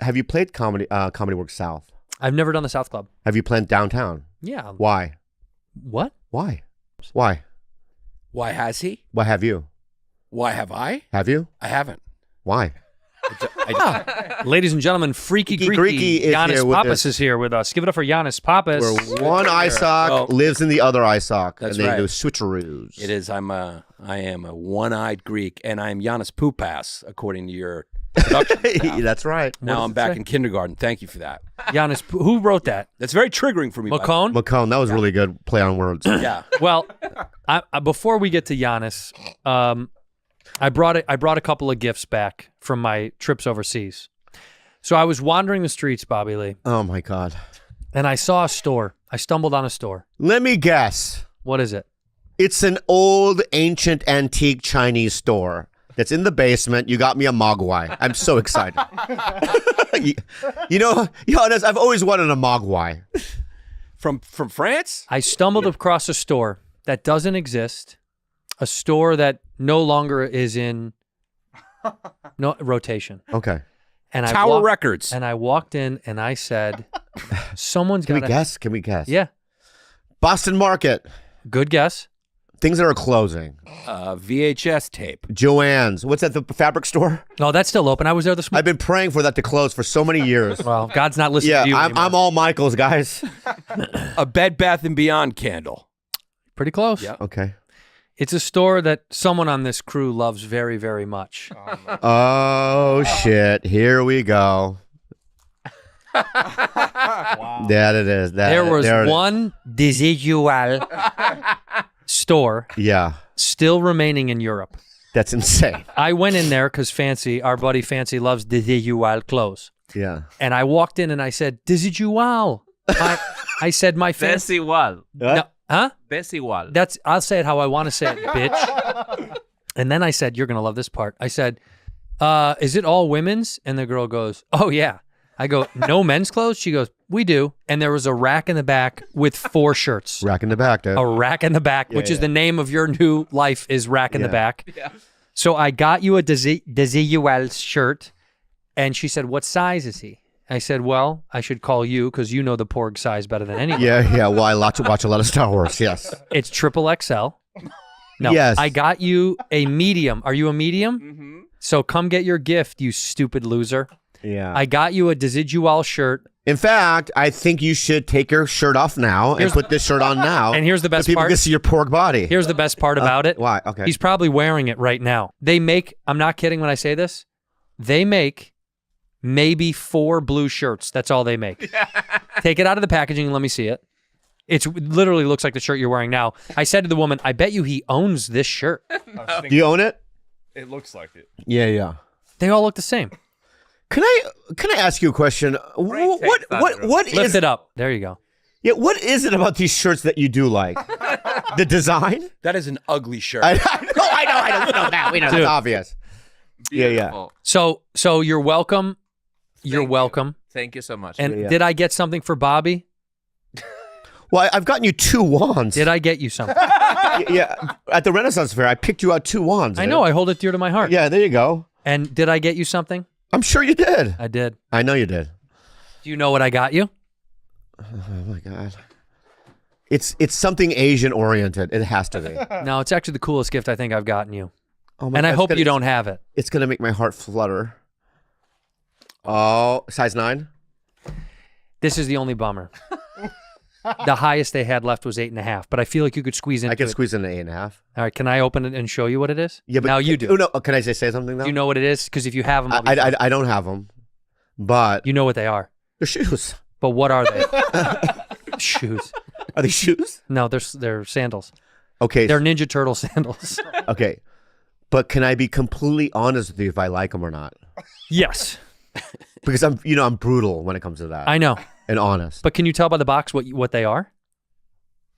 Have you played Comedy Works South? I've never done the South Club. Have you played downtown? Yeah. Why? What? Why? Why? Why has he? Why have you? Why have I? Have you? I haven't. Why? Ladies and gentlemen, Freaky Freaky Greeky, Greeky is Yannis here with Pappas us. is here with us. Give it up for Yannis Pappas. Where one eye sock lives in the other eye sock. That's and they right. do switcheroos. It is. I am a one-eyed Greek, and I am Yannis Pappas, according to your production. That's right. Now I'm back in kindergarten. Thank you for that. Yannis, who wrote that? That's very triggering for me. McCone? McCone, that was really good play on words. Yeah. Well, before we get to Yannis, I brought a couple of gifts back from my trips overseas. So I was wandering the streets, Bobby Lee. Oh my God. And I saw a store. I stumbled on a store. Let me guess. What is it? It's an old, ancient, antique Chinese store that's in the basement. You got me a mogwai. I'm so excited. you know, Giannis, I've always wanted a mogwai. From France? I stumbled across a store that doesn't exist, a store that no longer is in rotation. Okay. And Tower Records. And I walked in and I said, someone's got to... Can we guess? Yeah. Boston Market. Good guess. Things that are closing. VHS tape. Joann's. What's that, the fabric store? No, that's still open. I was there this morning. I've been praying for that to close for so many years. Well, God's not listening to you anymore. I'm all Michaels, guys. A Bed Bath & Beyond candle. Pretty close. Yeah. Okay. It's a store that someone on this crew loves very, very much. Oh, shit. Here we go. Wow. That it is. There was one residual store still remaining in Europe. That's insane. I went in there because our buddy Fancy loves residual clothes. Yeah. And I walked in and I said, residual. I said, my fancy. 𝗕nci𝗯𝗯𝘉. No, huh? 𝗕nci𝗯𝗯𝘉. I'll say it how I want to say it, bitch. And then I said, you're going to love this part. I said, is it all women's? And the girl goes, oh, yeah. I go, no men's clothes? She goes, we do. And there was a rack in the back with 4 shirts. Rack in the back, dude. A rack in the back, which is the name of your new life is Rack in the Back. Yeah. So I got you a residual shirt. And she said, what size is he? I said, well, I should call you because you know the Porg size better than anyone. Yeah. Well, I watch a lot of Star Wars, yes. It's XXL. No, yes. I got you a medium. Are you a medium? Mm-hmm. So come get your gift, you stupid loser. Yeah. I got you a residual shirt. In fact, I think you should take your shirt off now and put this shirt on now. And here's the best so people part. can see your Porg body. Here's the best part about it. Why? Okay. He's probably wearing it right now. They make, I'm not kidding when I say this, they make maybe 4 blue shirts. That's all they make. Take it out of the packaging and let me see it. It literally looks like the shirt you're wearing now. I said to the woman, I bet you he owns this shirt. Do you own it? It looks like it. Yeah. They all look the same. Can I ask you a question? What is Lift it up. There you go. Yeah, what is it about these shirts that you do like? The design? That is an ugly shirt. I know. We know that. We know Dude. that's obvious. Beautiful. So you're welcome. You're welcome. Thank you so much. And did I get something for Bobby? Well, I've gotten you 2 wands. Did I get you something? Yeah. At the Renaissance Fair, I picked you out 2 wands. I know. I hold it dear to my heart. Yeah, there you go. And did I get you something? I'm sure you did. I did. I know you did. Do you know what I got you? Oh my God. It's something Asian oriented. It has to be. No, it's actually the coolest gift I think I've gotten you. Oh my And I God, hope you don't have it. It's gonna make my heart flutter. Oh, size 9? This is the only bummer. The highest they had left was 8.5, but I feel like you could squeeze into I can it. squeeze in an 8.5. All right, can I open it and show you what it is? Yeah, but now you do. Oh, no, can I say something though? Do you know what it is? Because if you have them, I don't have them, but you know what they are. they're shoes. But what are they? Shoes. Are they shoes? No, they're sandals. Okay. They're Ninja Turtle sandals. Okay. But can I be completely honest with you if I like them or not? Yes. Because I'm brutal when it comes to that. I know. And honest. But can you tell by the box what they are?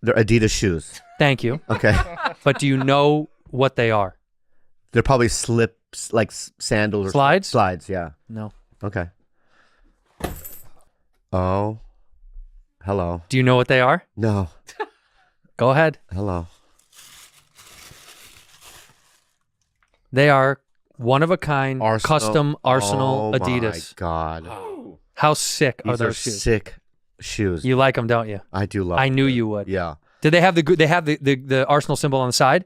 They're Adidas shoes. Thank you. Okay. But do you know what they are? They're probably slips, like sandals. Or Slides? Slides, yeah. No. Okay. Oh. Hello. Do you know what they are? No. Go ahead. Hello. They are One of a kind, custom Arsenal Adidas. Oh my God. How sick are These those are shoes? sick shoes. You like them, don't you? I do love I knew them. you would. Yeah. Did they have the Arsenal symbol on the side?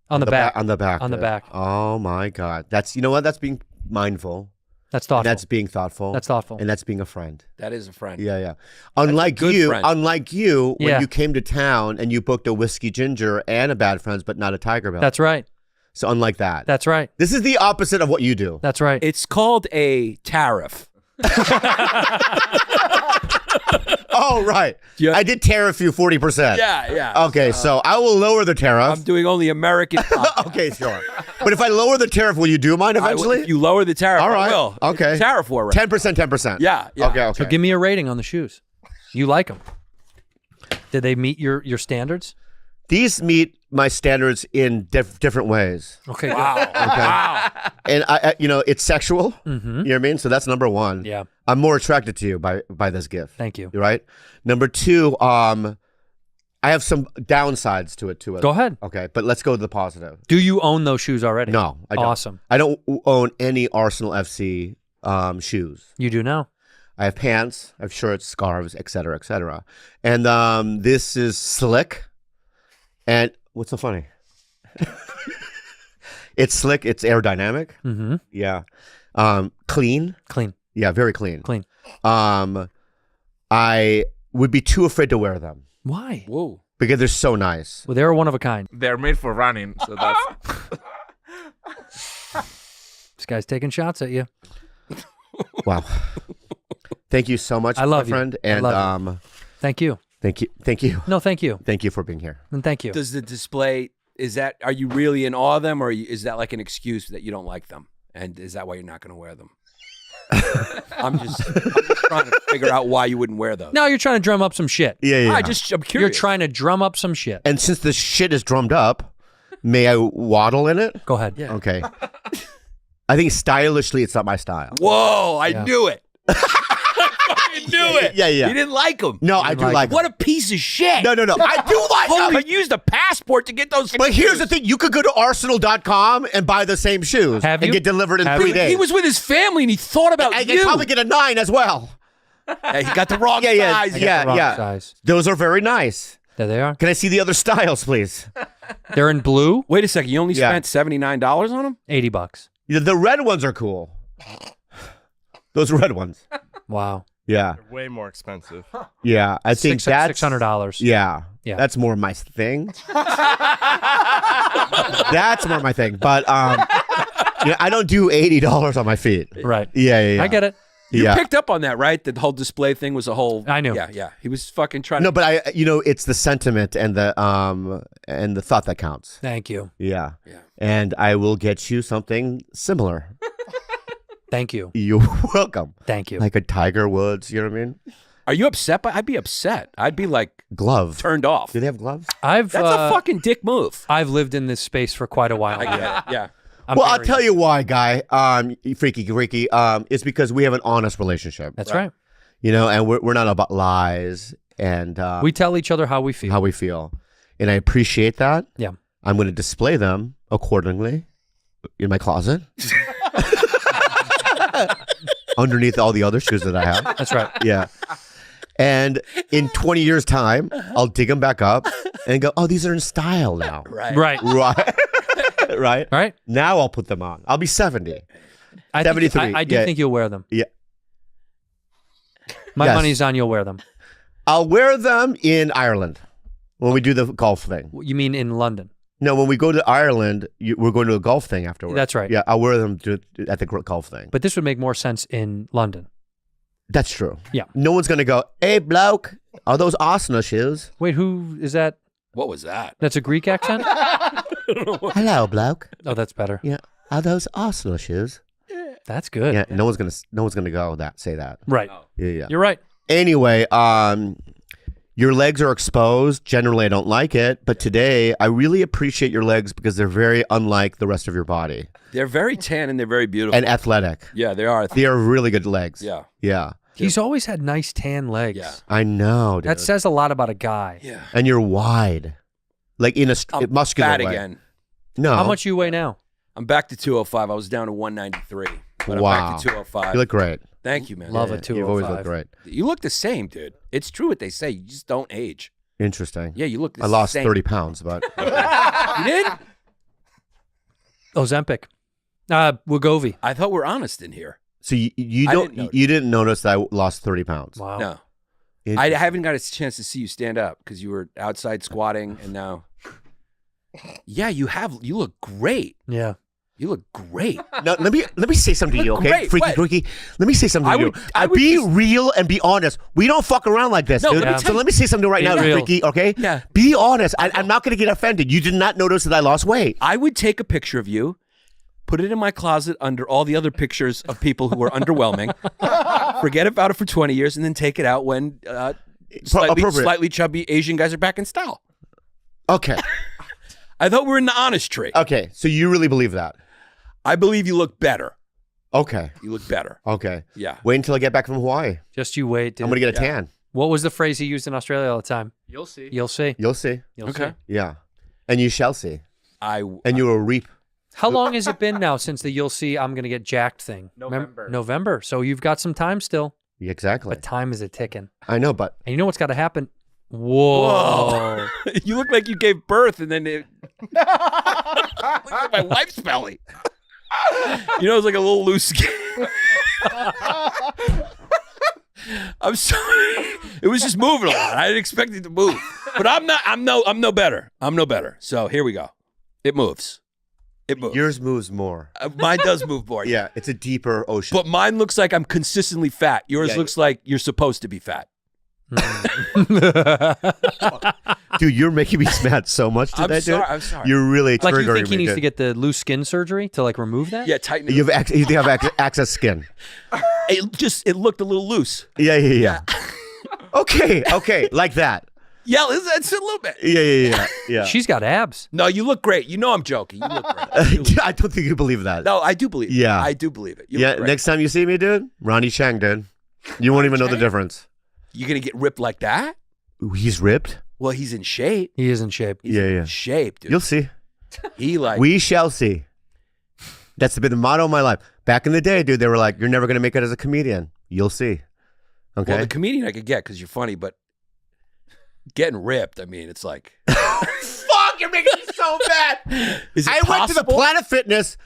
On the back. On the back. On the dude. back. Oh my God. That's, you know what? That's being mindful. That's thoughtful. And that's being thoughtful. That's thoughtful. And that's being a friend. That is a friend. Yeah, yeah. Unlike good you, friend. when Yeah. you came to town and you booked a whiskey ginger and a bad friends, but not a tiger belly. That's right. So unlike that. That's right. This is the opposite of what you do. That's right. It's called a tariff. Oh, right. Yeah. I did tariff you 40%. Yeah, yeah. Okay, so I will lower the tariff. I'm doing only American. Okay, sure. But if I lower the tariff, will you do mine eventually? If you lower the tariff, All right. I will. Okay. It's a tariff war. Right? 10%, 10%. Yeah, yeah. Okay, okay. So give me a rating on the shoes. You like them? Did they meet your standards? These meet my standards in different ways. Okay. Wow. Wow. And I you know, it's sexual. Mm-hmm. You know what I mean? So that's number one. Yeah. I'm more attracted to you by this gift. Thank you. You're right. Number two, I have some downsides to it too. Go ahead. Okay, but let's go to the positive. Do you own those shoes already? No, I don't. Awesome. I don't own any Arsenal FC shoes. You do now. I have pants, I have shirts, scarves, etc., etc. And this is slick. And what's so funny? It's slick. It's aerodynamic. Mm-hmm. Yeah. Clean. Clean. Yeah, very clean. Clean. I would be too afraid to wear them Why? Whoa. because they're so nice. Well, they're one of a kind. They're made for running, so that's. This guy's taking shots at you. Wow. Thank you so much, I love my you. friend. I And love Thank you. thank you. No, thank you. Thank you for being here. And thank you. Does the display, are you really in awe of them, or is that like an excuse that you don't like them? And is that why you're not going to wear them? I'm just trying to figure out why you wouldn't wear those. No, you're trying to drum up some shit. Yeah. I'm curious. You're trying to drum up some shit. And since the shit is drummed up, may I waddle in it? Go ahead. Yeah. Okay. I think stylishly, it's not my style. Whoa, I Yeah. knew it. I knew it. Yeah. You didn't like them. No, I do like What a piece of shit. No. I do like Holy, them. you used a passport to get those. But here's the thing. You could go to Arsenal.com and buy the same shoes Have and you? get delivered in Have 3 you? days. He was with his family and he thought about and you. probably get a 9 as well. He got the wrong Yeah, size. I got the wrong yeah. size. Those are very nice. There they are. Can I see the other styles, please? They're in blue. Wait a second. You only Yeah. spent $79 on them? $80. The red ones are cool. Those red ones. Wow. Yeah. They're way more expensive. Yeah. I think that's $600. Yeah. Yeah. That's more my thing. That's more my thing. But I don't do $80 on my feet. Right. Yeah. I get it. You Yeah. picked up on that, right? The whole display thing was a whole. I knew. Yeah. He was fucking trying No, to. but it's the sentiment and the thought that counts. Thank you. Yeah. Yeah. And I will get you something similar. Thank you. You're welcome. Thank you. Like a Tiger Woods, you know what I mean? Are you upset? I'd be upset. I'd be like Glove. turned off. Do they have gloves? I've That's a fucking dick move. I've lived in this space for quite a while. I get it. Yeah. I'm Well, I'll very- tell you why, guy. Freaky. It's because we have an honest relationship. That's right. You know, and we're not about lies and We tell each other how we feel. how we feel. And I appreciate that. Yeah. I'm going to display them accordingly in my closet. Underneath all the other shoes that I have. That's right. Yeah. And in 20 years' time, I'll dig them back up and go, oh, these are in style now. Right. Right. Right. Right? Right. Now I'll put them on. I'll be 70. I 73, I do yeah. think you'll wear them. Yeah. My Yes. money's on you'll wear them. I'll wear them in Ireland when we do the golf thing. You mean in London? No, when we go to Ireland, we're going to a golf thing afterwards. That's right. Yeah, I'll wear them at the golf thing. But this would make more sense in London. That's true. Yeah. No one's going to go, hey, bloke, are those Arsenal shoes? Wait, who is that? What was that? That's a Greek accent? Hello, bloke. Oh, that's better. Yeah. Are those Arsenal shoes? That's good. Yeah. No one's gonna go say that. Right. Yeah. You're right. Anyway, your legs are exposed. Generally, I don't like it, but today I really appreciate your legs because they're very unlike the rest of your body They're very tan and they're very beautiful. and athletic. Yeah, they are. They are really good legs. Yeah. Yeah. He's always had nice tan legs. Yeah. I know, dude. That says a lot about a guy. Yeah. And you're wide, like in a I'm muscular fat way. again. No. How much you weigh now? I'm back to 205. I was down to 193. But Wow. I'm back to 205. You look great. Thank you, man. Love Yeah, a 205. You've always looked great. You look the same, dude. It's true what they say. You just don't age. Interesting. Yeah, you look the I lost same. 30 pounds, but You did? Ozempic. Wegovy. I thought we're honest in here. so you I don't didn't notice. you didn't notice that I lost 30 pounds. Wow. No. I Interesting. haven't got a chance to see you stand up because you were outside squatting and now. Yeah, you look great. Yeah. You look great. Now, let me say something to you, Look okay? great. Freaky What? Creaky. Let me say something I to would- you. I would Be just- real and be honest. We don't fuck around like this, No, dude. let me So tell let me say something right Be now, real. Freaky, okay? Yeah. Be honest. I'm not going to get offended. You did not notice that I lost weight. I would take a picture of you, put it in my closet under all the other pictures of people who are underwhelming, forget about it for 20 years, and then take it out when Appropriate. slightly chubby Asian guys are back in style. Okay. I thought we were in the honest tree. Okay. So you really believe that? I believe you look better. Okay. You look better. Okay. Yeah. Wait until I get back from Hawaii. Just you wait, dude. I'm going to get a tan. What was the phrase he used in Australia all the time? You'll see. You'll see. You'll see. You'll Okay. see. Yeah. And you shall see. And And you will reap. How long has it been now since the "you'll see I'm gonna get jacked" thing? November. November. So you've got some time still, Yeah, exactly. but time is a ticking. I know, but And you know what's got to happen? Whoa. you look like you gave birth and then it look at my wife's belly. You know, it's like a little loose skin. I'm sorry. It was just moving a lot. I didn't expect it to move. But I'm no better. I'm no better. So here we go. It moves. It moves. yours moves more. Mine does move more. Yeah, it's a deeper ocean. But mine looks like I'm consistently fat. Yours Yeah. looks like you're supposed to be fat. Dude, you're making me mad so much today, I'm sorry. dude. I'm sorry. You're really Like triggering you think he me, needs dude. to get the loose skin surgery to like remove that? Yeah, tighten it. You have access skin. It looked a little loose. Yeah. Okay, like that. Yeah, it's a little bit. Yeah. She's got abs. No, you look great. You know I'm joking. You look great. You look- I don't think you believe that. no, I do believe it. Yeah. I do believe it. You Yeah, look great. next time you see me, dude, Ronnie Chang, dude. You won't even know the Chang? difference. You're going to get ripped like that? Ooh, he's ripped? Well, he's in shape. He is in shape. He's Yeah. in shape, dude. You'll see. He like, We shall see. That's been the motto of my life. Back in the day, dude, they were like, you're never going to make it as a comedian. You'll see. Okay? well, the comedian I could get because you're funny, but getting ripped, I mean, it's like. Fuck, you're making me so bad. Is it I went to the possible? Planet Fitness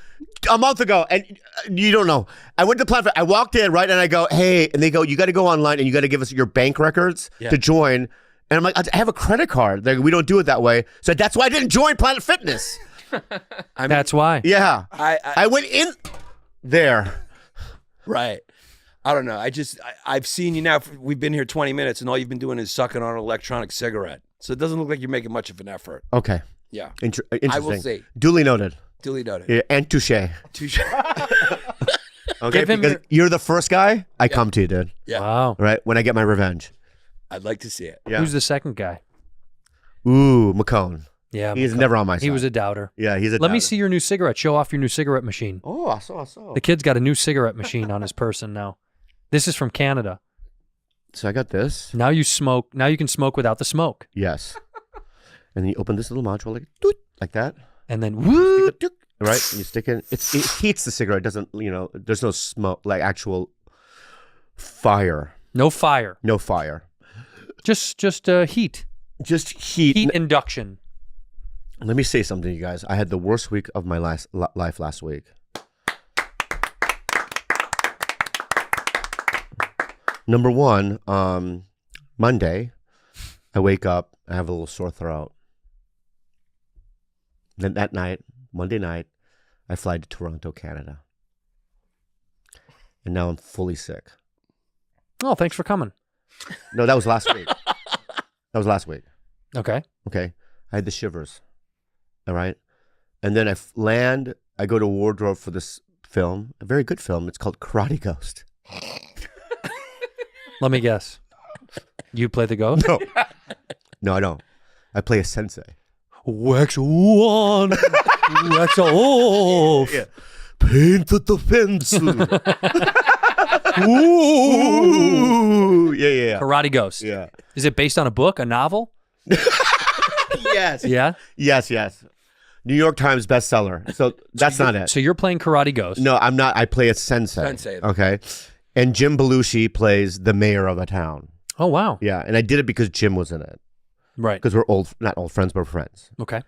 a month ago, and you don't know. I went to Planet Fitness. I walked in, right, and I go, hey, and they go, you got to go online and you got to give us your bank records to join. And I'm like, I have a credit card. They're like, we don't do it that way. So that's why I didn't join Planet Fitness. I mean, That's why. Yeah. I I went in there. right. I don't know. I've seen you now. We've been here 20 minutes, and all you've been doing is sucking on an electronic cigarette. So it doesn't look like you're making much of an effort. Okay. Yeah. Interesting. I will see. Duly noted. Duly noted. Yeah, and touche. Touche. Okay, Give him because your- you're the first guy I come to, dude. Yeah. Wow. Right? When I get my revenge. I'd like to see it. Yeah. Who's the second guy? Ooh, McCone. Yeah. He's McCone. never on my side. He was a doubter. Yeah, he's a Let me doubter. see your new cigarette. Show off your new cigarette machine. Oh, I saw. The kid's got a new cigarette machine on his person now. This is from Canada. So I got this. Now you smoke. Now you can smoke without the smoke. Yes. And then you open this little module like, doot, like that. And then woo. Right? And you stick it. It heats the cigarette. It doesn't, there's no smoke, like actual fire. No fire. No fire. Just heat. Just heat. Heat induction. Let me say something to you guys. I had the worst week of my life last week. Number one, Monday, I wake up, I have a little sore throat. Then that night, Monday night, I fly to Toronto, Canada. And now I'm fully sick. Oh, thanks for coming. No, that was last week. That was last week. Okay. Okay. I had the shivers. All right. And then I land, I go to wardrobe for this film, a very good film. It's called Karate Ghost. Let me guess. You play the ghost? No. No, I don't. I play a sensei. Wax on. Wax off. Yeah. Paint the fence. Ooh. Yeah. Karate Ghost. Yeah. Is it based on a book, a novel? Yes. Yeah. Yes. New York Times bestseller. So that's not it. So you're playing Karate Ghost. No, I'm not. I play a sensei. Sensei. Okay. And 𝗕𝗓𝗏𝗍𝗃 plays the mayor of a town. Oh, wow. Yeah. And I did it because Jim was in it. Right. Because we're not old friends, but we're friends. Okay.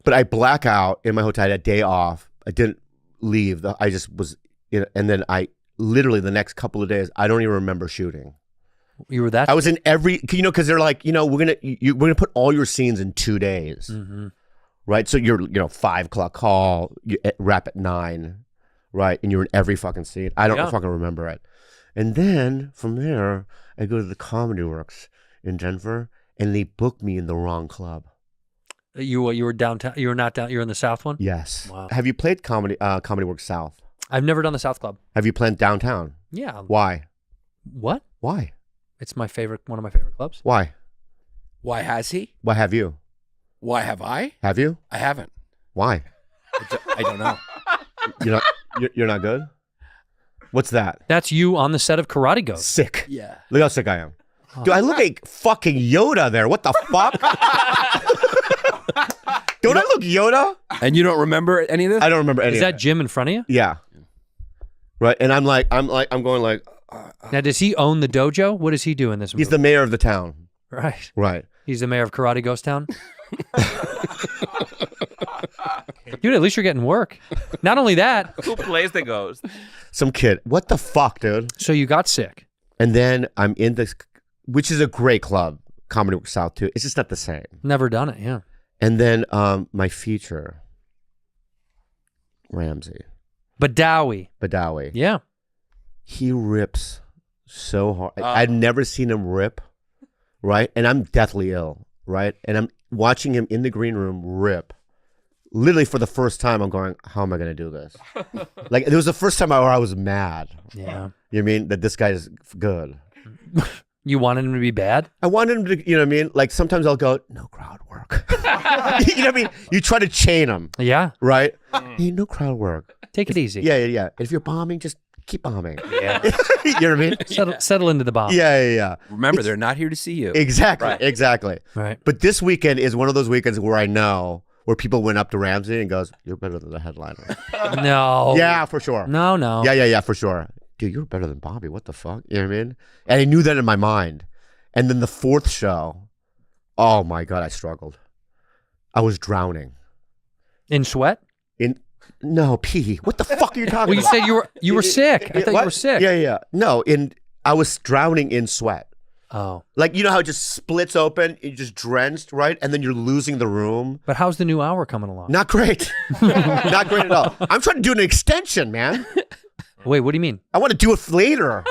But I black out in my hotel. I had a day off. I didn't leave. I just was in, and then I literally the next couple of days, I don't even remember shooting. You were that? I was in every, because they're like, we're gonna put all your scenes in 2 days, right? So you're, 5 o'clock call, you wrap at 9, right? And you're in every fucking scene. I don't fucking remember it. And then from there, I go to the Comedy Works in Denver, and they booked me in the wrong club. You were downtown. You were not down. You're in the South one. Yes. Wow. Have you played Comedy Works South? I've never done the South Club. Have you played downtown? Yeah. Why? What? Why? It's one of my favorite clubs. Why? Why has he? Why have you? Why have I? Have you? I haven't. Why? I don't know. You're not good? What's that? That's you on the set of Karate Ghost. Sick. Yeah. Look how sick I am. Dude, I look like fucking Yoda there. What the fuck? Don't I look Yoda? And you don't remember any of this? I don't remember any Is of that it. Jim in front of you? Yeah. Right. And I'm going like, Now, does he own the dojo? What does he do in this movie? he's the mayor of the town. Right. Right. He's the mayor of Karate Ghost Town. Dude, at least you're getting work. Not only that, Who plays the ghost? Some kid. What the fuck, dude? so you got sick. And then I'm in this, which is a great club, Comedy Works South too. It's just not the same. Never done it, yeah. And then my feature, Ramsey Badawi. Yeah. he rips so hard. I've never seen him rip, right? And I'm deathly ill, right? And I'm watching him in the green room rip. Literally for the first time, I'm going, how am I going to do this? Like, it was the first time where I was mad. Yeah. You know what I mean? That this guy is good. You wanted him to be bad? I wanted him to, you know what I mean? Like, sometimes I'll go, no crowd work. You know what I mean? You try to chain him, Yeah. right? Hey, no crowd work. Take it easy. Yeah. If you're bombing, just keep bombing. Yeah. You know what I mean? Settle into the bomb. Yeah. Remember, they're not here to see you. Exactly. Right. But this weekend is one of those weekends where I know where people went up to Ramsey and goes, you're better than the headliner. No. Yeah, for sure. No. Yeah, for sure. Dude, you're better than Bobby. What the fuck? You know what I mean? And I knew that in my mind. And then the fourth show, oh my God, I struggled. I was drowning. In sweat? No, pee. What the fuck are you talking Well, you about? said you were sick. I thought What? you were sick. Yeah. No, I was drowning in sweat. Oh. Like, you know how it just splits open, you're just drenched, right? And then you're losing the room. But how's the new hour coming along? Not great. Not great at all. I'm trying to do an extension, man. Wait, what do you mean? I want to do it later.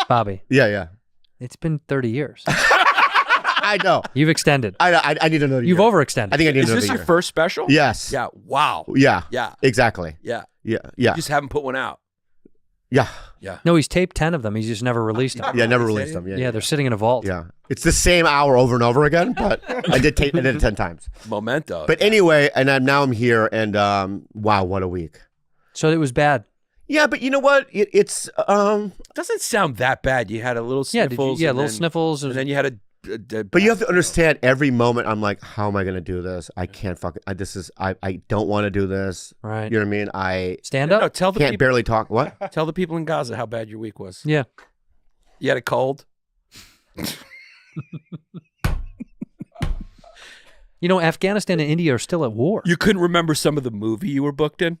Bobby, Yeah. it's been 30 years. I know. You've extended. I need another You've year. overextended. I think I need Is another this year. your first special? Yes. Yeah. Wow. Yeah. Yeah. Exactly. Yeah. Yeah. You just haven't put one out. Yeah. Yeah. No, he's taped 10 of them. He's just never released them. Yeah. Never Is that released it? them. Yeah, they're sitting in a vault. Yeah. It's the same hour over and over again, but I did it 10 times. Memento. But anyway, and now I'm here, and wow, what a week. So it was bad. Yeah, but you know what? It's doesn't sound that bad. You had a little Yeah, sniffles. little and then- sniffles. And then you had a But you have to understand, every moment I'm like, how am I going to do this? I can't fucking, I don't want to do this. Right. You know what I mean? I Stand No, up? tell the can't people. barely talk. What? Tell the people in Gaza how bad your week was. Yeah. You had a cold. You know, Afghanistan and India are still at war. You couldn't remember some of the movie you were booked in.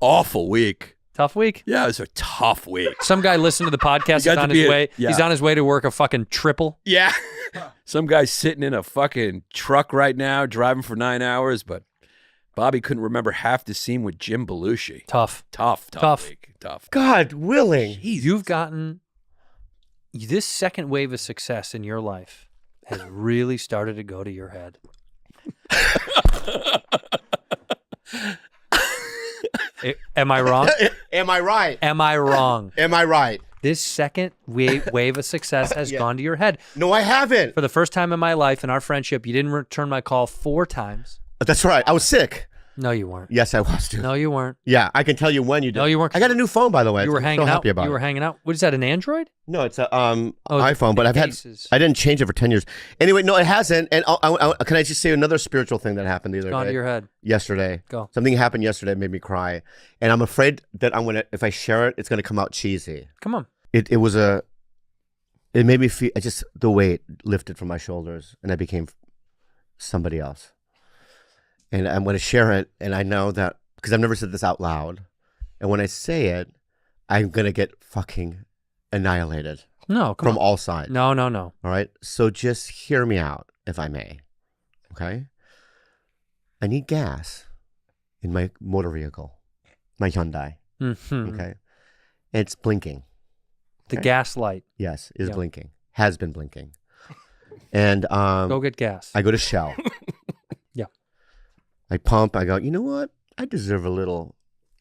Awful week. Tough week. Yeah, it was a tough week. Some guy listened to the podcast. He's got to on be his a- way. yeah. He's on his way to work a fucking triple. Yeah. Some guy's sitting in a fucking truck right now, driving for 9 hours, but Bobby couldn't remember half the scene with 𝗕𝗓𝗏𝗍𝗃. Tough. Tough week. Tough. God willing. You've gotten this second wave of success in your life has really started to go to your head. Am I wrong? Am I right? Am I wrong? Am I right? This second wave of success has gone to your head. No, I haven't. For the first time in my life in our friendship, you didn't return my call 4 times. That's right. I was sick. No, you weren't. Yes, I was, dude. No, you weren't. Yeah, I can tell you when you did. No, you weren't. I got a new phone, by the way. You were I'm hanging so out. happy about You it. were hanging out. What is that? An Android? No, it's a Oh, iPhone, but I didn't change it for 10 years. Anyway, no, it hasn't. And can I just say another spiritual thing that happened the other Gone day? to your head. Yesterday. Go. Something happened yesterday that made me cry. And I'm afraid that if I share it, it's going to come out cheesy. Come on. It made me feel, the weight lifted from my shoulders and I became somebody else. And I'm going to share it. And I know that, because I've never said this out loud. And when I say it, I'm going to get fucking annihilated. No, come from on. all sides. No. All right. So just hear me out, if I may. Okay. I need gas in my motor vehicle, my Hyundai. Mm-hmm. Okay. And it's blinking. The Okay. gas light. Yes, is Yeah. blinking. Has been blinking. And Go get gas. I go to Shell. Yeah. I pump. I go, you know what? I deserve a little,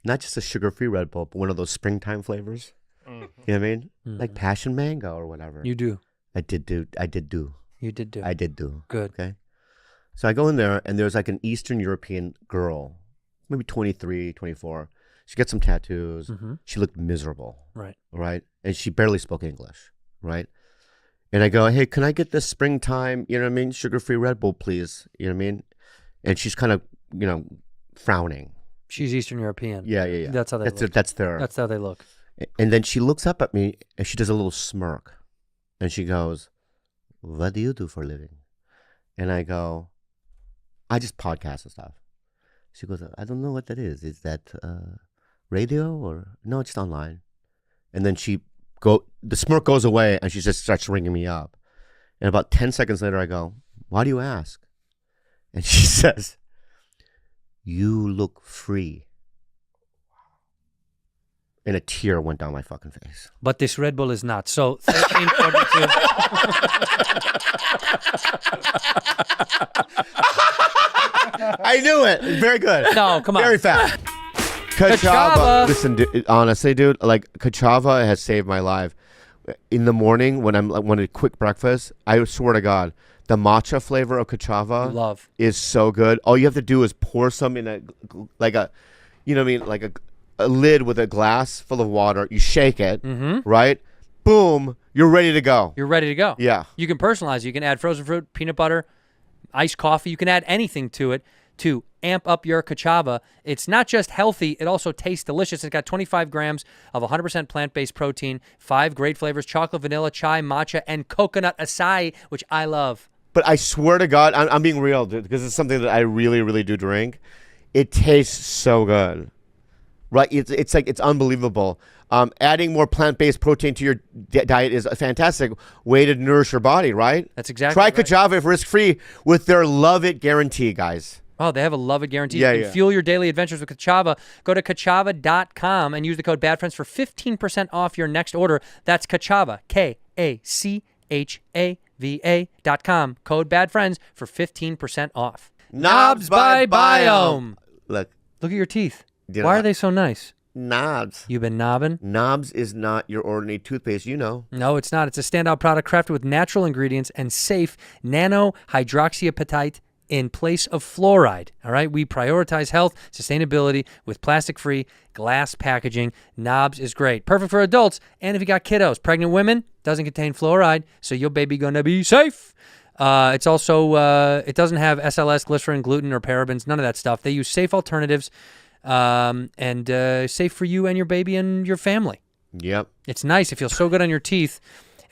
not just a sugar-free Red Bull, but one of those springtime flavors. You know what I mean? Like passion mango or whatever. You do. I did do. You did do. I did do. Good. Okay. So I go in there and there's like an Eastern European girl, maybe 23, 24. She got some tattoos. Mm-hmm. She looked miserable. Right. Right. And she barely spoke English. Right. And I go, hey, can I get this springtime, you know what I mean? Sugar-free Red Bull, please. You know what I mean? And she's kind of, frowning. She's Eastern European. Yeah. That's how they look. That's how they look. And then she looks up at me and she does a little smirk. And she goes, what do you do for a living? And I go, I just podcast and stuff. She goes, I don't know what that is. Is that radio or? No, it's just online. And then the smirk goes away and she just starts ringing me up. And about 10 seconds later, I go, why do you ask? And she says, you look free. And a tear went down my fucking face. But this Red Bull is not. So 1342. I knew it. Very good. No, come on. Very fast. 𝗕cia̗𝗃. Listen, dude, honestly, dude, like 𝗕cia̗𝗃 has saved my life. In the morning when I'm wanting a quick breakfast, I swear to God, the matcha flavor of 𝗕cia̗𝗃 Love. is so good. All you have to do is pour some in a lid with a glass full of water. You shake it, right? Boom, you're ready to go. You're ready to go. Yeah. You can personalize. You can add frozen fruit, peanut butter, iced coffee. You can add anything to it to amp up your 𝗕cia̗𝗃. It's not just healthy, it also tastes delicious. It's got 25 grams of 100% plant-based protein, 5 great flavors, chocolate, vanilla, chai, matcha, and coconut acai, which I love. But I swear to God, I'm being real, dude, because it's something that I really, really do drink. It tastes so good. Right? It's unbelievable. Adding more plant-based protein to your diet is a fantastic way to nourish your body, right? That's exactly Try right. 𝗕cia̗𝗃 if risk-free with their Love It guarantee, guys. Oh, they have a love it guarantee. Yeah, You can yeah. fuel your daily adventures with 𝗕cia̗𝗃. Go to 𝗕cia̗𝗃.com and use the code BADFRIENDS for 15% off your next order. That's 𝗕cia̗𝗃, 𝗕cia̗𝗃.com. Code BADFRIENDS for 15% off. Knobs by Biome. Look at your teeth. You Why know- are they so nice? Knobs. You've been knobbing? Knobs is not your ordinary toothpaste, you know. No, it's not. It's a standout product crafted with natural ingredients and safe nano-hydroxyapatite in place of fluoride. All right, we prioritize health, sustainability with plastic-free glass packaging. Knobs is great. Perfect for adults and if you got kiddos. Pregnant women, doesn't contain fluoride, so your baby gonna be safe. It's also, it doesn't have SLS, glycerin, gluten, or parabens, none of that stuff. They use safe alternatives and safe for you and your baby and your family. Yep. It's nice. It feels so good on your teeth.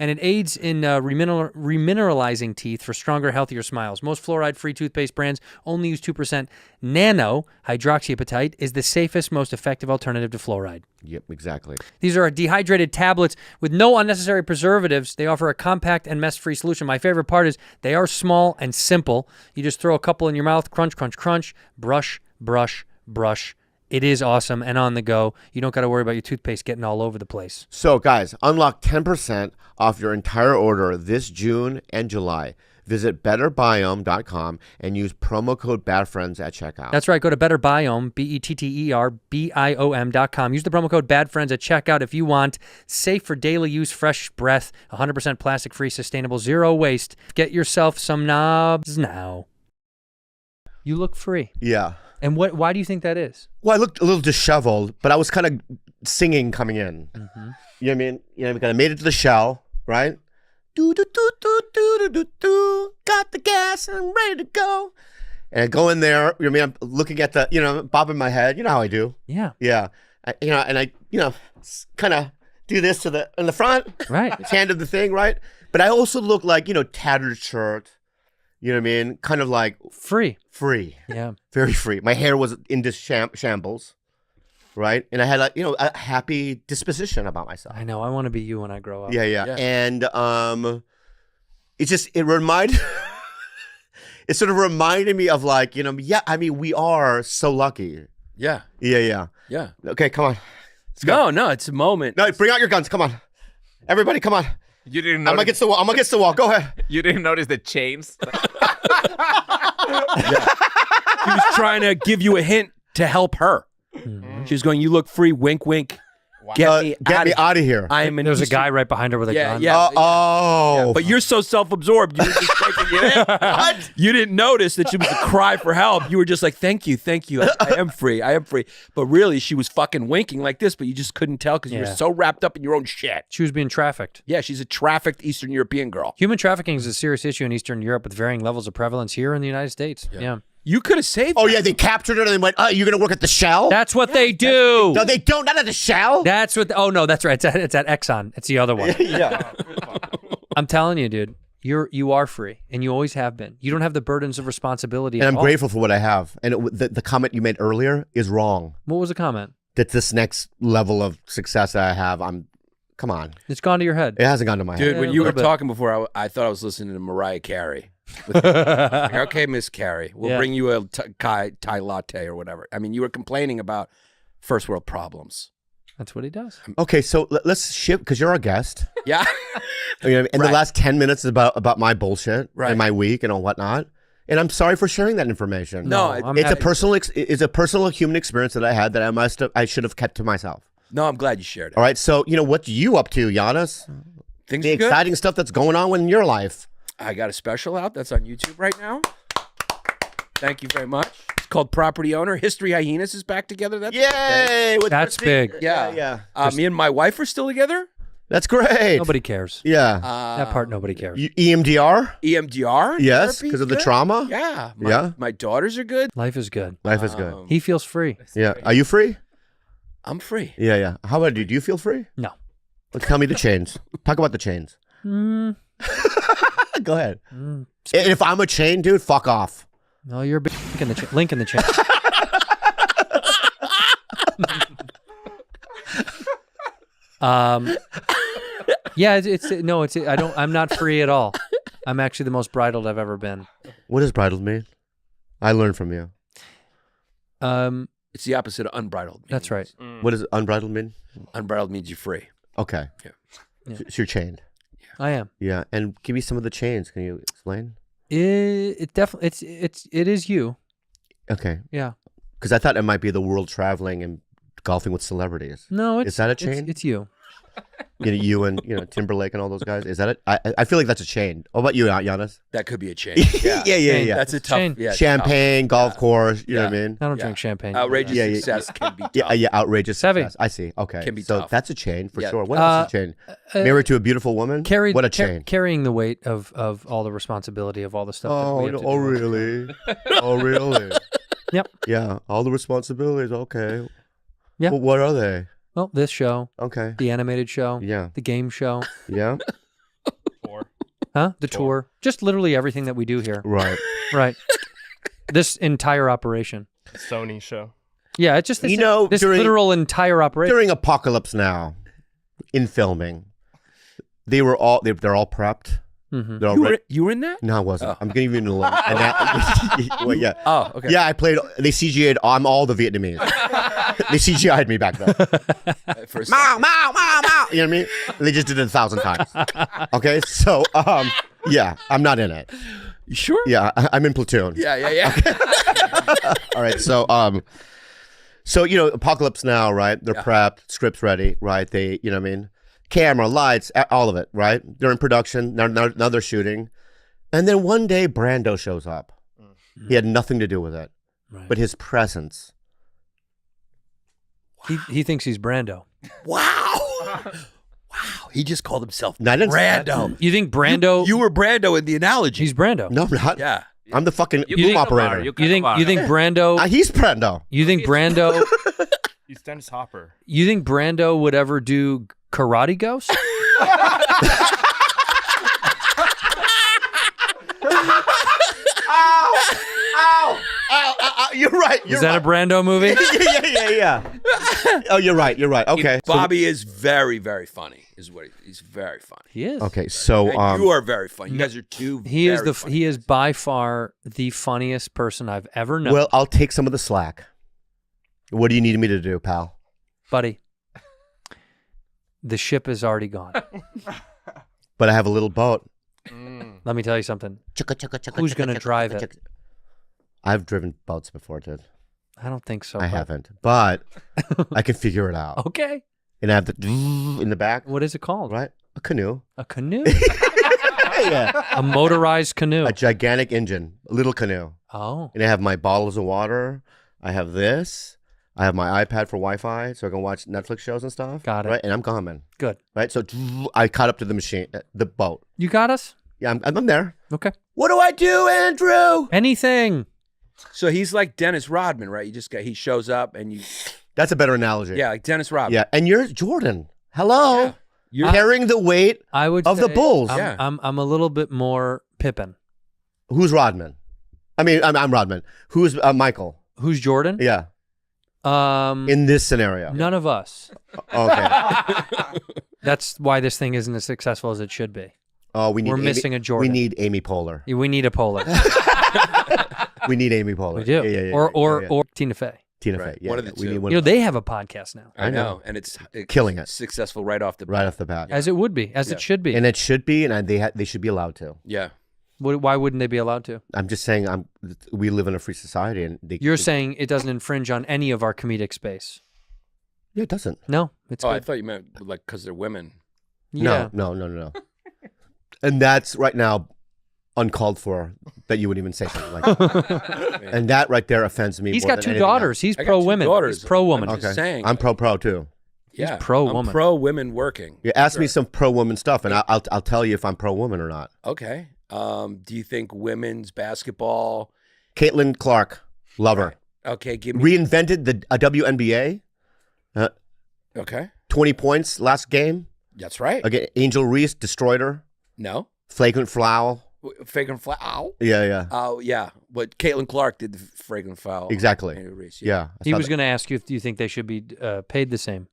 And it aids in remineralizing teeth for stronger, healthier smiles. Most fluoride-free toothpaste brands only use 2%. Nano-hydroxyapatite is the safest, most effective alternative to fluoride. Yep, exactly. These are dehydrated tablets with no unnecessary preservatives. They offer a compact and mess-free solution. My favorite part is they are small and simple. You just throw a couple in your mouth, crunch, crunch, crunch, brush, brush, brush. It is awesome and on the go. You don't got to worry about your toothpaste getting all over the place. So, guys, unlock 10% off your entire order this June and July. Visit betterbiome.com and use promo code BADFRIENDS at checkout. That's right. Go to betterbiome, BETTERBIOM.com. Use the promo code BADFRIENDS at checkout if you want safe for daily use, fresh breath, 100% plastic-free, sustainable, zero waste. Get yourself some knobs now. You look free. Yeah. And why do you think that is? Well, I looked a little disheveled, but I was kind of singing coming in. You know what I mean? You know, because I made it to the shell, right? Do do do do do do do do. Got the gas and I'm ready to go. And I go in there. You know what I mean? I'm looking at the, you know, bobbing my head. You know how I do. Yeah. Yeah. You know, and I, you know, kind of do this in the front. Right. Hand of the thing, right? But I also look like, you know, tattered shirt. You know what I mean? Kind of like Free. free. Yeah. Very free. My hair was into shambles, right? And I had a, you know, a happy disposition about myself. I know. I want to be you when I grow up. Yeah. Yeah. And it reminded it sort of reminded me of like, you know, yeah, I mean, we are so lucky. Yeah. Yeah. Yeah. Okay, come on. Let's go. No, it's a moment. No, bring out your guns. Come on. Everybody, come on. You didn't I'm notice. against the wall. I'm against the wall. Go ahead. You didn't notice the chains. She was trying to give you a hint to help her. She was going, "You look free." Wink, wink. Get me out of here. I am an There's a Eastern- guy right behind her with a gun. Yeah. Oh. But you're so self-absorbed. You were just taking it in. What? You didn't notice that she was a cry for help. You were just like, thank you. I am free. But really, she was fucking winking like this, but you just couldn't tell because you were Yeah. so wrapped up in your own shit. She was being trafficked. Yeah, she's a trafficked Eastern European girl. Human trafficking is a serious issue in Eastern Europe with varying levels of prevalence here in the United States. Yeah. You could have saved Oh her. yeah, they captured her and they went, "Oh, you're gonna work at the Shell?" That's what they do. No, they don't. Not at the Shell. That's what. Oh no, that's right. It's at Exxon. It's the other one. Yeah. I'm telling you, dude. You are free, and you always have been. You don't have the burdens of responsibility. And at I'm all. grateful for what I have. And the comment you made earlier is wrong. What was the comment? That this next level of success that I have, come on. It's gone to your head. It hasn't gone to my Dude, head. when a you were little bit. talking before, I thought I was listening to Mariah Carey. Like, okay, Miss Carey, we'll Yeah. bring you a Thai latte or whatever. I mean, you were complaining about first world problems. That's what he does. Okay, so let's shift because you're our guest. Yeah. You know, and Right. the last 10 minutes is about my bullshit Right. and my week and all whatnot. And I'm sorry for sharing that information. No, I'm It's a happy. personal human experience that I had that I should have kept to myself. No, I'm glad you shared it. All right, so what you up to, Yannis? Things The are good. exciting stuff that's going on in your life. I got a special out that's on YouTube right now. Thank you very much. It's called Property Owner. History Hyenas is back together. That's Yay! With That's Christy. big. Yeah. Me and my wife are still together. That's great. Nobody cares. Yeah. That part nobody cares. EMDR? EMDR. Yes, therapy, because of the good. trauma? Yeah. Yeah. My daughters are good. Life is good. Life is good. He feels free. Yeah. Are you free? I'm free. Yeah. How about you? Do you feel free? No. Well, tell me the chains. Talk about the chains. Mm, Go ahead. If I'm a chain, dude, fuck off. no, you're a big link in the chain. Yeah, I'm not free at all. I'm actually the most bridled I've ever been. What does bridled mean? I learned from you. It's the opposite of unbridled. That's right. What does unbridled mean? Unbridled means you're free. Okay. Yeah. So you're chained. I am. Yeah. And give me some of the chains. Can you explain? It definitely it is you. Okay. Yeah. Because I thought it might be the world traveling and golfing with celebrities. No, Is that a chain? It's you. You and Timberlake and all those guys. Is that it? I feel like that's a chain. What about you, Giannis? That could be a chain. Yeah. That's a tough. Chain. Yeah, it's Champagne, golf course. You know what I Yeah. mean? I don't Yeah. drink champagne. tough. Outrageous Yeah. success can be tough. Yeah. Outrageous. Heavy. success. I see. Okay. Can be so tough. that's a chain for Yeah. sure. What else is a chain? Married to a beautiful woman. What a chain. Carrying the weight of all the responsibility of all the stuff. that we have to do. really? Oh, really? Yep. Yeah. All the responsibilities. Okay. Yeah. Well, what are they? Well, this show, Okay. the animated show, Yeah. the game show, Yeah. the tour, just literally everything that we do here. Right. Right. This entire operation. Sony show. Yeah, it's just this, this during literal entire operation. during Apocalypse Now, in filming, they're all prepped. Mhm. They're all You were in that? No, I wasn't. Oh. I'm giving you a little. Well, yeah. Oh, okay. Yeah, I played. They CGI'd. I'm all the Vietnamese. They CGI'd me back then. For a second. Mow, mow, mow, mow. You know what I mean? They just did it 1,000 times. Okay, so yeah, I'm not in it. You sure? Yeah, I'm in Platoon. Yeah. All right, so Apocalypse Now, right? They're prepped, scripts ready, right? They, you know what I mean? Camera, lights, all of it, right? They're in production. Now they're shooting, and then one day Brando shows up. He had nothing to do with it. Right. But his presence. He thinks he's Brando. Wow. Wow. He just called himself No, I didn't say that. Brando. You think Brando? You were Brando in the analogy. He's Brando. No, I'm not. Yeah. I'm the fucking You boom think- operator. You You think Brando? He's Brando. You think Brando? He's Dennis Hopper. You think Brando would ever do Karate Ghost? You're right. Is that a Brando movie? yeah. Oh, you're right. Okay. Bobby is very, very funny. He's very funny. He is. Okay, so And you are very funny. You guys are two. He is very funny. he is by far the funniest person I've ever known. well, I'll take some of the slack. What do you need me to do, pal? Buddy, the ship is already gone. But I have a little boat. Let me tell you something. Who's going to drive it? I've driven boats before, dude. I don't think so. I but- haven't, but I can figure it out. Okay. And I have the in the back, What is it called? right? A canoe. A canoe? Yeah. A motorized canoe. A gigantic engine, a little canoe. Oh. And I have my bottles of water. I have this. I have my iPad for Wi-Fi, so I can watch Netflix shows and stuff. Got it. Right, and I'm coming. Good. Right, so I caught up to the machine, the boat. You got us? Yeah, I'm there. Okay. What do I do, Andrew? Anything. So he's like Dennis Rodman, right? He shows up and you. That's a better analogy. Yeah, like Dennis Rodman. Yeah, and you're Jordan. Hello. Yeah. You're Carrying the weight I would of the say Bulls. Yeah. I'm a little bit more Pippen. Who's Rodman? I mean, I'm Rodman. Who's Michael? Who's Jordan? Yeah, Um, in this scenario. none of us. Okay. That's why this thing isn't as successful as it should be. Oh, we need. We're Amy, missing a Jordan. We need Amy Poehler. We need a Polar. We need Amy Poehler. We do. Yeah, Or Tina Fey. Tina Right. Fey. Yeah, One of the we two. need one You know, they have a podcast now, I know. know, and it's Killing it. successful right off the bat. right off the bat. as it would be, as Yeah. it should be. And it should be, and they should be allowed to. Yeah. Why wouldn't they be allowed to? I'm just saying, we live in a free society, and You're saying it doesn't infringe on any of our comedic space. yeah, it doesn't. No, it's Oh, I good. thought you meant like because they're women. Yeah. No. And that's right now uncalled for that you would even say something like that. And that right there offends me. He's more got than two anything daughters. He's I got pro two women. daughters. He's pro woman. I'm else. just saying. I'm pro too. Yeah. pro-woman. I'm pro women working. Yeah, ask me some pro woman stuff, and I'll tell you if I'm pro woman or not. Okay. Do you think women's basketball? Caitlin Clark, love her. Okay, give me. Reinvented a WNBA. Okay, 20 points last game. that's right. Again, Angel Reese destroyed her. No, Flagrant foul. fragrant foul. Ow. Yeah. Oh yeah, but Caitlin Clark did the fragrant foul. Exactly. Angel Reese, Yeah. I He saw was that. going to ask you if you think they should be paid the same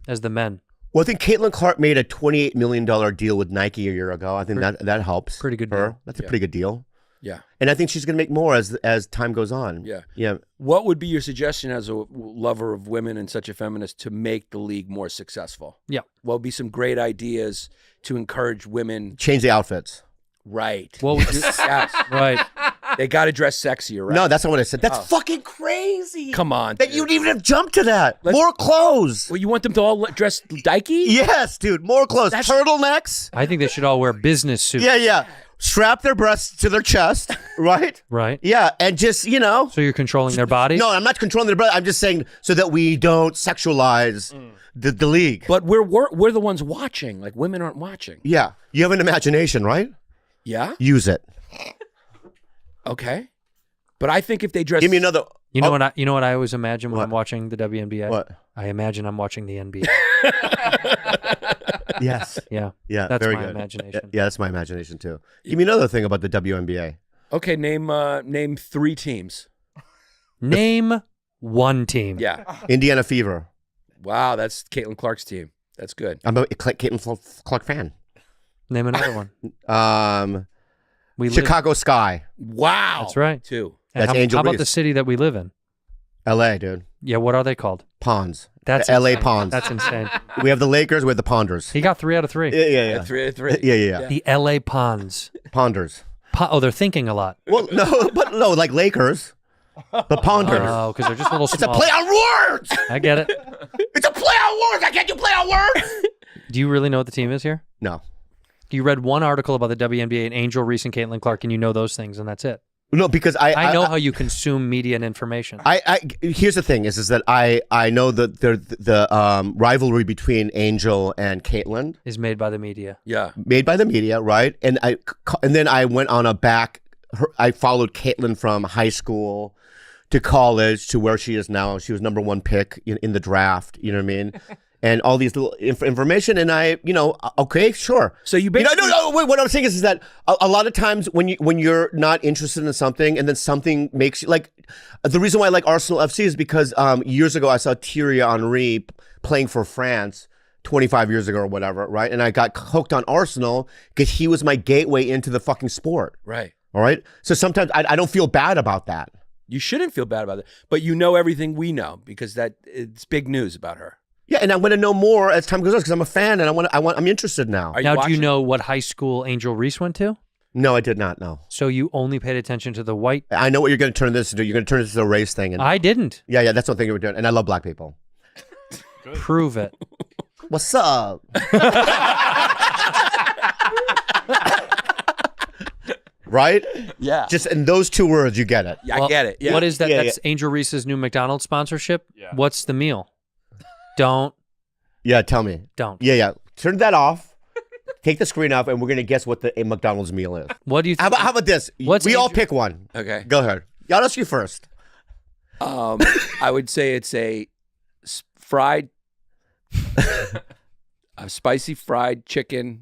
as the men. Well, I think Caitlin Clark made a $28 million deal with Nike a year ago. I think that helps. Pretty good her. deal. That's a Yeah. pretty good deal. Yeah. And I think she's going to make more as time goes on. Yeah. Yeah. What would be your suggestion as a lover of women and such a feminist to make the league more successful? Yeah. What would be some great ideas to encourage women? Change the outfits. Right. What would you? Yes. Right. They got to dress sexier, right? No, that's not what I said. That's Oh. fucking crazy. Come on. That dude. you'd even have jumped to that. Let's- More clothes. Well, you want them to all dress dykey? Yes, dude. More clothes. Turtlenecks. I think they should all wear business suits. Yeah. Strap their breasts to their chest, right? Right. Yeah, and just, So you're controlling their body? No, I'm not controlling their breath. I'm just saying so that we don't sexualize the league. But we're the ones watching. Like women aren't watching. Yeah, you have an imagination, right? Yeah. Use it. Okay. But I think if they dress, Give me another. You know what I always imagine when What? I'm watching the WNBA? What? I imagine I'm watching the NBA. Yes. Yeah. Yeah, That's very my good. imagination. Yeah, that's my imagination too. Give me another thing about the WNBA. Okay, name 3 teams. Name one team. Yeah. Indiana Fever. Wow, that's Caitlin Clark's team. That's good. I'm a Caitlin Clark fan. Name another one. We live. Chicago Sky. Wow. That's right. 2. And That's how, Angel how about Reese. the city that we live in? LA, dude. Yeah, what are they called? Ponds. That's LA insane. Ponds. That's insane. We have the Lakers, we have the Ponders. He got 3 out of 3. Yeah. 3 3. Yeah. The LA Ponds. Ponders. Oh, they're thinking a lot. Well, no, like Lakers. The Ponders. Oh, because they're just a little It's a small. play on words. I get it. It's a play on words. I can't do play on words. Do you really know what the team is here? No. You read one article about the WNBA and Angel Reese and Caitlin Clark, and you know those things, and that's it. No, because I know how you consume media and information. Here's the thing is that I know that the rivalry between Angel and Caitlyn is made by the media. Yeah. made by the media, right? And then I went on I followed Caitlyn from high school to college to where she is now. She was #1 pick in the draft. You know what I mean? And all these little information, and okay, sure. So you basically wait. What I'm saying is that a lot of times when you're not interested in something, and then something makes you like. The reason why I like Arsenal FC is because years ago I saw Thierry Henry playing for France 25 years ago or whatever, right? And I got hooked on Arsenal because he was my gateway into the fucking sport. Right. All right. So sometimes I don't feel bad about that. You shouldn't feel bad about it, but you know everything we know because it's big news about her. Yeah, and I'm going to know more as time goes on because I'm a fan and I'm interested now. Are you Now, do watching? you know what high school Angel Reese went to? No, I did not know. So you only paid attention to the white. I know what you're going to turn this into. You're going to turn this into a race thing. And I didn't. yeah, that's what I think you were doing. And I love black people. Prove it. What's up? Right? Yeah. Just in those 2 words, you get it. Yeah, I get it. Yeah. What is that? Yeah, That's Angel Reese's new McDonald's sponsorship. Yeah. What's the meal? Don't. Yeah, tell me. Don't. Yeah. Turn that off. Take the screen off, and we're going to guess what a McDonald's meal is. What do you think? How about this? What's we all Angel- pick one. Okay. Go ahead. Y'all ask you first. I would say it's a spicy fried chicken.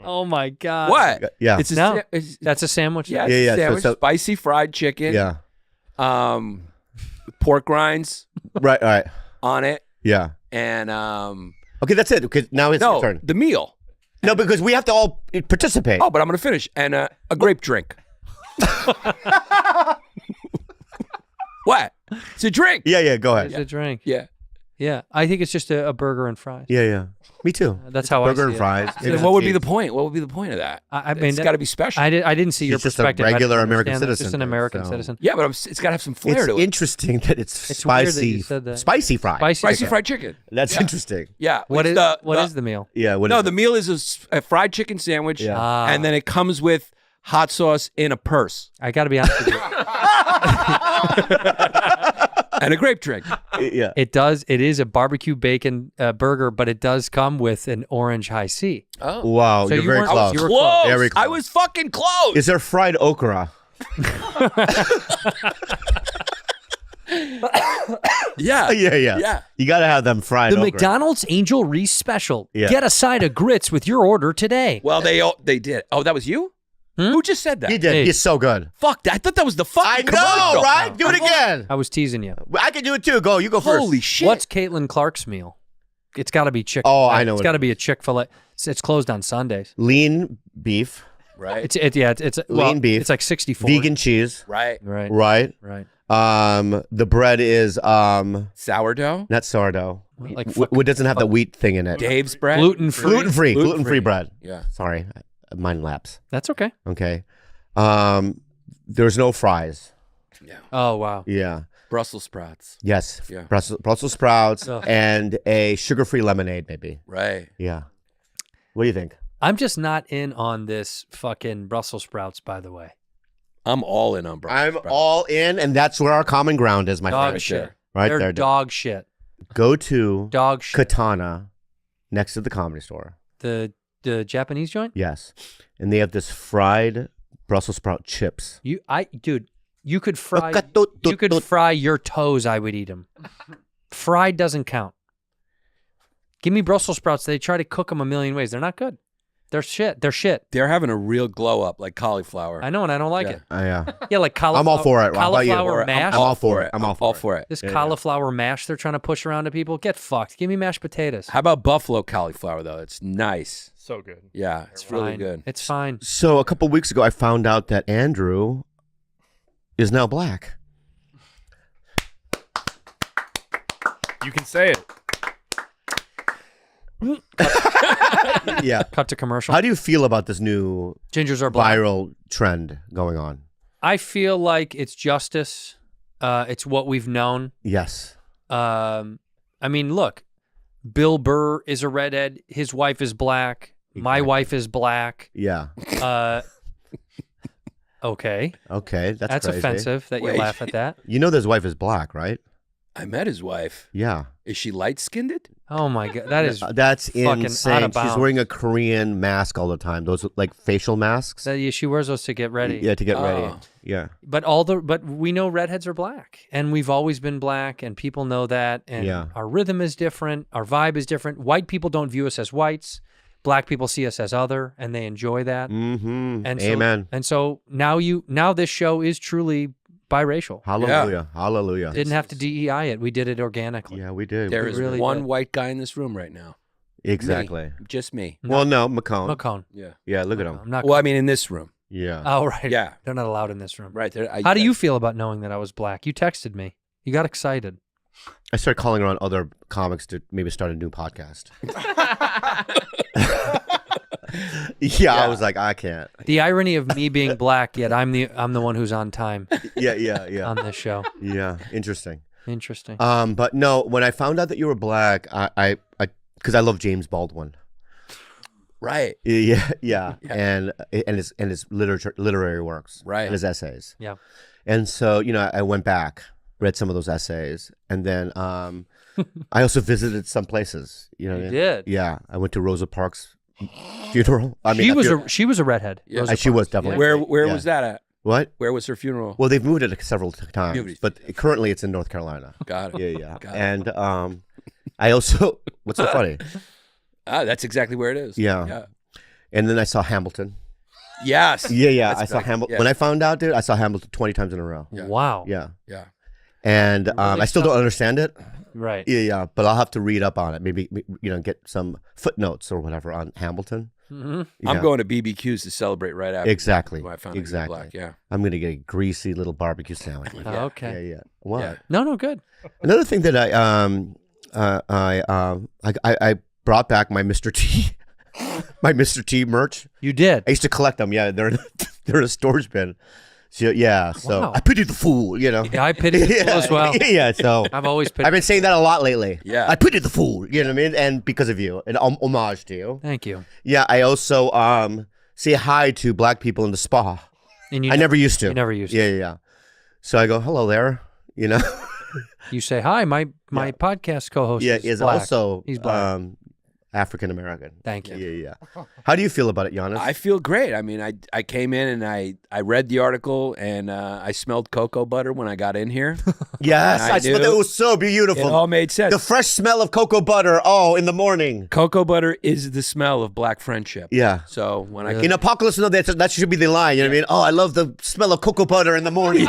Oh my God. What? Yeah. It's a No. it's, That's a sandwich. yeah, Yeah, it's yeah, a sandwich. so- Spicy fried chicken. Yeah. Pork rinds Right. All right. on it, Yeah. and Okay, that's it. Because now it's your no, turn. the meal. No, because we have to all participate. Oh, but I'm gonna finish and a grape drink. What? It's a drink. Yeah. Go ahead. It's a drink. Yeah. Yeah. I think it's just a burger and fries. Yeah. Me too. That's how I Burger see and it. fries. So Maybe what would be cheese. the point? What would be the point of that? I mean, It's got to be special. I didn't see your He's just a perspective. I regular didn't American understand that. citizen Just an there, American so- citizen. Yeah, but it's got to have some flair It's to it. interesting that it's It's weird that spicy. you said that. Spicy fries. Spicy fried chicken. That's interesting. Yeah. What it's is what is the meal? Yeah. What No, is the it? meal is a fried chicken sandwich, Yeah. Ah. and then it comes with hot sauce in a purse I got to be honest with you. and a grape drink. Yeah. It does. It is a barbecue bacon burger, but it does come with an orange high C. Oh, Wow. So you're you very weren't- close. you were close. Very close. I was fucking close. Is there fried okra? Yeah. Yeah. Yeah. You got to have them fried The okra. McDonald's Angel Reese special. Yeah. Get a side of grits with your order today. Well, they did. Oh, that was you? Who just said that? He did. Hey. He's so good. Fuck, I thought that was the fucking I commercial. know, right? Do it again. I was teasing you. I can do it too. Go. You go first. Holy shit. What's Caitlin Clark's meal? It's got to be chicken. Oh, I know It's what got it to be a Chick-fil-A. It's closed on Sundays. Lean beef, Right. It's Lean beef. It's like 64. vegan cheese, Right. Right. right? Right. The bread is Sourdough. not sourdough. Like It doesn't have the wheat thing in it. Dave's bread. gluten-free. Gluten-free Gluten-free. bread. Yeah. Sorry, mine lapse. That's okay. Okay. There's no fries. Yeah. Oh, wow. Yeah. Brussels sprouts. Yes. Yeah. Brussels sprouts Ugh. and a sugar-free lemonade, maybe. Right. Yeah. What do you think? I'm just not in on this fucking Brussels sprouts, by the way. I'm all in on Brussels I'm sprouts. all in, and that's where our common ground is, my Dog friend. shit. there. Right They're there. dog shit. Go to Dog shit. Katana next to the Comedy Store. The Japanese joint? Yes. And they have this fried Brussels sprout chips. Dude, you could fry your toes, I would eat them. Fried doesn't count. Give me Brussels sprouts. They try to cook them a million ways. They're not good. They're shit. They're shit. They're having a real glow up like cauliflower. I know, and I don't like Yeah. it. Yeah. Yeah, like cauliflower. I'm all for it. How about you? Cauliflower I'm mash. all for it. I'm all for it. This Yeah, yeah. cauliflower mash they're trying to push around to people. Get fucked. Give me mashed potatoes. How about buffalo cauliflower though? It's nice. So good. Yeah, it's really Fine. good. It's fine. So a couple weeks ago, I found out that Andrew is now black. You can say it. Yeah. Cut to commercial. How do you feel about this new Gingers are black. viral trend going on? I feel like it's justice. It's what we've known. Yes. I mean, look, Bill Burr is a redhead. His wife is black. My Exactly. wife is black. Yeah. Okay. Okay, that's crazy. offensive that you Wait. laugh at that. You know his wife is black, right? I met his wife. Yeah. Is she light-skinned? Oh my god, that is That's fucking out insane. of bounds. She's wearing a Korean mask all the time. Those like facial masks. she wears those to get ready. Yeah, to get ready. Oh. Yeah. But we know redheads are black, and we've always been black, and people know that. And Yeah. our rhythm is different, our vibe is different. White people don't view us as whites. Black people see us as other, and they enjoy that. Mm-hmm. And Amen. So now this show is truly biracial. Hallelujah. Hallelujah. Didn't have to DEI it. We did it organically. Yeah, we did. There is really one did. white guy in this room right now. Exactly. Me. Just me. Well, no, McCone. McCone. Yeah. Yeah, look at him. I'm not. Well, I mean, in this room. Yeah. Oh, right. Yeah. They're not allowed in this room. Right there. How do you feel about knowing that I was black? You texted me. You got excited. I started calling around other comics to maybe start a new podcast. Yeah, I was like, I can't. The irony of me being black, yet I'm the one who's on time Yeah. on this show. Yeah, interesting. Interesting. But no, when I found out that you were black, I because I love James Baldwin. Right. Yeah, and his literary works, Right. and his essays. Yeah. And so, I went back, read some of those essays, and then I also visited some places. You know, what I mean? did? Yeah, I went to Rosa Parks' funeral. I mean, she was a redhead. Yeah. Rosa she was Parks. definitely. Where Yeah. was that at? What? Where was her funeral? Well, they've moved it several times, Moved it. but currently it's in North Carolina. Got it. Yeah. Got it. And I also, what's so funny? That's exactly where it is. Yeah. And then I saw Hamilton. Yes. Yeah. That's I saw big. Hamilton. Yeah. When I found out, dude, I saw Hamilton 20 times in a row. Yeah. Wow. Yeah. Yeah. And I still don't understand it. Right. Yeah. But I'll have to read up on it. Maybe, get some footnotes or whatever on Hamilton. Mm-hmm. Yeah. I'm going to BBQs to celebrate right after. Exactly. When I found out you were Exactly. black. Yeah. I'm going to get a greasy little barbecue sandwich. Okay. Yeah. What? Yeah. No, good. Another thing that I brought back my Mr. T, my Mr. T merch. You did. I used to collect them. Yeah, they're in a storage bin. So yeah, so Wow. I pity the fool. Yeah, I pity the fool as well. Yeah, so I've always pitied. I've been saying that a lot lately. Yeah. I pity the fool. You know what I mean? And because of you, an homage to you. Thank you. Yeah, I also say hi to black people in the spa. And you I never used to. You never used to. Yeah. So I go, hello there. You know. You say hi. My podcast co-host. Yeah, is is black. also He's black. African American. Thank you. Yeah. How do you feel about it, Yannis? I feel great. I mean, I came in and I read the article and I smelled cocoa butter when I got in here. Yes, I I smelled knew. it. Was so beautiful. It all made sense. The fresh smell of cocoa butter. Oh, in the morning. Cocoa butter is the smell of black friendship. Yeah. So when I In Apocalypse Now, that should be the line. You know what I mean? Oh, I love the smell of cocoa butter in the morning.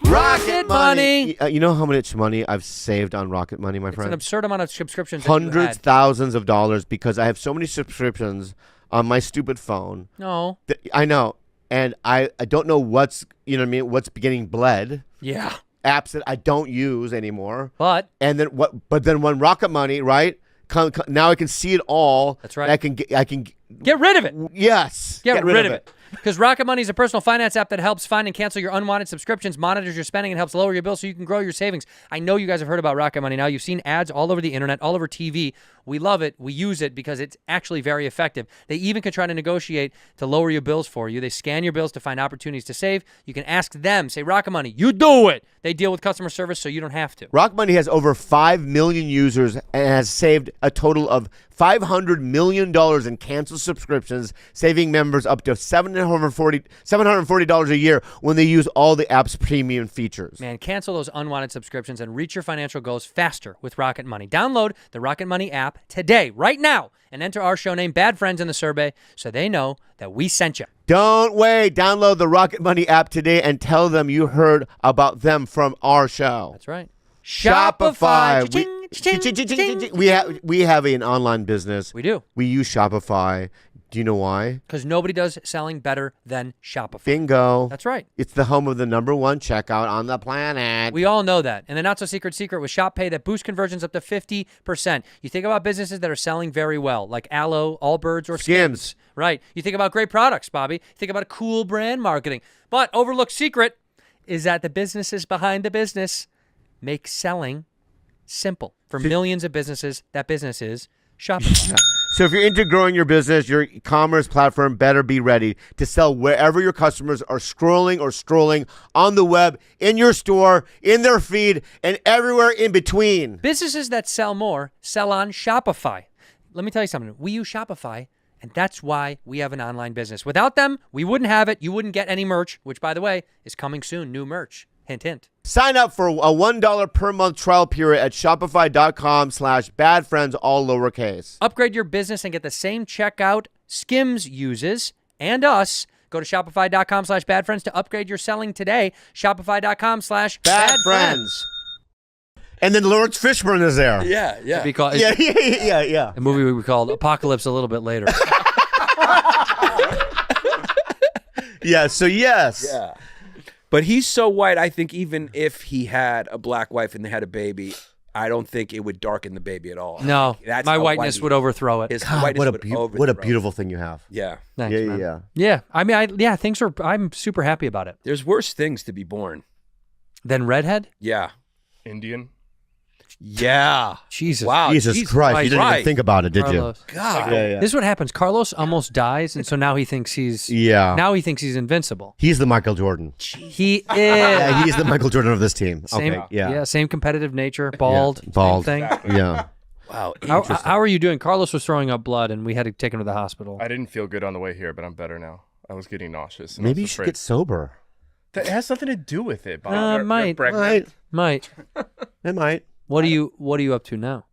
Rocket money. You know how much money I've saved on Rocket Money, my It's friend? an absurd amount of subscriptions. that you Hundreds, had. thousands of dollars because I have so many subscriptions on my stupid phone. No. I know. And I don't know what's, what's getting bled. Yeah. Apps that I don't use anymore. But And then But then when Rocket Money, right? Now I can see it all. That's right. I can get rid of it. Yes. Get rid of it. Because Rocket Money is a personal finance app that helps find and cancel your unwanted subscriptions, monitors your spending, and helps lower your bills so you can grow your savings. I know you guys have heard about Rocket Money now. You've seen ads all over the internet, all over TV. We love it. We use it because it's actually very effective. They even can try to negotiate to lower your bills for you. They scan your bills to find opportunities to save. You can ask them, say, Rocket Money, you do it. They deal with customer service so you don't have to. Rocket Money has over 5 million users and has saved a total of $500 million in canceled subscriptions, saving members up to $740 a year when they use all the app's premium features. Man, cancel those unwanted subscriptions and reach your financial goals faster with Rocket Money. Download the Rocket Money app today, right now, and enter our show name, Bad Friends, in the survey so they know that we sent you. Don't wait. Download the Rocket Money app today and tell them you heard about them from our show. That's right. Shopify. Cha-ching, cha-ching, cha-ching. We have an online business. We do. We use Shopify. Do you know why? Because nobody does selling better than Shopify. Bingo. That's right. It's the home of the #1 checkout on the planet. We all know that. And the not-so-secret secret with ShopPay that boosts conversions up to 50%. You think about businesses that are selling very well, like Aloe, Allbirds, or Skims. Right. You think about great products, Bobby. You think about a cool brand marketing. But overlooked secret is that the businesses behind the business make selling simple. For millions of businesses, that business is Shopify. So if you're into growing your business, your e-commerce platform better be ready to sell wherever your customers are scrolling or strolling on the web, in your store, in their feed, and everywhere in between. Businesses that sell more sell on Shopify. Let me tell you something. We use Shopify, and that's why we have an online business. Without them, we wouldn't have it. You wouldn't get any merch, which, by the way, is coming soon. New merch. Hint, hint. Sign up for a $1 per month trial period at shopify.com/badfriends, all lowercase. Upgrade your business and get the same checkout Skims uses and us. Go to shopify.com/badfriends to upgrade your selling today. Shopify.com/badfriends. And then Lawrence Fishburne is there. Yeah, yeah. Because Yeah. a movie we called Apocalypse a little bit later. Yeah, so yes. Yeah. But he's so white, I think even if he had a black wife and they had a baby, I don't think it would darken the baby at all. No, That's my how whiteness white would overthrow it. His God, whiteness what a would what a overthrow beautiful thing you have. it. Yeah. Thanks, Yeah, man. yeah. Yeah, I mean, things are. I'm super happy about it. There's worse things to be born. Then redhead. Yeah. Indian. Yeah. Jesus. Wow. Jesus Christ, you didn't even think about it, did Carlos. God. you? This is what happens. Carlos almost dies, and so now he thinks he's Yeah. he's invincible. He's the Michael Jordan. He is. Yeah, he's the Michael Jordan of this team. Same, Okay, yeah. same competitive nature. Bald. Yeah, bald. Same thing. Yeah. Wow. How are you doing? Carlos was throwing up blood, and we had to take him to the hospital. I didn't feel good on the way here, but I'm better now. I was getting nauseous. And Maybe I you was should afraid. get sober. That has nothing to do with it, Bob. You're might. pregnant. Might. It might. What are you up to now?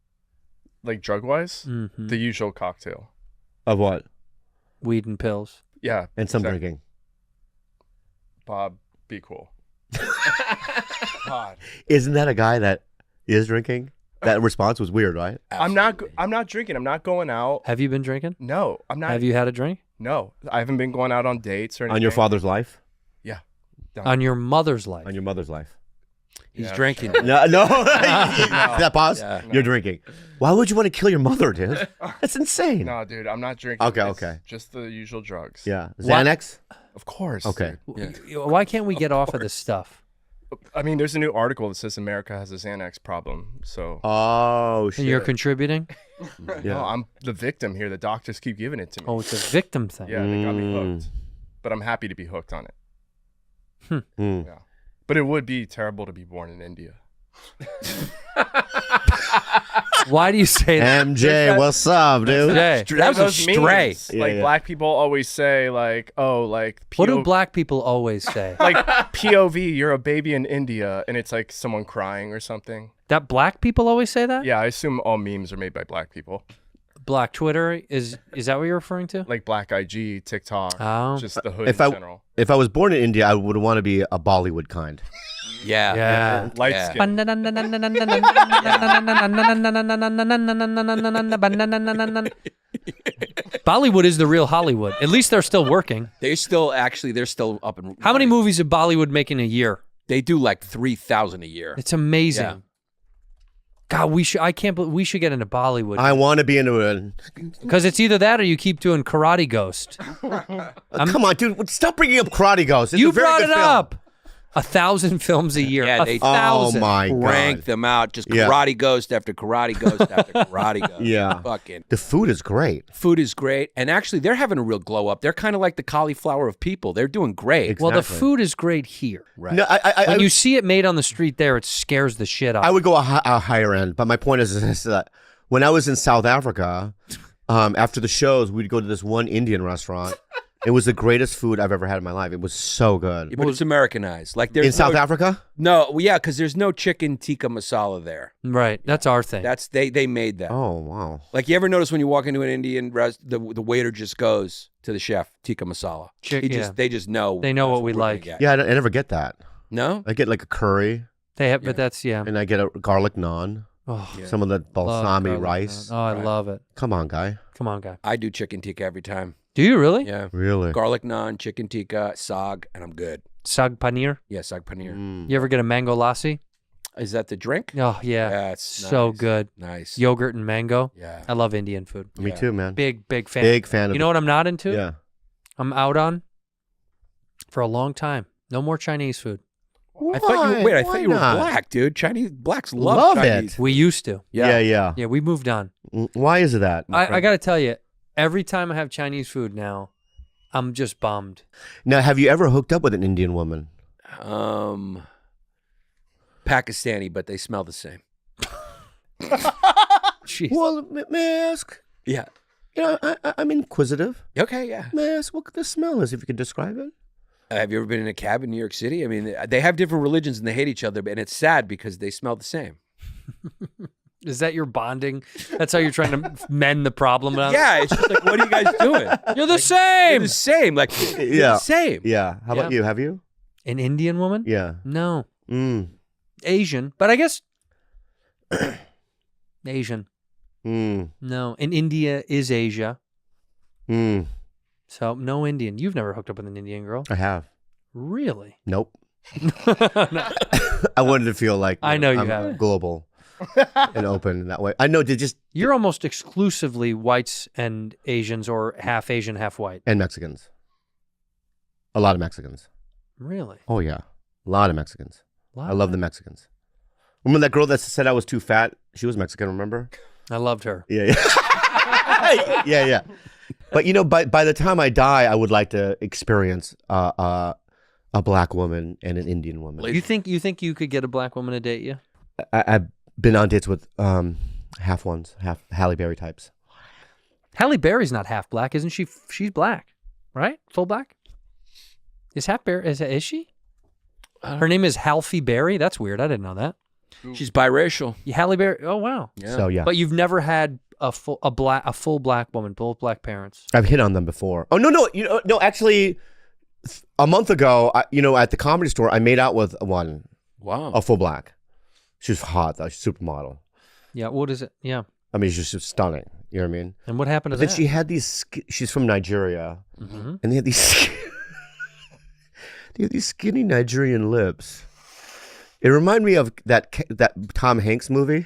Like drug-wise? Mm-hmm. The usual cocktail. Of what? Weed and pills. Yeah. And some exactly. drinking. Bob, be cool. God. Isn't that a guy that is drinking? That response was weird, right? I'm not drinking. I'm not going out. Have you been drinking? No, I'm not. Have you had a drink? No, I haven't been going out on dates or anything. On your father's life? Yeah. On your mother's life? On your mother's life? He's Yeah, drinking. sure. No. That pause? Yeah. You're drinking. Why would you want to kill your mother, dude? That's insane. No, dude, I'm not drinking. Okay, It's okay. Just the usual drugs. Yeah. Xanax? Of course. Okay. dude. Why can't we get off of this stuff? I mean, there's a new article that says America has a Xanax problem. So Oh, shit. And you're contributing? Yeah. no, I'm the victim here. The doctors keep giving it to me. Oh, it's a victim thing. Yeah, they got me hooked. But I'm happy to be hooked on it. Mm. Yeah. But it would be terrible to be born in India. Why do you say that? MJ, what's up, dude? Jay, That was a Those stray. memes, Yeah, like yeah. black people always say, like, oh, like what do PO black people always say? like POV, you're a baby in India, and it's like someone crying or something. That black people always say that? Yeah, I assume all memes are made by black people, Black Twitter is that what you're referring to? like Black IG, TikTok, Oh. just the hood If in I general. if I was born in India, I would want to be a Bollywood kind. Yeah. Yeah. Light Yeah. skin. Bollywood is the real Hollywood. At least they're still working. They're still up and How many movies is Bollywood making a year? They do like 3,000 a year. It's amazing. Yeah. God, we should get into Bollywood. I want to be into it. Because it's either that or you keep doing Karate Ghost. Come on, dude. Stop bringing up Karate Ghost. It's You a very brought good it film. up. 1,000 films a year. Yeah, they- 1,000. Oh, my Rank God. them out. Just Yeah. Karate Ghost after Karate Ghost after Karate Ghost. Yeah. Fucking. The food is great. Food is great. And actually, they're having a real glow up. They're kind of like the cauliflower of people. They're doing great. Well, the Exactly. food is great here. Right. No, When you see it made on the street there, it scares the shit out. I would go a higher end, but my point is that when I was in South Africa, after the shows, we'd go to this one Indian restaurant. It was the greatest food I've ever had in my life. It was so good. Yeah, but it's Americanized. Like there's In South no, Africa? No, well, yeah, because there's no chicken tikka masala there. Right. That's our thing. That's they made that. Oh, wow. Like you ever notice when you walk into an Indian the waiter just goes to the chef tikka masala. They just know. They know that's what we we're like. gonna get. Yeah, I never get that. No. I get like a curry, They have, Yeah. but that's, yeah. and I get a garlic naan, Oh, Yeah. some of the love balsami garlic rice. naan. Oh, I Right. love it. Come on, guy. Come on, guy. I do chicken tikka every time. Do you really? Yeah. Really? Garlic naan, chicken tikka, sag, and I'm good. Sag paneer. Yeah, sag paneer. Mm. You ever get a mango lassi? Is that the drink? Oh, yeah. Yeah, it's So nice. good. Nice. Yogurt and mango. Yeah. I love Indian food. Me Yeah. too, man. Big fan. Big fan of You know what I'm not into? Yeah. I'm out on for a long time. No more Chinese food. I thought you Why were not? black, dude. Blacks love Love Chinese. it. We used to. Yeah, yeah. Yeah, we moved on. Why is it that? my I friend? got to tell you, every time I have Chinese food now, I'm just bummed. Now, have you ever hooked up with an Indian woman? Pakistani, but they smell the same. Jeez. Well, may I ask? Yeah. You know, I'm inquisitive. Okay, yeah. May I ask what the smell is, if you could describe it? Have you ever been in a cab in New York City? I mean, they have different religions and they hate each other, and it's sad because they smell the same. Is that your bonding? That's how you're trying to mend the problem? Yeah, it's just like, what are you guys doing? You're the You're same. the same. Like, you're Yeah. the same. Yeah. How about Yeah. you? Have you? An Indian woman? Yeah. No. Mm. Asian. But I guess Asian. Mm. No. And India is Asia. Mm. So no Indian. You've never hooked up with an Indian girl? I have. Really? Nope. No. I wanted to feel like I know you I'm haven't. global and open in that way. I know to just You're almost exclusively whites and Asians, or half Asian, half white. and Mexicans. A lot of Mexicans. Really? Oh yeah, a lot of Mexicans. Lot I of love the Mexicans. Remember that girl that said I was too fat? She was Mexican. Remember? I loved her. Yeah, yeah, yeah, yeah. But you know, by the time I die, I would like to experience a black woman and an Indian woman. You think you could get a black woman to date you? I've been on dates with half ones, half Halle Berry types. Halle Berry's not half black, isn't she? She's black, right? Full black. Is she? Her name is Halfie Berry. That's weird. I didn't know that. She's biracial. Halle Berry. Oh wow. Yeah. So yeah, But you've never had a full black woman, both black parents. I've hit on them before. Oh no, actually, a month ago, at the Comedy Store, I made out with one, Wow. a full black. She was hot though. She's a supermodel. Yeah. What is it? Yeah. I mean, she's just stunning. You know what I mean? And what happened to But then that? she had these. She's from Nigeria, Mhm. and they had these. They had these skinny Nigerian lips. It reminded me of that Tom Hanks movie.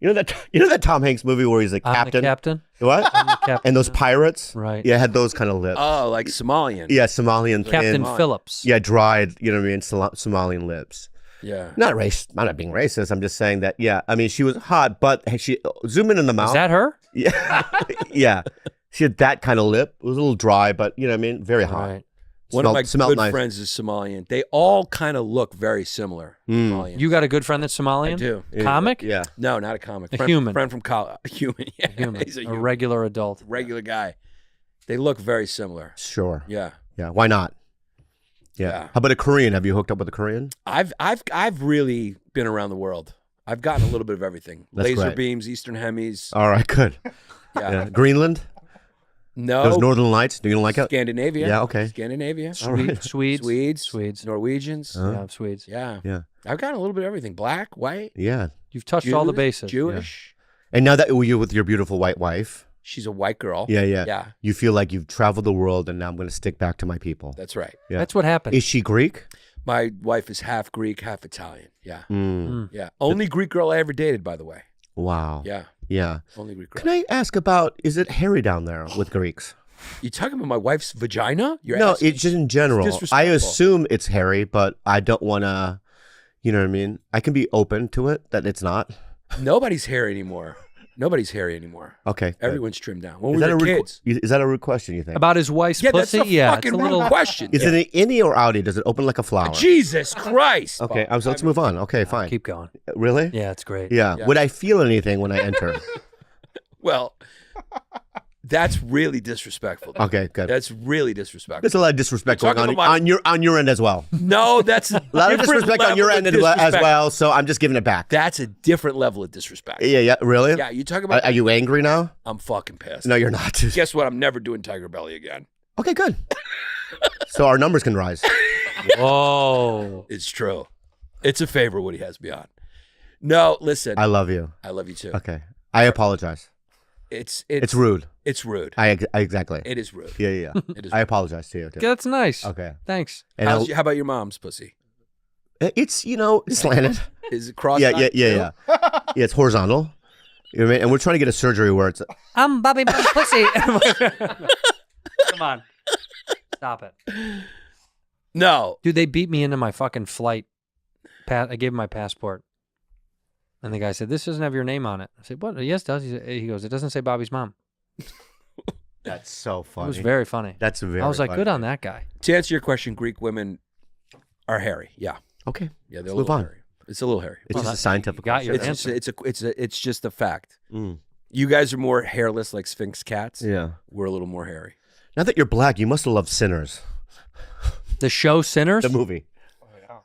You know that Tom Hanks movie where he's a I'm captain. the captain. What? I'm the captain. And those pirates. Right. Yeah, had those kind of lips. Oh, like Somalian. Yeah, Somalian. Captain and- Phillips. Yeah, dried. You know what I mean? Somalian lips. Yeah. Not race. I'm not being racist. I'm just saying that. Yeah, I mean, she was hot, but she zoom in the mouth. Is that her? Yeah, yeah. She had that kind of lip. It was a little dry, but you know what I mean? Very hot. Right. One of my Smelled good nice. friends is Somalian. They all kind of look very similar. Somalian. You got a good friend that's Somalian? I do. Comic? Yeah. No, not a comic. A friend, human. Friend from college. A human. Yeah. Human. He's a A human. regular adult. Regular guy. They look very similar. Sure. Yeah. Yeah. Why not? Yeah. Yeah. How about a Korean? Have you hooked up with a Korean? I've really been around the world. I've gotten a little bit of everything. That's Laser great. beams, Eastern Hemis. All right. Good. Yeah. Yeah. Greenland. No. Those Northern Lights. Do you like it? Scandinavia. Yeah, okay. Scandinavia. Swedes. Swedes. Norwegians. Yeah, Swedes. Yeah. Yeah. I've gotten a little bit of everything. Black, white, Yeah. You've touched all the Jews, bases. Jewish. And now that you're with your beautiful white wife, She's a white girl. yeah, yeah, Yeah. you feel like you've traveled the world, and now I'm going to stick back to my people. That's right. Yeah. That's what happened. Is she Greek? My wife is half Greek, half Italian. Yeah. Mm. Yeah. Only Greek girl I ever dated, by the way. Wow. Yeah. Yeah. Only Greek girl. Can I ask about? Is it hairy down there with Greeks? You talking about my wife's vagina? You're No, asking? it's just in general. It's I disrespectful. assume it's hairy, but I don't want to. You know what I mean? I can be open to it that it's not. Nobody's hairy anymore. Nobody's hairy anymore. Okay. good. Everyone's trimmed down. When Is we that were a rude? kids. Is that a rude question? You think? About his wife's Yeah, pussy? that's a Yeah, fucking it's a rude little. question. Is it an innie or outie? Does it open like a flower? Jesus Christ. Okay. So let's move on. Okay. Fine. Keep going. Really? Yeah, it's great. Yeah. Yeah. Would I feel anything when I enter? Well, that's really disrespectful. Okay. Good. That's really disrespectful. There's a lot of disrespect You're going talking on about on your end as well. No, that's a A lot of different disrespect on your level end of as disrespect. well. So I'm just giving it back. That's a different level of disrespect. Yeah. Yeah. Really? Yeah, you talk Are, about. are you angry now? I'm fucking pissed. No, you're not. Guess what? I'm never doing Tiger Belly again. Okay. Good. So our numbers can rise. Whoa. It's true. It's a favor Woody has me on. No, listen. I love you. I love you too. Okay. I apologize. It's rude. It's rude. I exactly. It is rude. Yeah. Yeah. It is. I apologize to you. Too. That's nice. Okay. Thanks. And How about your mom's pussy? it's slanted. Is it cross? Yeah. Yeah. Yeah. It's horizontal. You know what I mean? And we're trying to get a surgery where it's. I'm Bobby Bobby Pussy. Come on. Stop it. No. Dude, they beat me into my fucking flight. I gave him my passport. And the guy said, this doesn't have your name on it. I said, what? Yes, it does. He goes, it doesn't say Bobby's mom. That's so funny. It was very funny. That's very I was like, funny. good on that guy. To answer your question, Greek women are hairy. Yeah. Okay. Yeah, Let's they're a move little on. hairy. It's a little hairy. It's Well, just a that- scientific you got your question. answer. It's just a fact. Mm. You guys are more hairless like Sphinx cats. Yeah. We're a little more hairy. Now that you're black, you must have loved Sinners, The show Sinners? the movie.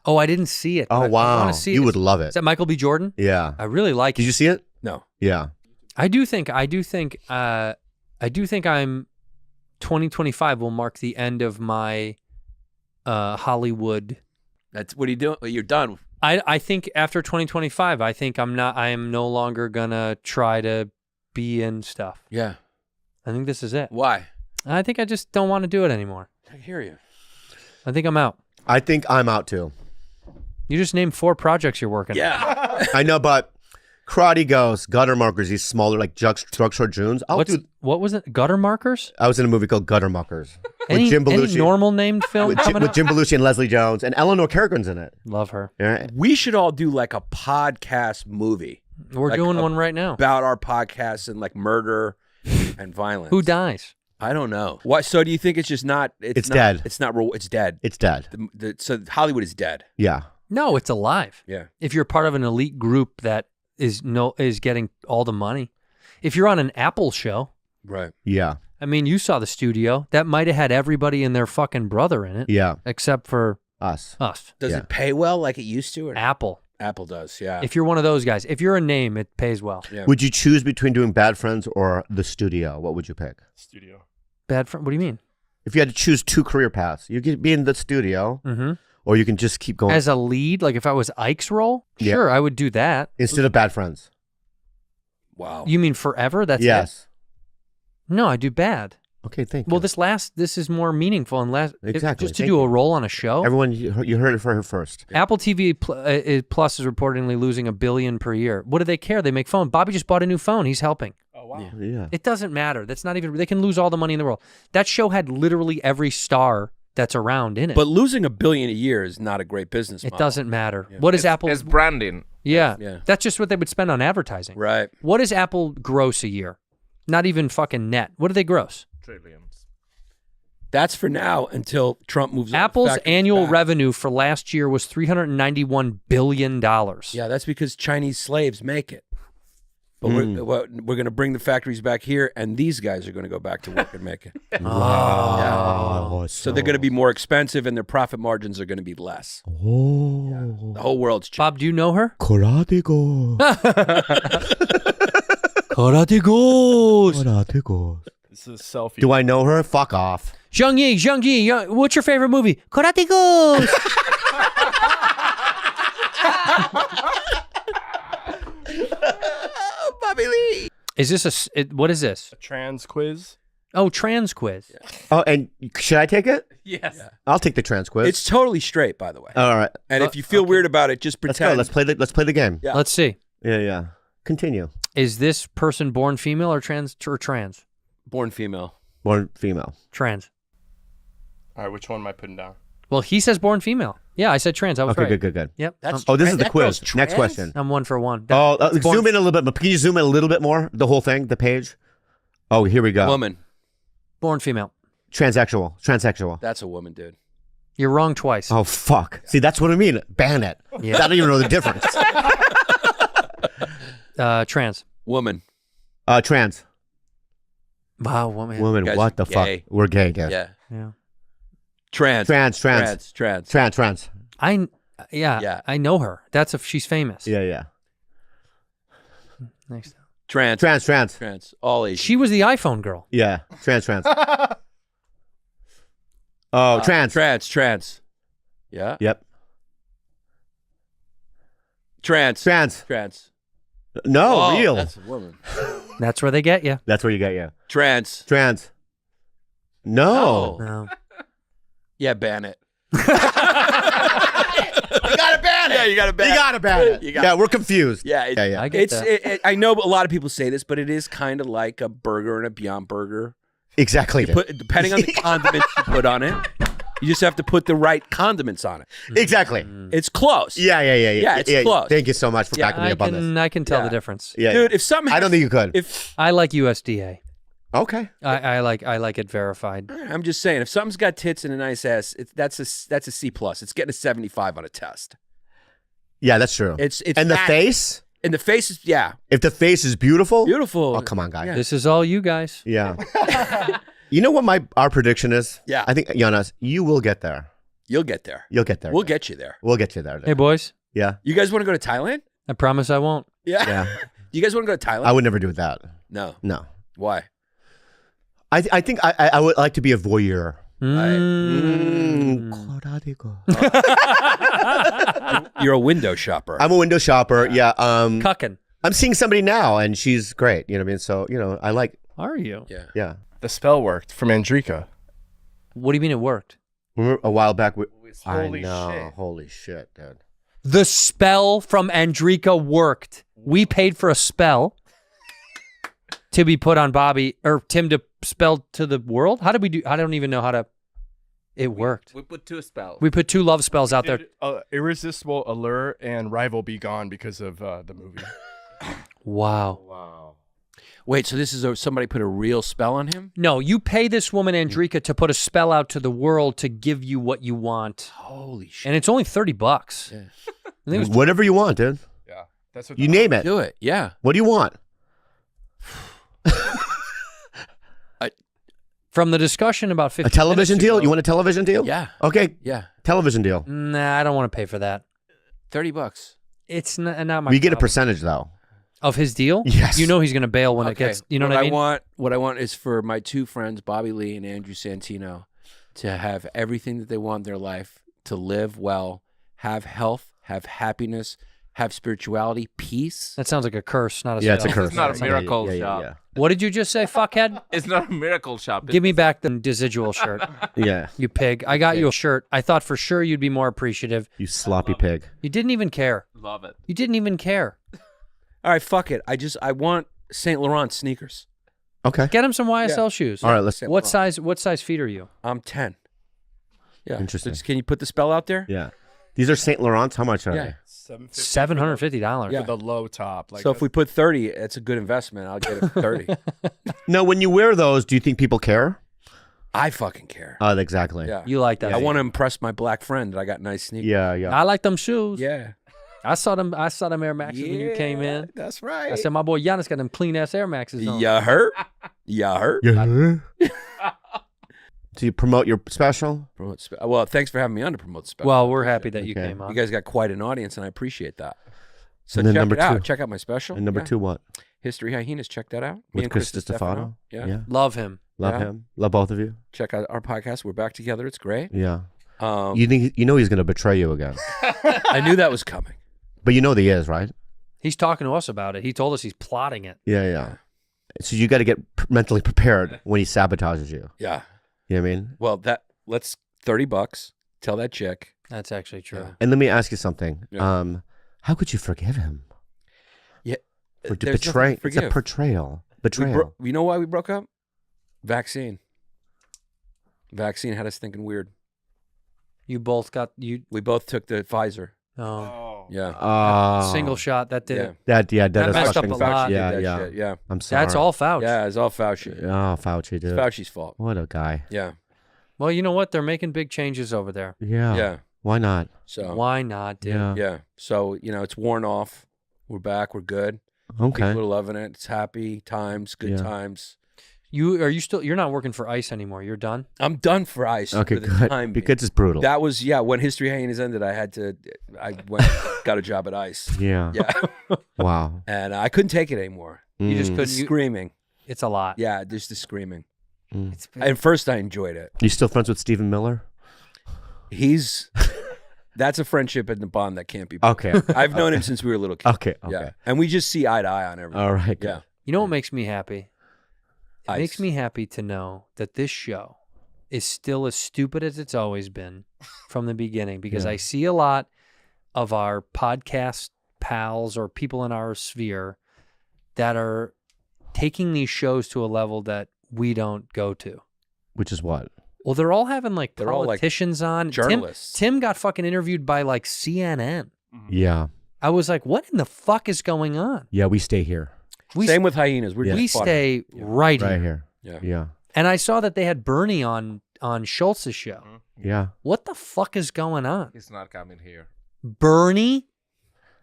Oh, I didn't see it. but Oh, I wow. wanna see You it. would love Is it. that Michael B. Jordan? Yeah. I really like Did it. you see it? No. Yeah. I do think I'm 2025 will mark the end of my Hollywood. That's what are you doing? You're done. I think after 2025, I am no longer gonna try to be in stuff. Yeah. I think this is it. Why? I think I just don't want to do it anymore. I hear you. I think I'm out. I think I'm out too. You just named 4 projects you're working on. Yeah. I know, but Karate Ghost, Gutter Markers, these smaller like drugstore Junes. What was it? Gutter Markers? I was in a movie called Gutter Muckers Any, with Jim any Belushi. normal named film coming with up? Jim Belushi and Leslie Jones, and Eleanor Kerrigan's in it. Love her. Yeah. We should all do like a podcast movie We're Like doing a- one right now. about our podcasts and like murder and violence. Who dies? I don't know. What? So do you think it's just not? It's not, dead. It's not. It's dead. It's dead. So Hollywood is dead. Yeah. No, it's alive. Yeah. If you're part of an elite group that is getting all the money. If you're on an Apple show, Right. Yeah. I mean, you saw the studio. That might have had everybody and their fucking brother in it, Yeah. except for Us. us. Does Yeah. it pay well like it used to? Or Apple. Apple does. Yeah. If you're one of those guys, if you're a name, it pays well. Yeah. Would you choose between doing Bad Friends or the studio? What would you pick? Studio. Bad friend. What do you mean? If you had to choose 2 career paths, you could be in the studio, Mm-hmm. or you can just keep going As a lead, like if I was Ike's role, Yeah. sure, I would do that. instead of Bad Friends. Wow. You mean forever? That's Yes. it? No, I do bad. Okay. Thank you. Well, this is more meaningful and less. Exactly, Just to thank do a you. role on a show. Everyone, you heard it for her first. Apple TV Plus is reportedly losing $1 billion per year. What do they care? They make phone. Bobby just bought a new phone. He's helping. Oh wow. Yeah. It doesn't matter. That's not even. They can lose all the money in the world. That show had literally every star that's around in it. But losing $1 billion a year is not a great business it model. doesn't matter. What is Apple? It's branding. Yeah, Yeah. that's just what they would spend on advertising. Right. What does Apple gross a year? Not even fucking net. What do they gross? Trillions. That's for now until Trump moves. Apple's factories annual back. revenue for last year was $391 billion. Yeah, that's because Chinese slaves make it. But we're going to bring the factories back here, and these guys are going to go back to work and make it. Wow. So they're going to be more expensive, and their profit margins are going to be less. Oh. The whole world's changed. Bob, do you know her? Karate Ghost. Karate Ghost. Karate Ghost. This is a selfie. Do I know her? Fuck off. Zhang Yi, what's your favorite movie? Karate Ghost. Bobby Lee. Is this what is this? A trans quiz? Oh, trans quiz. Oh, and should I take it? Yes. I'll take the trans quiz. It's totally straight, by the way. all right. And if you feel weird about it, just Let's go. pretend. Let's play the game. Yeah. Let's see. Yeah. Continue. Is this person born female or trans? Born female. Born female. Trans. All right, which one am I putting down? Well, he says born female. Yeah, I said trans. I was Okay, right. good. Yep. That's Oh, this is Trans- the that quiz. girl's Next trans? question. I'm 1 for 1. Oh, That's born- zoom in a little bit. But can you zoom in a little bit more? The whole thing, the page. Oh, here we go. Woman. Born female. Transsexual. That's a woman, dude. You're wrong twice. Oh fuck! See, that's what I mean. Ban it. Yeah. I don't even know the difference. Trans. Woman. Trans Wow, woman. woman. guys What the are gay. fuck? We're gay. Yeah. Yeah. Trans. Trans. Trans. Yeah. I know her. She's famous. Yeah. Next. Trans. Trans. All Asian. She was the iPhone girl. Yeah. Trans. Oh, trans. Trans. Yeah. Yep. Trans. No, Oh, real. That's a woman. That's where they get you. That's where you get you. Trans. No. No. Yeah, ban it. You gotta ban it. Yeah, you gotta ban You it. gotta ban it. You gotta- Yeah, we're confused. Yeah, Yeah. I get It's. that. I know a lot of people say this, but it is kind of like a burger and a Beyond Burger. Exactly. Depending on the condiments you put on it. You just have to put the right condiments on it. Exactly. It's close. Yeah. Yeah, it's close. Thank you so much for backing me up on this. I can tell Yeah. the difference. Yeah, Dude, if something I don't think you could. if I like USDA. Okay. I like it verified. I'm just saying, if something's got tits and a nice ass, that's a C+. It's getting a 75 on a test. Yeah, that's true. It's and the that- face? And the face is If the face is beautiful? beautiful. Oh, come on, guy. Yeah. This is all you guys. Yeah. You know what our prediction is? Yeah. I think, Yannis, you will get there. You'll get there. You'll get there. We'll get you there. We'll get you there. Hey, boys. Yeah. You guys want to go to Thailand? I promise I won't. Yeah. Yeah. You guys want to go to Thailand? I would never do that. No. No. Why? I think I would like to be a voyeur. Mm. You're a window shopper. I'm a window shopper. Yeah. Cucking. I'm seeing somebody now, and she's great. You know what I mean? So, I like, Are you? yeah. yeah. The spell worked from 𝗕nci𝗁𝗏. What do you mean it worked? Remember a while back? Holy I know. shit. Holy shit, dude. The spell from 𝗕nci𝗁𝗏 worked. We paid for a spell to be put on Bobby or Tim to spell to the world. How did we do? I don't even know how to. It worked. We put 2 spells. We put 2 love spells out there. Irresistible Allure and Rival Be Gone because of the movie. Wow. Wow. Wait, so this is somebody put a real spell on him? No, you pay this woman 𝗕nci𝗁𝗏 to put a spell out to the world to give you what you want, Holy shit. and it's only $30. Yeah. I think it was Whatever you want, dude. Yeah, that's what You name it. Do it. Yeah. What do you want? from the discussion about 15 A television minutes deal? ago- You want a television deal? Yeah. Okay. Yeah. Television deal. Nah, I don't want to pay for that. $30. It's not my. We get a problem. percentage though. Of his deal? Yes. You know he's going to bail when it Okay. gets, you know what I mean? What I want is for my 2 friends, Bobby Lee and Andrew Santino, to have everything that they want in their life, to live well, have health, have happiness, have spirituality, peace. That sounds like a curse, not a Yeah, it's a spell. curse. It's not a Yeah, miracle yeah, yeah, shop. yeah. What did you just say, fuckhead? It's not a miracle shop. Give me back the residual shirt, Yeah. you pig. I got you a shirt. I thought for sure you'd be more appreciative. You sloppy pig. You didn't even care. Love it. You didn't even care. All right, fuck it. I want Saint Laurent sneakers. Okay. Get him some YSL shoes. All right, let's. Saint What Laurent. size feet are you? I'm 10. Yeah. Interesting. So can you put the spell out there? Yeah. These are Saint Laurents. How much are Yeah. $750. For the low top. Like So if we put 30, it's a good investment. I'll get it for 30. they? No, when you wear those, do you think people care? I fucking care. Exactly. Yeah. You like that? I want to impress my black friend that I got nice sneakers. Yeah, yeah. I like them shoes. Yeah. I saw them Air Maxes when you came in. That's right. I said, my boy Yannis got them clean ass Air Maxes on. You hurt? You hurt? Yeah. Do you promote your special? Well, thanks for having me on to promote the special. Well, we're happy that you Okay. came on. you guys got quite an audience, and I appreciate that. So And then check number it out. 2. Check out my special. And number Yeah. 2, what? History Hyenas. Check that out. Me With and Chris Chris Stefano. Yeah. Love him. Love Yeah. him. Love both of you. Check out our podcast. We're back together. It's great. Yeah. Um, You think he's going to betray you again? I knew that was coming. But you know that he is, right? He's talking to us about it. He told us he's plotting it. Yeah, yeah. So you got to get mentally prepared when he sabotages you. Yeah. You know what I mean? Well, let's $30. Tell that chick. That's actually true. Yeah. And let me ask you something. Yeah. How could you forgive him? Yeah. For There's nothing betray? to It's a forgive. betrayal. We Betrayal. you know why we broke up? Vaccine. Vaccine had us thinking weird. You both got you. We both took the Pfizer. Oh, Yeah. single shot. That did Yeah. it. That That is messed up fucking a lot. Yeah, Did that yeah. shit, yeah. I'm sorry. That's all Fauci. Yeah, it's all Fauci. Oh, Fauci, It's dude. Fauci's fault. What a guy. Yeah. Well, you know what? They're making big changes over there. Yeah. Yeah. Why not? So Why not, dude? Yeah. yeah. So, it's worn off. We're back. We're good. Okay. People are loving it. It's happy times, good Yeah. times. You're not working for ICE anymore. You're done. I'm done for ICE. Okay, for the good. time being. Because it's brutal. That was, when History Hyenas ended, I got a job at ICE. yeah. Yeah. Wow. And I couldn't take it anymore. You just Mm. The couldn't. screaming. It's a lot. Yeah, just the screaming. Mm. It's At first, I enjoyed it. You still friends with Stephen Miller? That's a friendship and a bond that can't be broken. Okay. I've known him since we were little kids. Okay. Okay. Yeah. And we just see eye to eye on everything. All right. good. Yeah. You know what makes me happy? It Ice. makes me happy to know that this show is still as stupid as it's always been from the beginning, because Yeah. I see a lot of our podcast pals or people in our sphere that are taking these shows to a level that we don't go to. Which is what? Well, they're all having like They're all, like, politicians on. journalists. Tim got fucking interviewed by like CNN. Yeah. I was like, what in the fuck is going on? Yeah, we stay here. Same with hyenas. We're We just fodder. stay right Right here. here. Yeah. Yeah. And I saw that they had Bernie on Schultz's show. Yeah. What the fuck is going on? He's not coming here. Bernie?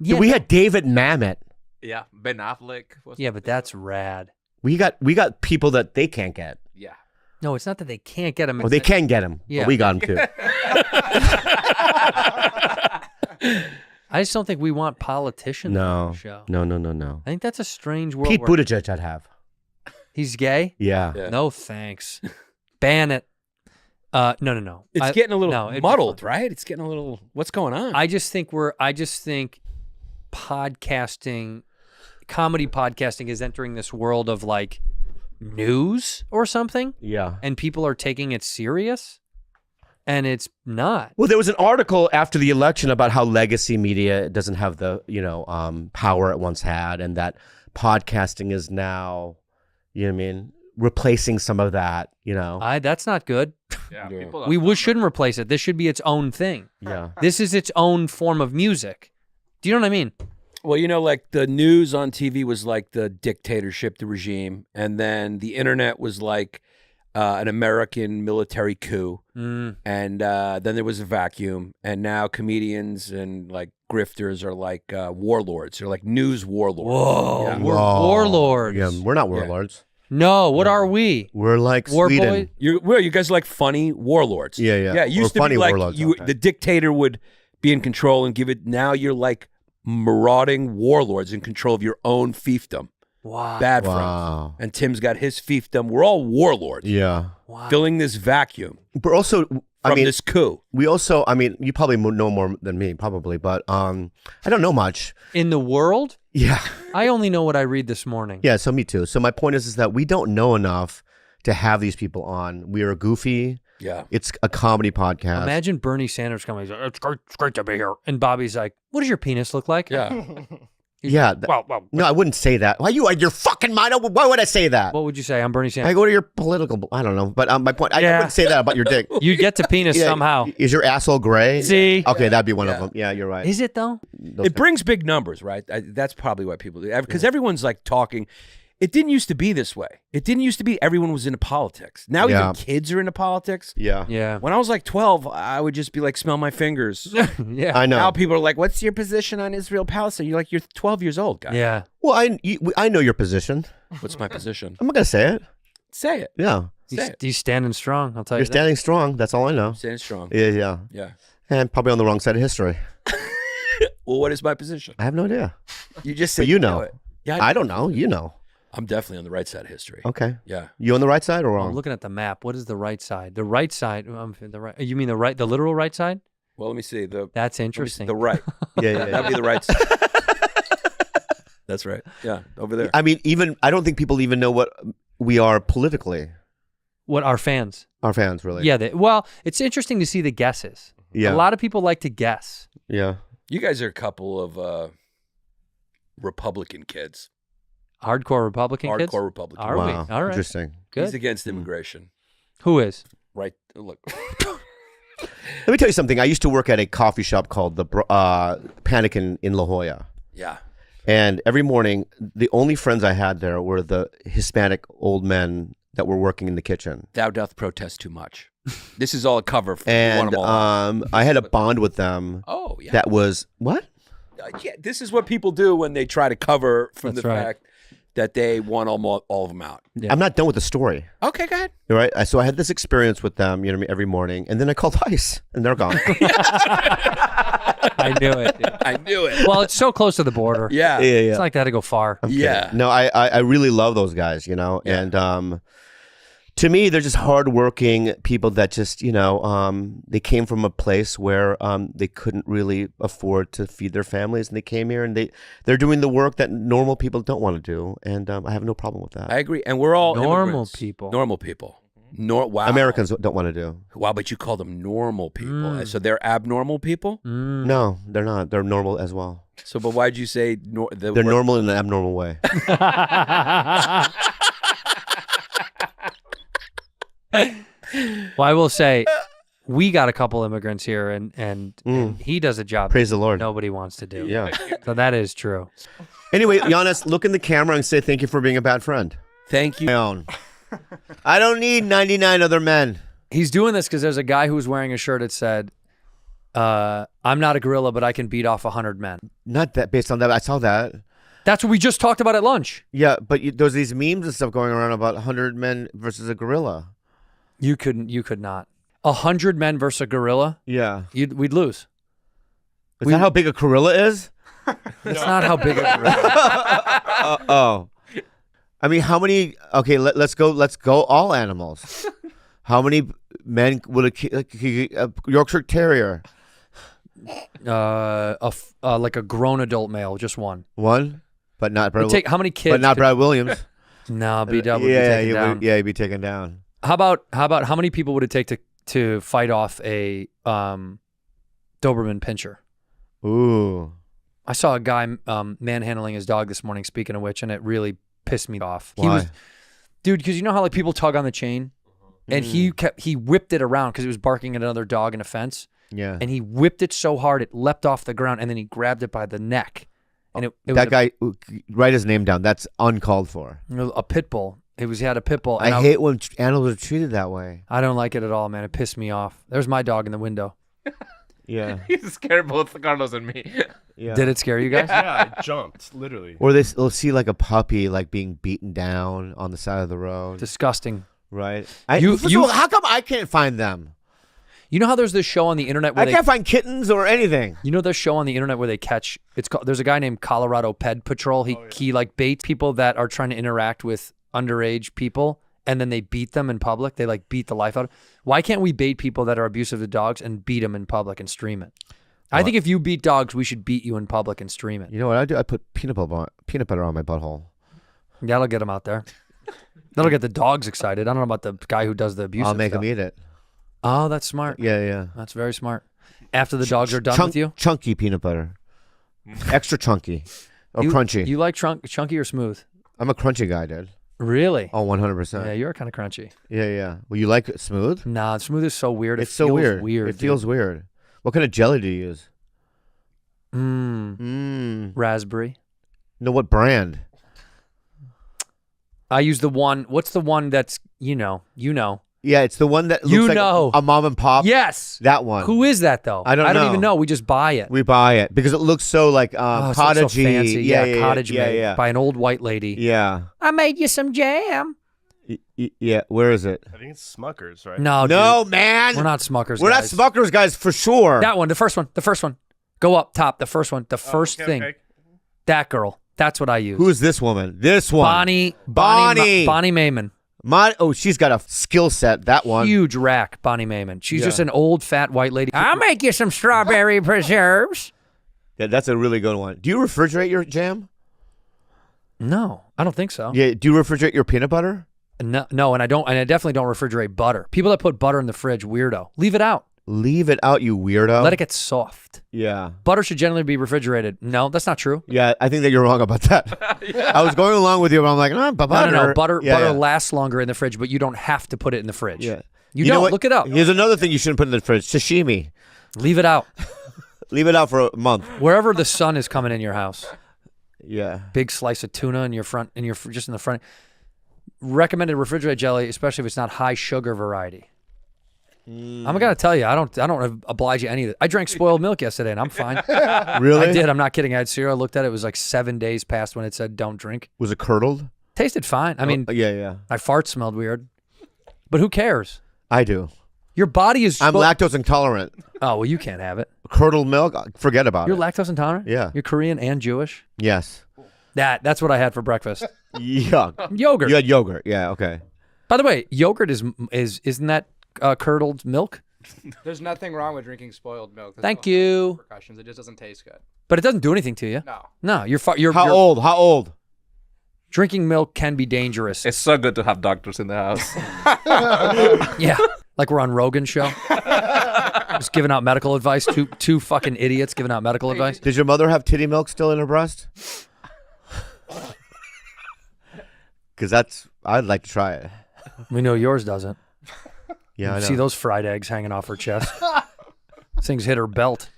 Dude, we had David Mamet. Yeah, Ben Affleck. Was Yeah, but that's rad. We got people that they can't get. yeah. No, it's not that they can't get him. Well, they can get him. Yeah. But we got him too. I just don't think we want politicians on No. the show. No. I think that's a strange world. Pete where- Buttigieg I'd have. He's gay? Yeah. Yeah. No, thanks. Ban it. No. It's getting a little no, it'd be muddled, fun. right? It's getting a little. What's going on? I just think podcasting, comedy podcasting is entering this world of like news or something, Yeah. and people are taking it serious, and it's not. Well, there was an article after the election about how legacy media doesn't have the, power it once had, and that podcasting is now, you know what I mean, replacing some of that, That's not good. Yeah. Yeah. People We are shouldn't replace it. This should be its own thing. Yeah. This is its own form of music. Do you know what I mean? Well, like the news on TV was like the dictatorship, the regime, and then the internet was like an American military coup, and then there was a vacuum, and now comedians and like grifters are like warlords. They're like news warlords. Whoa, Yeah. we're Whoa. warlords. Yeah, we're not warlords. No, what are we? We're like War Sweden. boy? You guys are like funny warlords. Yeah, yeah. Yeah, it used We're to funny be like warlords you, sometimes. the dictator would be in control and give it. Now you're like marauding warlords in control of your own fiefdom. Wow. Bad for him. Wow. And Tim's got his fiefdom. We're all warlords Yeah. Wow. filling this vacuum But also, from this coup. we also, you probably know more than me, probably, but I don't know much. In the world, Yeah. I only know what I read this morning. Yeah, so me too. So my point is that we don't know enough to have these people on. We are goofy. Yeah. It's a comedy podcast. Imagine Bernie Sanders coming. He's like, it's great to be here. And Bobby's like, what does your penis look like? Yeah. Yeah. Well, No, I wouldn't say that. Why you? Your fucking mind? Why would I say that? what would you say? I'm Bernie I Sanders. go to your political. I don't know, but my point. I Yeah. wouldn't say that about your dick. You get to penis Yeah, somehow. Is your asshole gray? See? Okay, that'd be one Yeah. of them. Yeah, you're right. Is it though? Those It brings big numbers, right? That's probably why people do. Because everyone's like talking. It didn't used to be this way. It didn't used to be everyone was into politics. Now Yeah. even kids are into politics. Yeah. Yeah. When I was like 12, I would just be like, smell my fingers. Yeah. I know. Now people are like, what's your position on Israel-Palestine? You're like, you're 12 years old, guy. Yeah. Well, I know your position. What's my position? I'm not gonna say it. Say it. Yeah. Say it. He's standing strong. I'll tell You're you that. standing strong. That's all I know. Stand strong. Yeah. Yeah. And probably on the wrong side of history. Well, what is my position? I have no idea. You just said But you know. it. Yeah. I don't know. You know. I'm definitely on the right side of history. Okay. Yeah. You on the right side or I'm wrong? looking at the map. What is the right side? The right side. The right. You mean the literal right side? Well, let me see. That's Let me see. interesting. The right. Yeah. That'd be the right side. That's right. Yeah. Over there. I mean, I don't think people even know what we are politically. What our fans? Our fans, really. Yeah. Well, it's interesting to see the guesses. Yeah. A lot of people like to guess. Yeah. You guys are a couple of Republican kids. Hardcore Republican kids. Hardcore Republican. Are we? Wow. All right. Interesting. Good. He's against immigration. Who is? Right. Look. Let me tell you something. I used to work at a coffee shop called the Panic in La Jolla. Yeah. And every morning, the only friends I had there were the Hispanic old men that were working in the kitchen. Thou doth protest too much. This is all a cover for one And of them all. I had a bond with them Oh, yeah. that was, what? Yeah. This is what people do when they try to cover from That's the right. fact that they want all of them out. Yeah. I'm not done with the story. Okay, go ahead. All right. So I had this experience with them, you know what I mean, every morning. And then I called ICE and they're gone. I knew it. dude. I knew it. Well, it's so close to the border. Yeah. Yeah. It's like they had to go far. I'm kidding. Yeah. No, I really love those guys, you know, Yeah. and to me, they're just hardworking people that just, you know, they came from a place where they couldn't really afford to feed their families, and they came here and they're doing the work that normal people don't want to do, and I have no problem with that. I agree. And we're all Normal immigrants. people. Normal people. Wow. Americans don't want to do. Wow, but you call them normal people. So they're abnormal people? No, they're not. They're normal as well. So, but why'd you say They're normal in an abnormal way. Well, I will say, we got a couple immigrants here, and he does a job Praise the Lord. nobody wants to do. Yeah. So that is true. Anyway, Yannis, look in the camera and say thank you for being a bad friend. Thank you. My own. I don't need 99 other men. He's doing this because there's a guy who was wearing a shirt that said, I'm not a gorilla, but I can beat off 100 men. Not that based on that. I saw that. That's what we just talked about at lunch. Yeah, but there's these memes and stuff going around about 100 men versus a gorilla. You could not. 100 men versus a gorilla, Yeah. we'd lose. Is that how big a gorilla is? That's not how big a gorilla. Oh. I mean, how many? Okay, let's go all animals. How many men would a Yorkshire Terrier? Like a grown adult male, just one. One, but not Brad. How many kids? But not Brad Williams. No, B-Dub would be Yeah, taken down. he'd be taken down. How about how many people would it take to fight off a Doberman Pinscher? Ooh. I saw a guy manhandling his dog this morning, speaking of which, and it really pissed me off. Why? Dude, because you know how like people tug on the chain? And he whipped it around because he was barking at another dog in a fence. Yeah. And he whipped it so hard it leapt off the ground, and then he grabbed it by the neck. And it was That guy, write his name down. That's uncalled for. a pit bull. He had a pit bull. I And hate when animals are treated that way. I don't like it at all, man. It pissed me off. There's my dog in the window. Yeah. He's scared both Carlos and me. Yeah. Did it scare you guys? Yeah, I jumped, literally. Or they'll see like a puppy like being beaten down on the side of the road. Disgusting. Right. How come I can't find them? You know how there's this show on the internet where I can't find kittens or anything. You know there's show on the internet where they catch, there's a guy named Colorado Ped Patrol. He like baits people that are trying to interact with underage people, and then they beat them in public. They like beat the life out of them. Why can't we bait people that are abusive to dogs and beat them in public and stream it? I think if you beat dogs, we should beat you in public and stream it. You know what I do? I put peanut butter on my butthole. That'll get them out there. That'll get the dogs excited. I don't know about the guy who does the abuse. I'll make them eat it. Oh, that's smart. Yeah. That's very smart. After the dogs are done with you? Chunky peanut butter. Extra chunky. Or crunchy. You like chunky or smooth? I'm a crunchy guy, dude. Really? Oh, 100%. Yeah, you're kind of crunchy. Yeah. Well, you like it smooth? Nah, smooth is so weird. It's so weird. It dude. feels weird. What kind of jelly do you use? Raspberry. No, what brand? I use the one. What's the one that's you know? Yeah, it's the one that looks like a mom and pop. Yes. That one. Who is that though? I don't know. even know. We just buy it. We buy it because it looks so like It looks cottagey. so fancy. Yeah, cottage made yeah. by an old white lady. Yeah. I made you some jam. Yeah. Where is it? I think it's Smuckers, right? No, No, dude. man. We're not Smuckers. We're guys. not Smuckers guys for sure. That one, the first one. Go up top. The first one. The first thing. Okay. That girl. That's what I use. Who is this woman? This one. Bonnie Mayman. She's got a skill set. That one. Huge rack, Bonnie Mayman. She's just an old fat white lady. I'll make you some strawberry preserves. Yeah, that's a really good one. Do you refrigerate your jam? No, I don't think so. Yeah. Do you refrigerate your peanut butter? No, and I don't, and I definitely don't refrigerate butter. People that put butter in the fridge, weirdo. Leave it out. Leave it out, you weirdo. Let it get soft. Yeah. Butter should generally be refrigerated. No, that's not true. Yeah, I think that you're wrong about that. I was going along with you, but I'm like, butter. No. Butter Yeah. lasts longer in the fridge, but you don't have to put it in the fridge. Yeah. You know don't. what? Look it up. Here's another thing you shouldn't put in the fridge: sashimi. Leave it out. Leave it out for a month. Wherever the sun is coming in your house. Yeah. Big slice of tuna in your front, just in the front. Recommended refrigerated jelly, especially if it's not high sugar variety. I'm gonna tell you, I don't oblige you any of it. I drank spoiled milk yesterday, and I'm fine. Really? I did. I'm not kidding. I had cereal. I looked at it. It was like 7 days past when it said don't drink. Was it curdled? Tasted fine. I mean, Yeah. my fart smelled weird, but who cares? I do. Your body is. I'm lactose intolerant. Oh well, you can't have it. Curdled milk? Forget about You're it. lactose intolerant. Yeah. You're Korean and Jewish. Yes. That's what I had for breakfast. Yuck. Yogurt. You had yogurt. Yeah. Okay. By the way, yogurt isn't that curdled milk? There's nothing wrong with drinking spoiled milk. There's Thank no you. repercussions. It just doesn't taste good. But it doesn't do anything to you. No. No, you're How old? How old? Drinking milk can be dangerous. It's so good to have doctors in the house. Yeah, like we're on Rogan's show, just giving out medical advice. Two fucking idiots giving out medical advice. Did your mother have titty milk still in her breast? Because I'd like to try it. We know yours doesn't. Yeah, I know. See those fried eggs hanging off her chest? These things hit her belt.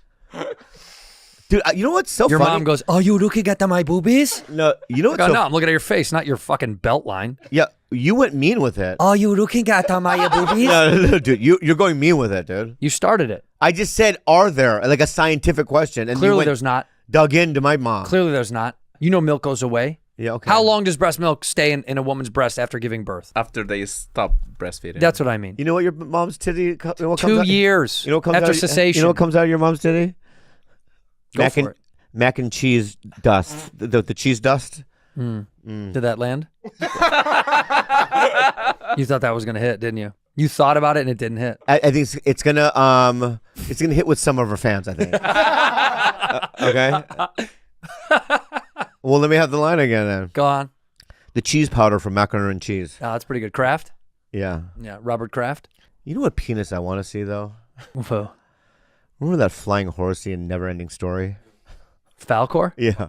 Dude, you know what's so Your funny? mom goes, "Oh, you looking at my boobies?" No, you know what's Go, so no, I'm looking at your face, not your fucking belt line. Yeah, you went mean with it. Oh, you looking at my boobies? No, dude, you're going mean with it, dude. You started it. I just said, are there? Like a scientific question. And you Clearly went, there's not. dug into my mom. Clearly there's not. You know milk goes away. Yeah, okay. How long does breast milk stay in a woman's breast after giving birth? After they stop breastfeeding. That's what I mean. You know what your mom's titty, you know what comes 2 out? years You know what comes after out, cessation. You know what comes out of your mom's titty? Go for it. Mac and cheese dust. The cheese dust. Did that land? You thought that was going to hit, didn't you? You thought about it and it didn't hit. I think it's gonna hit with some of her fans, I think. Okay. Well, let me have the line again then. Go on. The cheese powder from macaroni and cheese. Oh, that's pretty good. Kraft? Yeah. Yeah, Robert Kraft. You know what penis I want to see though? Whoa. Remember that flying horsey in Never-Ending Story? Falcor? Yeah.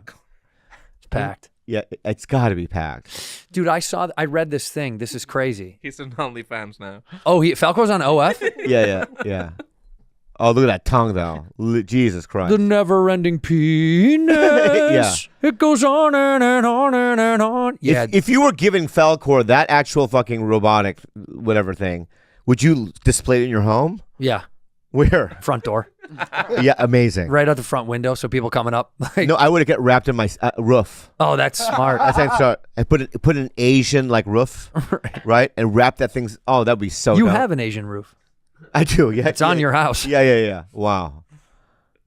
It's packed. Yeah, it's got to be packed. Dude, I read this thing. This is crazy. He's on OnlyFans now. Oh, Falcor's on OF? Yeah. Oh, look at that tongue, though. Jesus Christ. The never-ending penis. Yeah. It goes on and on and on. Yeah. If you were giving Falcor that actual fucking robotic whatever thing, would you display it in your home? Yeah. Where? Front door. Yeah, amazing. Right out the front window, so people coming up. Like, No, I would have get wrapped in my roof. oh, that's smart. That's how I start. I put an Asian like roof, right, and wrap that thing. Oh, that'd be so. You dope. have an Asian roof. I do. Yeah, It's on your house. Yeah. Wow,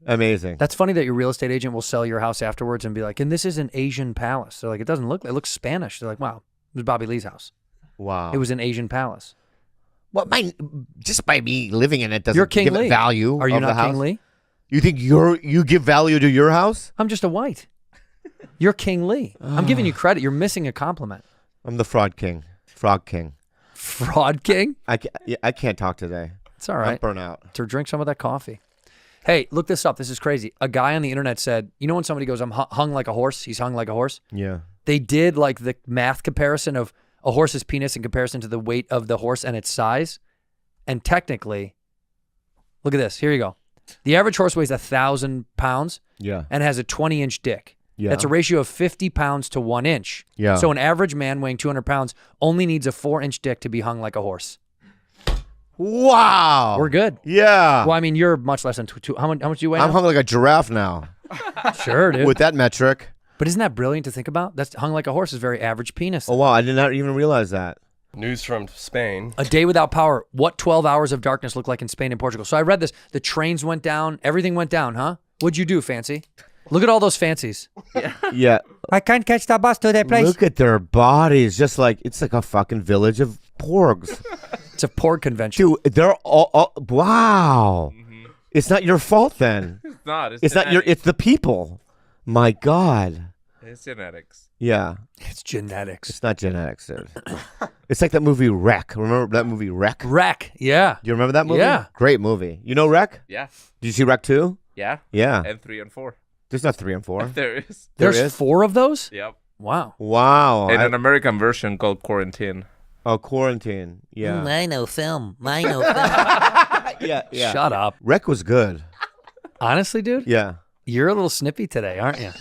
amazing. That's funny that your real estate agent will sell your house afterwards and be like, and this is an Asian palace. They're like, it looks Spanish. They're like, wow, it was Bobby Lee's house. Wow. It was an Asian palace. Well, just by me living in it doesn't You're King give Lee. it value. Are you of the not house. King Lee? You think you give value to your house? I'm just a white. You're King Lee. I'm giving you credit. You're missing a compliment. I'm the fraud king, frog king. Fraud king? I can't talk today. It's all I'm right. burnt out. To drink some of that coffee. Hey, look this up. This is crazy. A guy on the internet said, you know when somebody goes, I'm hung like a horse? He's hung like a horse? Yeah. They did like the math comparison of a horse's penis in comparison to the weight of the horse and its size. And technically, look at this. Here you go. The average horse weighs 1,000 pounds Yeah. and has a 20-inch dick. Yeah. That's a ratio of 50 pounds to 1 inch. Yeah. So an average man weighing 200 pounds only needs a 4-inch dick to be hung like a horse. Wow. We're good. Yeah. Well, I mean, you're much less than two. How much do you weigh I'm now? hung like a giraffe now Sure, dude. with that metric. But isn't that brilliant to think about? That's hung like a horse is very average penis. Oh wow, I did not even realize that. News from Spain. A day without power. What 12 hours of darkness look like in Spain and Portugal? So I read this. The trains went down. Everything went down, huh? What'd you do, Fancy? Look at all those fancies. Yeah. I can't catch the bus to that Look at their bodies, just like it's like a fucking village of porgs. It's a porg convention. Dude, they're all wow. It's not your fault then. It's not. It's not your. It's the people. My God. It's genetics. Yeah. It's genetics. It's not genetics, dude. It's like that movie Wreck. Remember that movie Wreck? Wreck. Yeah. Do you remember that movie? Yeah. Great movie. You know Wreck? Yeah. Did you see Wreck 2? Yeah. Yeah. And 3 and 4. There's not 3 and 4. There is. There There's is? 4 of those? Yep. Wow. Wow. And an American version called Quarantine. Oh, Quarantine. Yeah. I know film. I know film. Yeah. Shut up. Wreck was good. Honestly, dude, Yeah. you're a little snippy today, aren't you?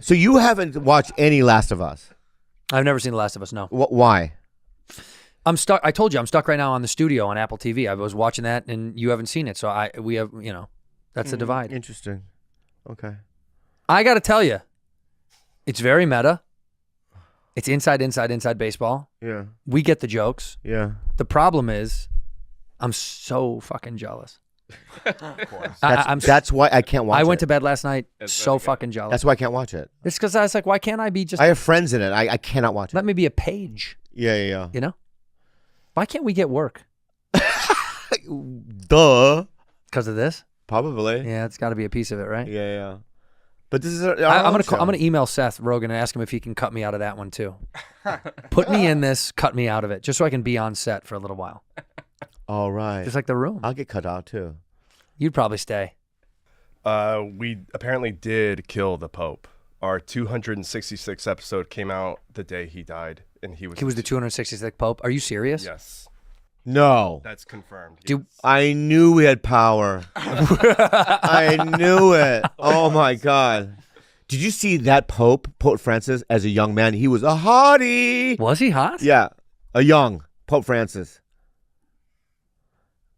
So you haven't watched any Last of Us? I've never seen The Last of Us, no. Why? I'm stuck. I told you I'm stuck right now on the studio on Apple TV. I was watching that and you haven't seen it. So we have, that's the divide. Interesting. Okay. I got to tell you, it's very meta. It's inside baseball. Yeah. We get the jokes. Yeah. The problem is I'm so fucking jealous. That's why I can't watch it. I went to bed last night It's so very good. fucking jealous. That's why I can't watch it. It's because I was like, why can't I be just, I have friends in it. I cannot watch it. let me be a page, Yeah. you know? Why can't we get work? Duh. Because of this? Probably. Yeah, it's got to be a piece of it, right? Yeah. But this is I'm gonna email Seth Rogen and ask him if he can cut me out of that one too. Put me in this, cut me out of it, just so I can be on set for a little while. All right. Just like The Room. I'll get cut out too. You'd probably stay. We apparently did kill the Pope. Our 266th episode came out the day he died, and he was He was the 266th Pope. Are you serious? Yes. No. That's confirmed. Dude. Yes. I knew we had power. I knew it. Oh my God. Did you see that Pope Francis, as a young man? He was a hottie. Was he hot? Yeah, a young Pope Francis.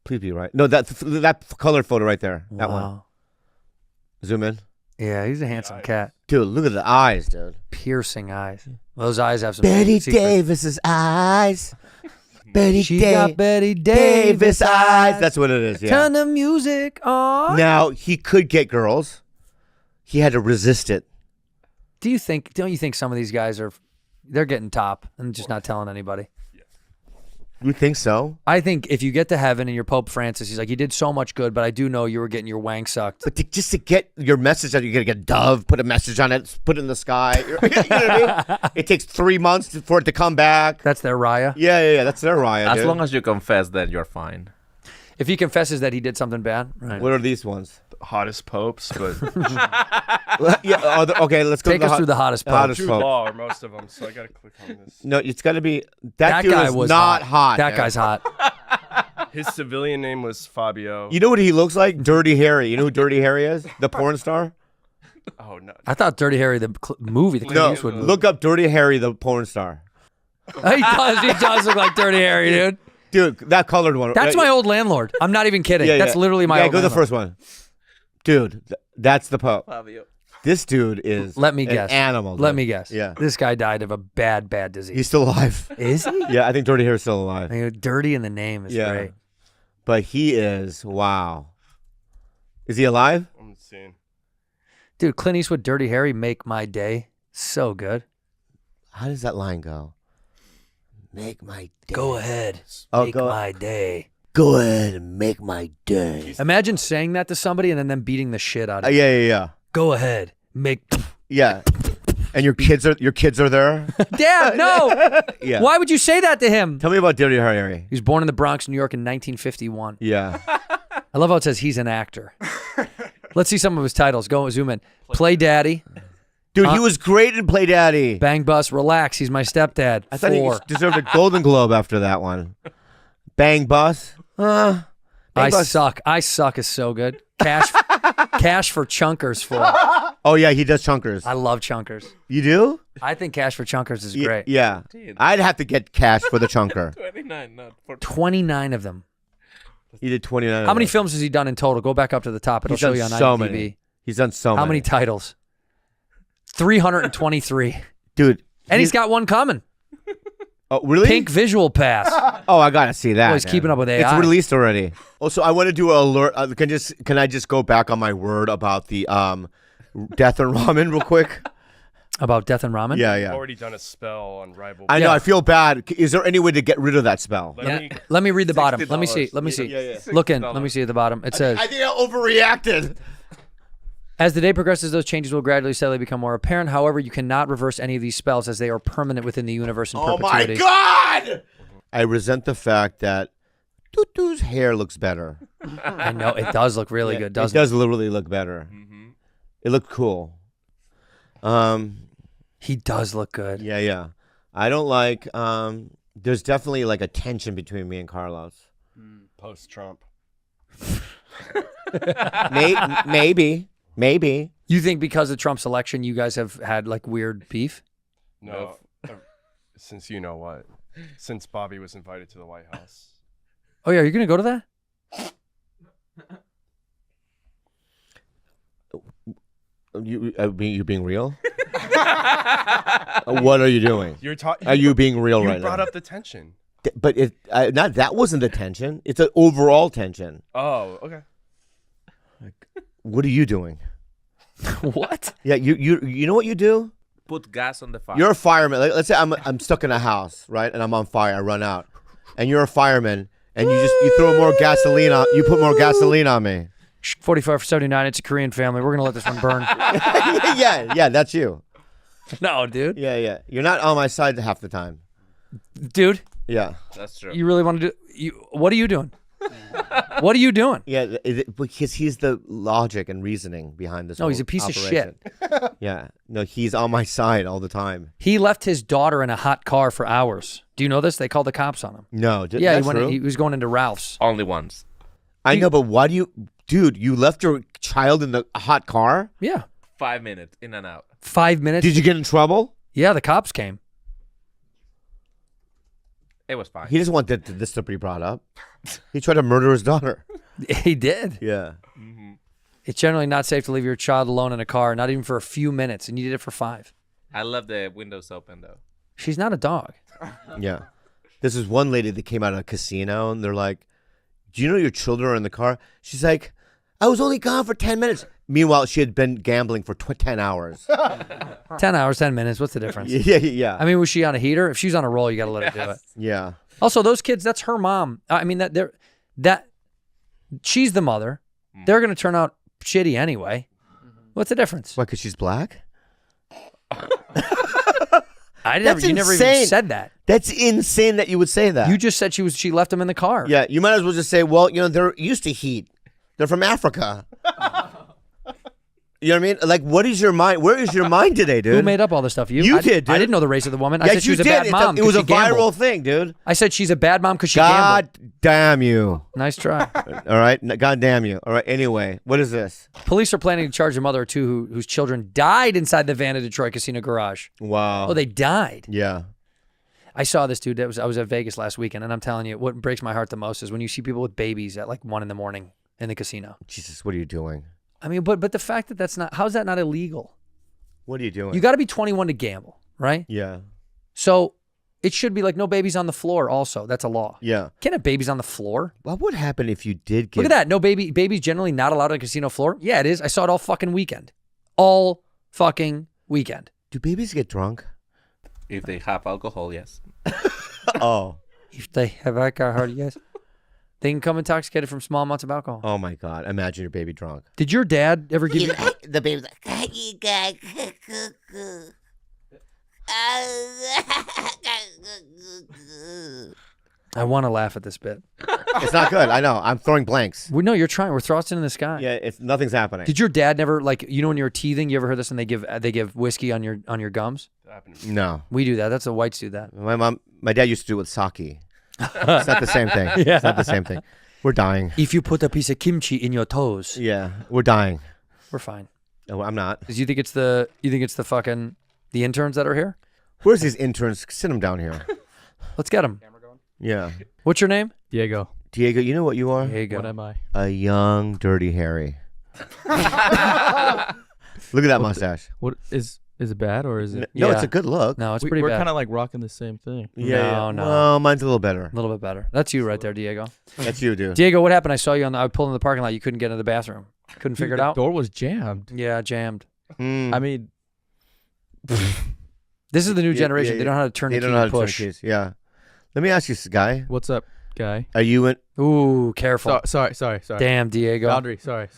Please be right. No, that colored photo right there. That one. Zoom in. Yeah, he's a handsome cat. Dude, look at the eyes, dude. Piercing eyes. Those eyes have some Betty secrets. Davis's eyes. Betty She got Betty Davis eyes. That's what it is. Yeah. Turn the music on. Now he could get girls. He had to resist it. Don't you think some of these guys they're getting top and just not telling anybody? You think so? I think if you get to heaven and you're Pope Francis, he's like, you did so much good, but I do know you were getting your wang sucked. But just to get your message out, you gotta get a dove, put a message on it, put it in the sky. You know what I mean? It takes 3 months for it to come back. That's their raya. Yeah. That's their Ryan. As dude. long as you confess, then you're fine. If he confesses that he did something bad, right. What are these ones? Hottest popes, but Yeah. Okay. Let's go. Take us through the hottest Pope. hottest Jude Pope. Law are most of them, so I gotta click on this. No, it's got to be that dude guy is was not hot. That man. guy's hot. His civilian name was Fabio. You know what he looks like? Dirty Harry. You know who Dirty Harry is? The porn star. Oh no. I thought Dirty Harry, the movie, the Clint No, Eastwood movie. look up Dirty Harry, the porn star. He does look like Dirty Harry, dude. Dude, that colored one. That's my old landlord. I'm not even kidding. Yeah, That's yeah. literally my Yeah, old go to the landlord. first one. Dude, that's the Pope. Fabio. This dude is Let me an guess. animal. Let dude. me guess. Yeah. This guy died of a bad disease. He's still alive. Is he? Yeah, I think Dirty Harry's still alive. I mean, dirty in the name is Yeah. great. But he is, wow. Is he alive? I'm seeing. Dude, Clint Eastwood, Dirty Harry, make my day. So good. How does that line go? Make my day. Go ahead. Oh, Make go- my day. Go ahead and make my day. Imagine saying that to somebody and then them beating the shit out of you. Yeah. Go ahead. Make. Yeah. And your kids are there? Dad, no. Yeah. Why would you say that to him? Tell me about Dirty Harry. He was born in the Bronx, New York in 1951. Yeah. I love how it says he's an actor. Let's see some of his titles. Go zoom in. Play Daddy, Dude, he was great in Play Daddy. Bang Bus, Relax. He's my stepdad. I thought 4. he deserved a Golden Globe after that one. Bang Bus. Bang I Bus. Suck. I Suck is so good. Cash for Chunkers 4. Oh, yeah, he does Chunkers. I love Chunkers. You do? I think Cash for Chunkers is Y- great. Yeah. I'd have to get cash for the Chunker. 29, not 40. 29 of them. He did 29. How many films has he done in total? Go back up to the top. It'll He's show done you on so IMDb. many. He's done so many. How many titles? 323. Dude. And he's got one coming. Oh, really? Pink Visual Pass. Oh, I got to see that. Boy, he's man. keeping up with It's AI. released already. Also, I want to do an alert. Can I just go back on my word about the Death and Ramen real quick? About Death and Ramen? Yeah. I've already done a spell on rival. I know. Yeah. I feel bad. Is there any way to get rid of that spell? Let me read the bottom. Let me see. $60. Let me see. Yeah. Look in. Let me see at the bottom. It says, I think I overreacted. as the day progresses, those changes will gradually steadily become more apparent. However, you cannot reverse any of these spells as they are permanent within the universe in Oh my perpetuity. God! I resent the fact that Tutu's hair looks better. I know. It does look really good, It doesn't does literally look better. It looked cool. He does look good. Yeah. I don't like. There's definitely like a tension between me and Carlos. Post Trump. Maybe. You think because of Trump's election, you guys have had like weird beef? No. Since you know what? Since Bobby was invited to the White House. Oh yeah, you're gonna go to that? You being real? What are you doing? You're talking. Are you being real You right brought now? up the tension. But that wasn't the tension. It's an overall tension. Oh, okay. What are you doing? What? Yeah, you know what you do? Put gas on the fire. You're a fireman. Let's say I'm stuck in a house, right? And I'm on fire. I run out, and you're a fireman, and you throw more gasoline on. You put more gasoline on me. 45 for 79. It's a Korean family. We're gonna let this one burn. yeah, that's you. No, dude. Yeah. You're not on my side half the time. Dude, Yeah. That's true. you really want to do? What are you doing? What are you doing? Yeah, because he's the logic and reasoning behind this. No, he's whole a piece of operation. Yeah, no, he's on my side all the time. He left his daughter in a hot car for hours. Do you know this? They called the cops on him. No, Yeah, that's true? he was going into Ralph's. Only once. I know, but why do you, dude? You left your child in the hot car. Yeah, 5 minutes in and out. 5 minutes. Did you get in trouble? Yeah, the cops came. It was fine. He doesn't want this to be brought up. He tried to murder his daughter. He did. Yeah. It's generally not safe to leave your child alone in a car, not even for a few minutes, and you did it for 5. I love the windows open though. She's not a dog. Yeah. This is one lady that came out of a casino, and they're like, "Do you know your children are in the car?" She's like, "I was only gone for 10 minutes." Meanwhile, she had been gambling for 10 hours. 10 hours, 10 minutes. What's the difference? Yeah. I mean, was she on a heater? If she's on a roll, you got to let her do it. Yeah. Also, those kids, that's her mom. I mean, that she's the mother. They're going to turn out shitty anyway. What's the difference? What, because she's black? You never even said that. That's insane that you would say that. You just said she left him in the car. Yeah, you might as well just say, well, they're used to heat. They're from Africa. You know what I mean? Like, what is your mind? Where is your mind today, dude? Who made up all this stuff? You did, dude. I didn't know the race of the woman. I Yes, said she you was a did. bad mom. It was a 'cause she gambled. viral thing, dude. I said she's a bad mom because she gambled. God damn you. Nice try. All right? God damn you. All right, anyway, what is this? Police are planning to charge a mother or two whose children died inside the van at Detroit casino garage. Wow. Oh, they died. Yeah. I saw this dude. I was at Vegas last weekend, and I'm telling you, what breaks my heart the most is when you see people with babies at like 1 a.m. in the casino. Jesus, what are you doing? I mean, but the fact that that's not, how's that not illegal? What are you doing? You got to be 21 to gamble, right? Yeah. So it should be like no babies on the floor also. That's a law. Yeah. Can't have babies on the floor. What would happen if you did get... Look at that. No babies generally not allowed on a casino floor. Yeah, it is. I saw it all fucking weekend. All fucking weekend. Do babies get drunk? If they have alcohol, yes. Oh. If they have alcohol, yes. They can come intoxicated from small amounts of alcohol. Oh, my God. Imagine your baby drunk. Did your dad ever give you... The baby's like, I want to laugh at this bit. It's not good. I know. I'm throwing blanks. No, you're trying. We're thrusting in the sky. Yeah, nothing's happening. Did your dad never, like, when you were teething, you ever heard this and they give whiskey on your gums? No. We do that. That's the whites do that. My dad used to do it with sake. It's not the same thing. Yeah. It's not the same thing. We're dying. If you put a piece of kimchi in your toes, Yeah, we're dying. we're fine. No, I'm not. Because you think it's the fucking the interns that are here? Where's these interns? Sit them down here. Let's get them. Yeah. What's your name? Diego. Diego, you know what you are? Diego. What am I? A young, dirty Harry. Look at that mustache. What is it bad or is it? No, Yeah. it's a good look. No, it's pretty We're bad. kind of like rocking the same thing. No. Well, mine's a little better. A little bit better. That's you right there, Diego. That's you, dude. Diego, what happened? I saw you I pulled in the parking lot. You couldn't get into the bathroom. Couldn't figure it The out. door was jammed. Yeah, jammed. Mm. I mean, This is the new generation. They don't know how to turn They the key don't know how and to turn push. keys. Yeah. Let me ask you, guy. what's up, guy? Are you in? Ooh, careful. Sorry. Damn, Diego. Boundary. Sorry.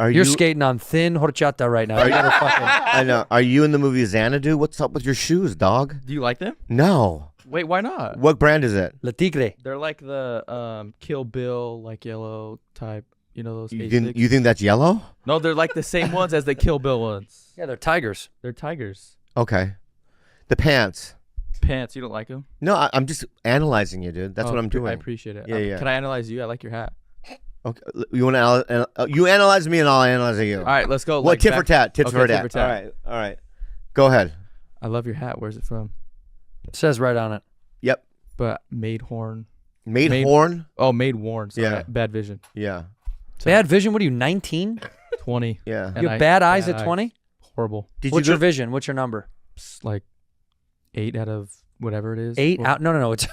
Are You're you? skating on thin horchata right now. You better fucking... I know. Are you in the movie Xanadu? What's up with your shoes, dog? Do you like them? No. Wait, why not? What brand is it? Le Tigre. They're like the Kill Bill, like yellow type. You know those? You Asics? think that's yellow? No, they're like the same ones as the Kill Bill ones. Yeah, they're tigers. They're tigers. Okay. The pants. Pants. You don't like them? No, I'm just analyzing you, dude. That's what I'm doing. I appreciate it. Yeah. Can I analyze you? I like your hat. Okay. You want to you analyze me and I'll analyze you. All right, let's go. What like, tit for tat? Tit Okay, for tit tat. for tat. All right. Go ahead. I love your hat. Where's it from? It says right on it. Yep. But made horn. Made horn. Oh, made worn. Sorry. Yeah. Bad vision. Yeah. Bad vision? What are you, 19? 20. Yeah. And You have bad eyes at eyes. 20? Horrible. Did What's you your vision? What's your number? It's like 8 out of whatever it is. 8 Or- out? No. It's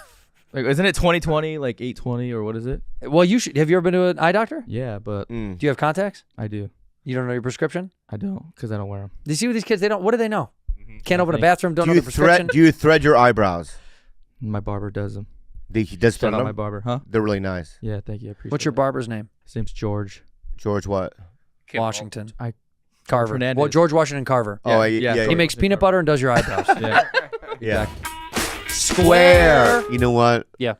Like, isn't it 20/20? Like 8/20 or what is it? well. You should. Have you ever been to an eye doctor? Yeah, but Mm. Do you have contacts? I do. You don't know your prescription? I don't because I don't wear them. Do you see with these kids? They don't. What do they know? Can't open a Nothing. bathroom. Don't Do know you the prescription. do you thread your eyebrows? My barber does them. He does Shout thread out my them. barber, huh? They're really nice. Yeah, thank you. I appreciate What's your that. barber's name? His name's George. George, what? Washington. I- Carver. Fernandez. Well, George Washington Carver. Oh, yeah. He makes peanut butter and does your eyebrows. Yeah. Yeah. Square. You know what? Yeah.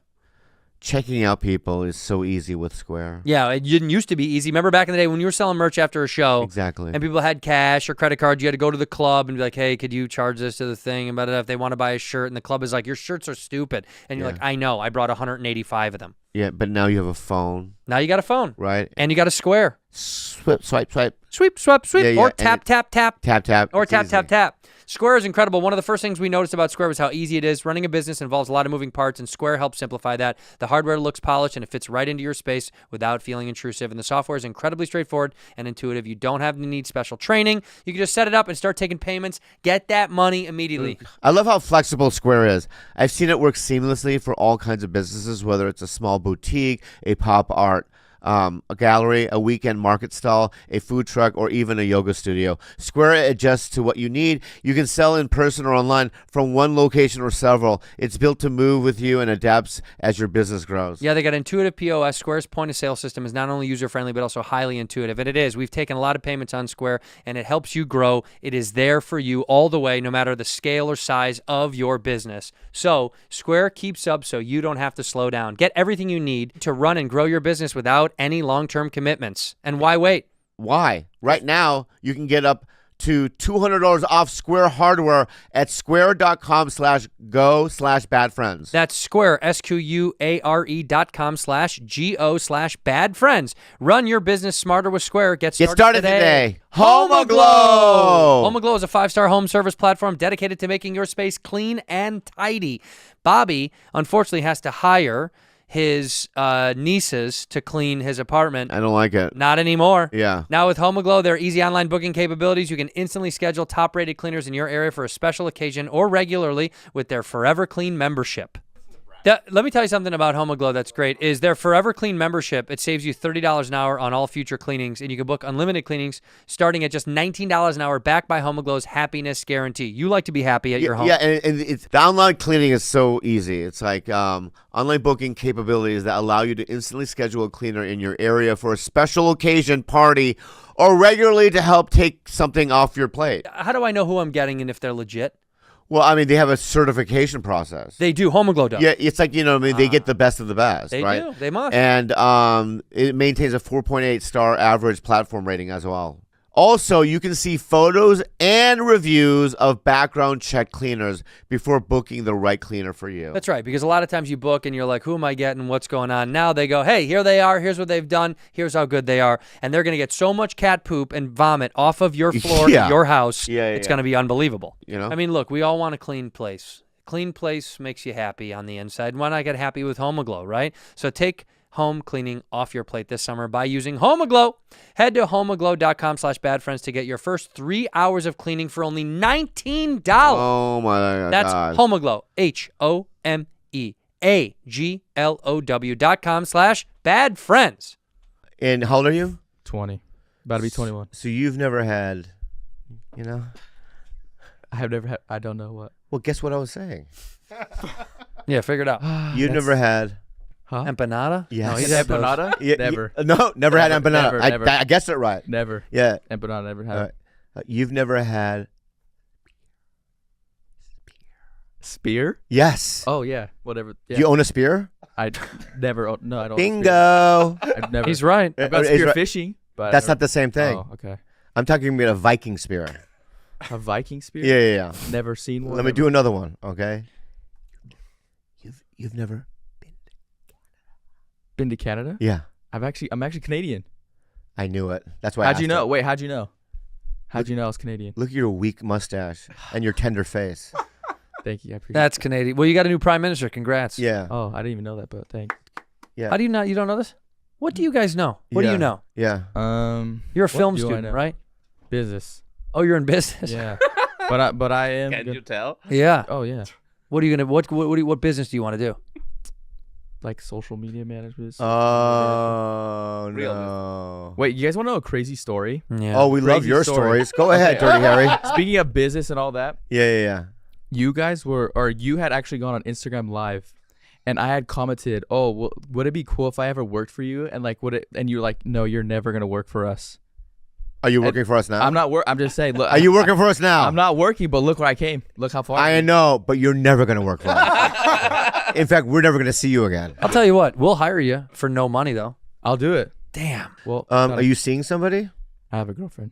checking out people is so easy with Square. Yeah, it didn't used to be easy. Remember back in the day when you were selling merch after a show, Exactly. and people had cash or credit cards, you had to go to the club and be like, hey, could you charge this to the thing? And if they want to buy a shirt, and the club is like, your shirts are stupid. And you're like, I know, I brought 185 of them. Yeah, but now you have a phone, Now you got a phone. right? And you got a Square. Swipe, swipe, swipe, Sweep, swap, sweep. Yeah, yeah, Or and tap, tap, tap. tap, tap. Or It's tap, easy. tap, tap. Square is incredible. One of the first things we noticed about Square was how easy it is. Running a business involves a lot of moving parts, and Square helps simplify that. The hardware looks polished, and it fits right into your space without feeling intrusive. And the software is incredibly straightforward and intuitive. You don't have to need special training. You can just set it up and start taking payments. Get that money immediately. I love how flexible Square is. I've seen it work seamlessly for all kinds of businesses, whether it's a small boutique, a pop art, a gallery, a weekend market stall, a food truck, or even a yoga studio. Square adjusts to what you need. You can sell in person or online from one location or several. It's built to move with you and adapts as your business grows. Yeah, they got intuitive POS. Square's point-of-sale system is not only user-friendly but also highly intuitive. And it is. We've taken a lot of payments on Square, and it helps you grow. It is there for you all the way, no matter the scale or size of your business. So Square keeps up so you don't have to slow down. Get everything you need to run and grow your business without any long-term commitments. And why wait? Why? Right now, you can get up to $200 off Square hardware at square.com/go/badfriends. That's Square, SQUARE.com/GO/badfriends. Run your business smarter with Square. Get started today. HomeAglow! HomeAglow is a 5-star home service platform dedicated to making your space clean and tidy. Bobby, unfortunately, has to hire his nieces to clean his apartment. I don't like it. Not anymore. Yeah. Now with HomeAglow, their easy online booking capabilities, you can instantly schedule top-rated cleaners in your area for a special occasion or regularly with their Forever Clean membership. Let me tell you something about HomeAglow that's great, is their Forever Clean membership. It saves you $30 an hour on all future cleanings, and you can book unlimited cleanings starting at just $19 an hour, backed by HomeAglow's happiness guarantee. You like to be happy at your home. Yeah, and it's, the online cleaning is so easy. It's like online booking capabilities that allow you to instantly schedule a cleaner in your area for a special occasion, party, or regularly to help take something off your plate. How do I know who I'm getting and if they're legit? Well, I mean, they have a certification process. They do. HomeAglow does. Yeah, it's like, they get the best of the best, They right? do. They must. And it maintains a 4.8 star average platform rating as well. Also, you can see photos and reviews of background check cleaners before booking the right cleaner for you. That's right, because a lot of times you book and you're like, who am I getting? What's going on? Now they go, hey, here they are. Here's what they've done. Here's how good they are. And they're going to get so much cat poop and vomit off of your floor Yeah. in your house. Yeah, it's yeah. going to be unbelievable. I mean, look, we all want a clean place. Clean place makes you happy on the inside. Why not get happy with HomeAglow, right? So take home cleaning off your plate this summer by using HomeAglow. Head to homeaglow.com/badfriends to get your first 3 hours of cleaning for only $19. Oh my God. That's HomeAglow. HomeAglow.com/badfriends. And how old are you? 20. About to be 21. So you've never had, I have never had. I don't know what. Well, guess what I was saying. Yeah, figure it out. You've never had. Huh? Empanada? Yes. No, he's empanada? Yeah, Never. No, never had Never, empanada. never, never. I guessed it right. Never. Yeah. Empanada. Never had. All right. You've never had. Spear? Yes. Oh yeah. Whatever. Yeah. Do you own a spear? I never. No, I don't. Bingo. I've never. He's right. I've got He's spear right. fishing, but That's not the same thing. Oh, okay. I'm talking about a Viking spear. A Viking spear? Yeah. Never seen one. Let me do another one, okay? You've never. Been to Canada? Yeah. I'm actually Canadian. I knew it. That's why. I How'd you asked know? it. Wait, how'd you know? How'd you know I was Canadian? Look at your weak mustache and your tender face. Thank you. I appreciate That's Canadian. Well, you got a new prime minister. Congrats. Yeah. Oh, I didn't even know that, but thanks. Yeah. How do you not? You don't know this? What do you guys know? What do Yeah. you know? Yeah. You're a what film do I student, know? right? Business. Oh, you're in business. Yeah. but I am. Can you tell? Yeah. Oh yeah. What are you gonna? What business do you want to do? Like social media management. Oh Real no. Wait, you guys want to know a crazy story? Yeah. Oh, we love Crazy your story. stories. Go ahead, Okay. Dirty Harry. Speaking of business and all that, Yeah. you guys you had actually gone on Instagram Live, and I had commented, "Oh, well, would it be cool if I ever worked for you?" And like, and you're like, "No, you're never gonna work for us." Are you working for us now? I'm not I'm just saying. Look, Are you working for us now? I'm not working, but look where I came. Look how far. I know, but you're never gonna work for us. In fact, we're never gonna see you again. I'll tell you what. We'll hire you for no money though. I'll do it. Damn. Well, Are you seeing somebody? I have a girlfriend.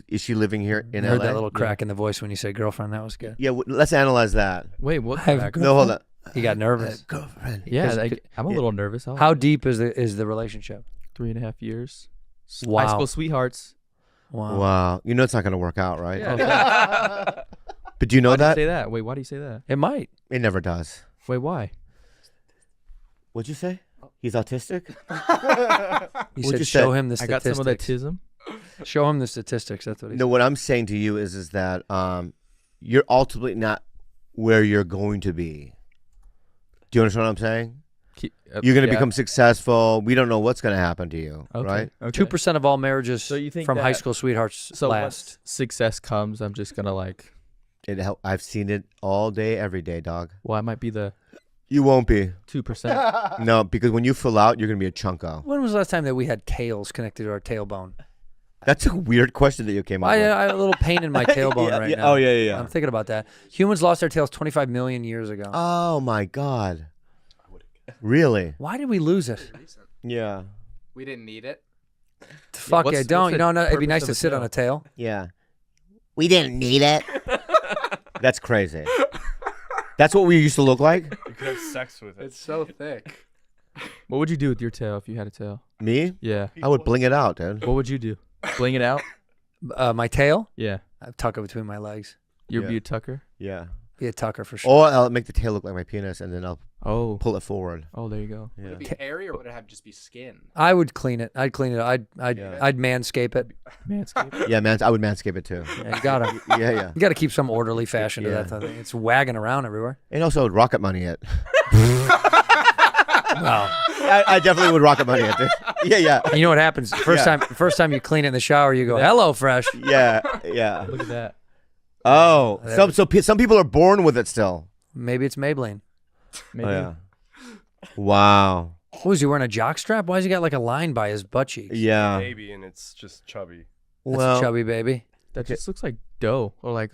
Is she living here in I LA? heard that little crack in the voice when you said girlfriend. That was good. Yeah, let's analyze that. Wait, what? I have crack? No, hold on. You got nervous. Girlfriend. Yeah, I'm a little nervous. How deep is the relationship? 3.5 years. Wow. High school sweethearts. Wow. Wow. You know it's not gonna work out, right? Yeah. But do you know Why do you that? say that? Wait, why do you say that? It might. It never does. Wait, why? What'd you say? He's autistic? You What'd said you show say? him the I statistics. got some of that tism. Show him the statistics. That's what he No, what I'm saying to you is that you're ultimately not where you're going to be. Do you understand what I'm saying? You're going to become successful. We don't know what's going to happen to you, right? said. 2% of all marriages So you think from high that- school sweethearts So last. once success comes, I'm just gonna like. I've seen it all day, every day, dog. Well, I might be the You won't be. 2%. No, because when you fill out, you're going to be a chunko. When was the last time that we had tails connected to our tailbone? That's a weird question that you came up I with. have a little pain in my tailbone right now. Oh, yeah. I'm thinking about that. Humans lost their tails 25 million years ago. Oh, my God. Really? Why did we lose it? Yeah. We didn't need it. Fuck what's- yeah, don't. what's You the know, it'd be purpose nice of to a sit on tail? a tail. Yeah. We didn't need it. That's crazy. That's what we used to look like? You could have sex with it. It's so thick. What would you do with your tail if you had a tail? Me? Yeah. I would bling it out, dude. What would you do? Bling it out? My tail? Yeah. I tuck it between my legs. You'd Yeah. be a tucker. Yeah. Be a tucker for sure. Or I'll make the tail look like my penis, and then I'll Oh. pull it forward. Oh, there you go. Would Yeah. it be hairy or would it have just be skin? I would clean it. I'd clean it. I'd Yeah. manscape it. Manscaped. Yeah, man. I would manscape it too. Yeah, you gotta. Yeah. You gotta keep some orderly fashion Yeah. to that thing. It's wagging around everywhere. And also rocket money it. Wow. I definitely would rocket money it, dude. Yeah. And you know what happens? First time you clean it in the shower, you go, "Hello, fresh." Yeah. Look at that. Oh, some people are born with it still. Maybe it's Maybelline. Maybe. Oh, yeah. Wow. What was he wearing, a jock strap? Why has he got like a line by his butt cheeks? Yeah. Baby, and it's just chubby. That's Well, a chubby baby. That just looks like dough or like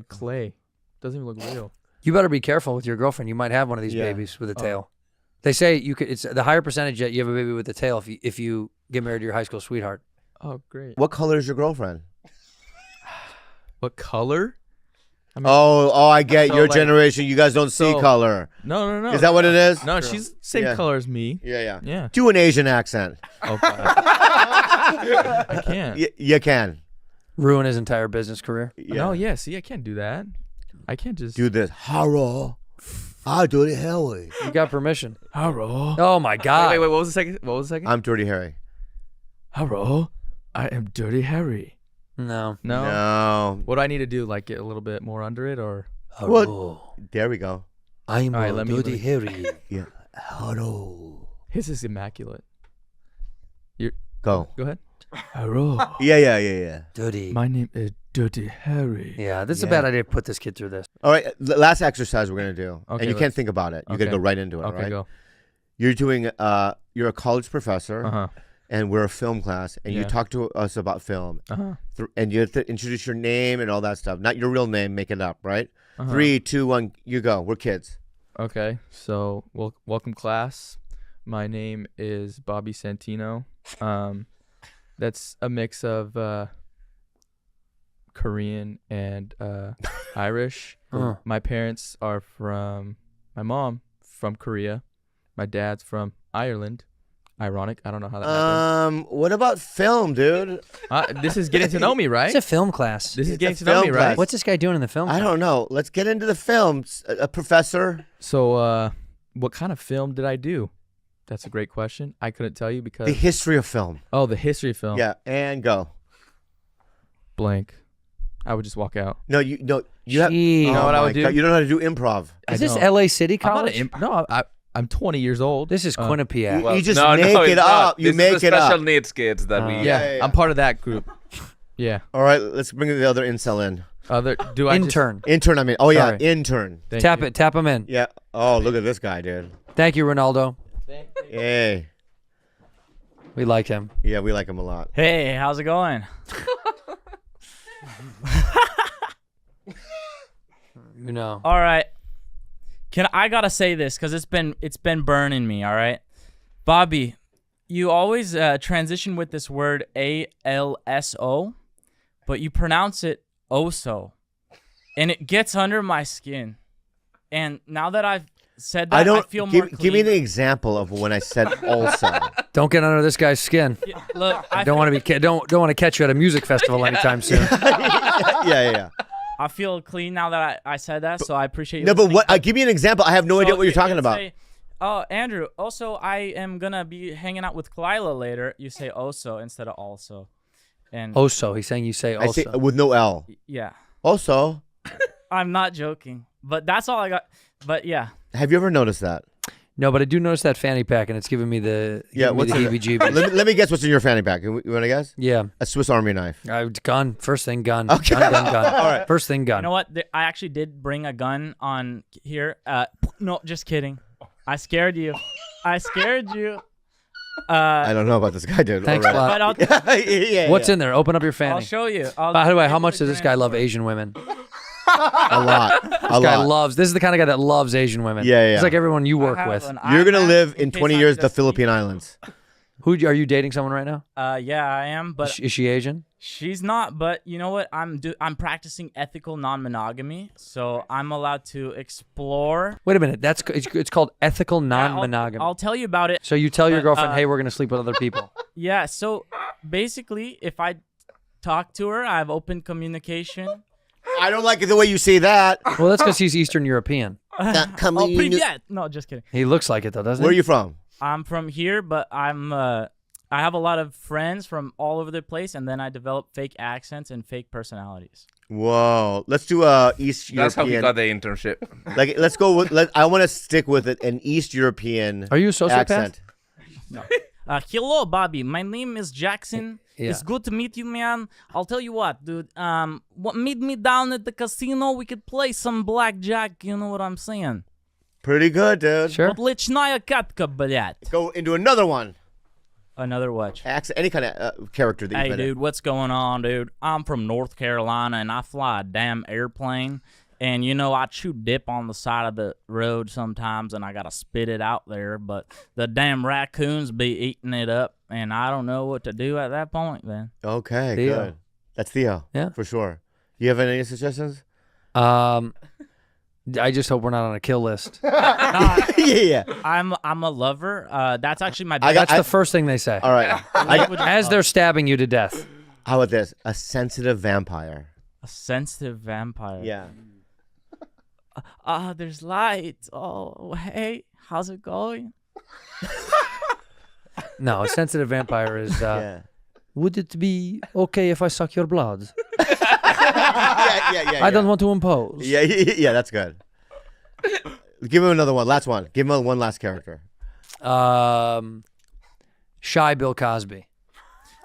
clay. Doesn't even look real. You better be careful with your girlfriend. You might have one of these Yeah. babies with a tail. They say you could. It's the higher percentage that you have a baby with a tail if you get married to your high school sweetheart. Oh, great. what color is your girlfriend? What color? I mean, Oh, I get So, your like- generation. You guys don't see so- color. no. Is that what it is? No, she's same Yeah. color as me. Yeah. Yeah. Do an Asian accent. Oh, God. I can't. You can. Ruin his entire business career. Yeah. No, yeah. See, I can't do that. I can't just Do this. Hello. I do the Harry. You got permission. Hello. Oh my God. Wait. What was the second? What was the second? I'm Dirty Harry. Hello. I am Dirty Harry. No. No. No. What do I need to do? Like get a little bit more under it, or What? There we go. I'm All right, let me- Dirty Harry. Yeah. Hello. his is immaculate. Go. Go ahead. Hello. Yeah. Dirty. My name is Dirty Harry. Yeah, this is a Yeah. bad idea to put this kid through this. All right. The last exercise we're gonna do, Okay, and you can't think about it. You gotta okay. go right into it. Okay, right? go. You're doing. You're a college professor, Uh huh. and we're a film class, and you Yeah. talk to us about film, Uh huh. and you have to introduce your name and all that stuff. Not your real name. Make it up. Right. Uh-huh. 3, 2, 1. You go. We're kids. Okay. So, welcome class. My name is Bobby Santino. That's a mix of Korean and Irish. Uh. My parents are my mom from Korea. My dad's from Ireland. Ironic. I don't know how that happened. What about film, dude? This is getting to know me, right? It's a film class. This is It's getting a to know me, film right? class. What's this guy doing in the film? I don't know. Let's get into the films. A professor. So, what kind of film did I do? That's a great question. I couldn't tell you because The history of film. the history of film. Yeah, and go. Blank. I would just walk out. No, you have. Jeez. You know what I my would do? God, you don't know how to do improv. Is I this don't. L.A. City I'm not College? an no, I'm 20 years old. This is Uh, Quinnipiac. You just no, make no, it it's up. not. You This make is the it special up. needs kids that we. yeah, I'm part of that group. Yeah. All right, let's bring the other incel in. Do I Intern. Intern, I mean. Oh, yeah, Sorry. intern. Tap it. Tap him in. Yeah. Oh, look at this guy, dude. Thank you, Ronaldo. Hey. We like him. Yeah, we like him a lot. Hey, how's it going? You know. All right. I gotta say this because it's been burning me. All right, Bobby, you always transition with this word ALSO, but you pronounce it OSO, and it gets under my skin. And now that I've said that, I feel more clean. Give me an example of when I said also. Don't get under this guy's skin. Yeah, look, I don't want to catch you at a music festival anytime soon. yeah. I feel clean now that I said that, so I appreciate you. No, but listening. what? Give me an example. I have no idea what you're talking about. Say, oh, Andrew. Also, I am gonna be hanging out with 𝗕𝗲𝗏 later. You say also instead of also, and Also, he's saying you say also. I say with no L. yeah. Also, I'm not joking, but that's all I got. But yeah. have you ever noticed that? No, but I do notice that fanny pack, and it's giving me the What's in it? heebie-jeebies. let me guess what's in your fanny pack. You want to guess? Yeah. A Swiss Army knife. Gun. First thing, gun. Okay. Gun. All right. First thing, gun. You know what? I actually did bring a gun on here. No, just kidding. I scared you. I scared you. I don't know about this guy, dude. Thanks a All lot. But What's in there? Open up your fanny. I'll show you. By the way, how much does this guy love Asian women? A lot. This is the kind of guy that loves Asian women. Yeah. It's like everyone you work with. You're going to live in 20 years the Philippine Islands. Are you dating someone right now? Yeah, I am, but Is she Asian? she's not. But you know what? I'm practicing ethical non-monogamy, so I'm allowed to explore. Wait a minute. It's called ethical non-monogamy. I'll tell you about it. So you tell your but, girlfriend, hey, we're going to sleep with other people. Yeah. So basically, if I talk to her, I have open communication. I don't like the way you say that. Well, that's because he's Eastern European. Oh, привет! No, just kidding. He looks like it, though, doesn't Where are he? you from? I'm from here, but I have a lot of friends from all over the place, and then I develop fake accents and fake personalities. Whoa. Let's do East That's how we European. got the internship. Like, let's go with. I want to stick with it. An East European. Are you a sociopath? accent. Hello, Bobby. My name is Jackson. Yeah. It's good to meet you, man. I'll tell you what, dude. Meet me down at the casino. We could play some blackjack. You know what I'm saying? Pretty good, dude. Sure. Отличная катка, блядь. Go into another one. Another watch. Accent, any kind of character that Hey, you've been dude, what's going on, dude? I'm from North Carolina, and I fly a damn airplane. And, you know, I chew dip on the side of the road sometimes, and I got to spit it out there. But the damn raccoons be eating it up, and I don't know what to do at that point, then. in. Okay, Theo. good. That's Theo. Yeah. For sure. You have any suggestions? I just hope we're not on a kill list. Yeah. I'm a lover. That's actually my I got- That's the first thing they say. All right. As they're stabbing you to death. How about this? A sensitive vampire. a sensitive vampire. Yeah. There's lights. Oh, hey, how's it going? No, a sensitive vampire is, Yeah. would it be okay if I suck your blood? Yeah. I don't want to impose. Yeah, that's good. Give him another one. Last one. Give him one last character. Shy Bill Cosby.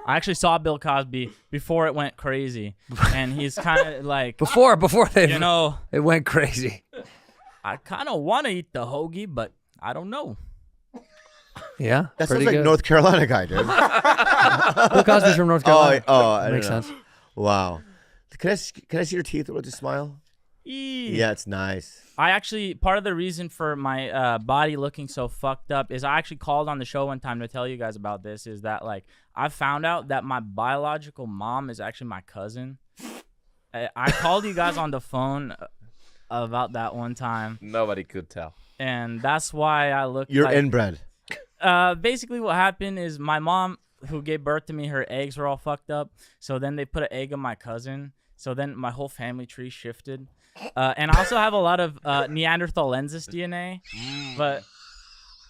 I actually saw Bill Cosby before it went crazy, and he's kind of like, Before they, you know, it went crazy. I kind of want to eat the hoagie, but I don't know. Yeah, That pretty sounds like good. North Carolina guy, dude. Bill Cosby's from North Carolina. I didn't Makes know. sense. Wow. Can I see your teeth with a smile? Yeah, it's nice. I actually, part of the reason for my body looking so fucked up is I actually called on the show one time to tell you guys about this, is that, like, I found out that my biological mom is actually my cousin. I called you guys on the phone about that one time, Nobody could tell. and that's why I look You're like, inbred. basically what happened is my mom, who gave birth to me, her eggs were all fucked up, so then they put an egg on my cousin, so then my whole family tree shifted. And I also have a lot of Neanderthalensis DNA, but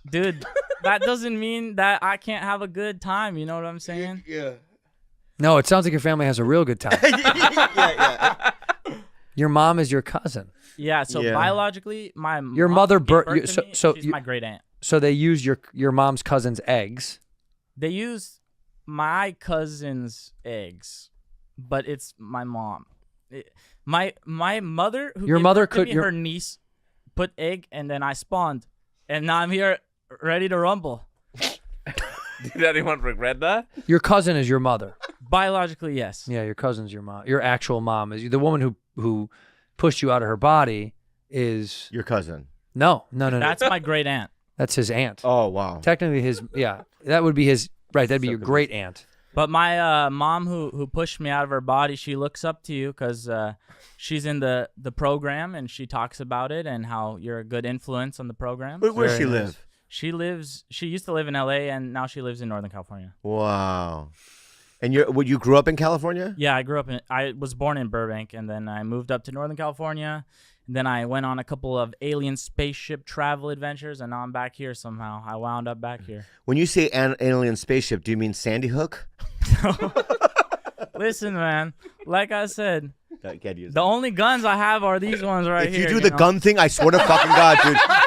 dude, that doesn't mean that I can't have a good time. You know what I'm saying? Yeah. No, it sounds like your family has a real good time. Yeah. Your mom is your cousin. Yeah. So Yeah. biologically, Your mom mother gave birth- birth you- to so- me, so she's you- my great aunt. So they use your mom's cousin's eggs. They use my cousin's eggs, but it's my mom. My mother, who Your gave mother birth to could- me, your- her niece put egg, and then I spawned, and now I'm here ready to rumble. Did anyone regret that? Your cousin is your mother. Biologically, yes. Yeah, your cousin's your mom. Your actual mom is the woman who pushed you out of her body is Your cousin. no. That's my great aunt. That's his aunt. Oh, wow. Technically his that would be his right, that'd be your great aunt. But my mom who pushed me out of her body, she looks up to you because she's in the program and she talks about it and how you're a good influence on the program. Where does she Very nice. live? She used to live in LA and now she lives in Northern California. Wow. And you grew up in California? Yeah, I was born in Burbank and then I moved up to Northern California. And then I went on a couple of alien spaceship travel adventures and now I'm back here somehow. I wound up back here. When you say an alien spaceship, do you mean Sandy Hook? Listen, man, like I said, Can't use the only guns I have are these ones right if here. you do the know? gun thing, I swear to fucking God,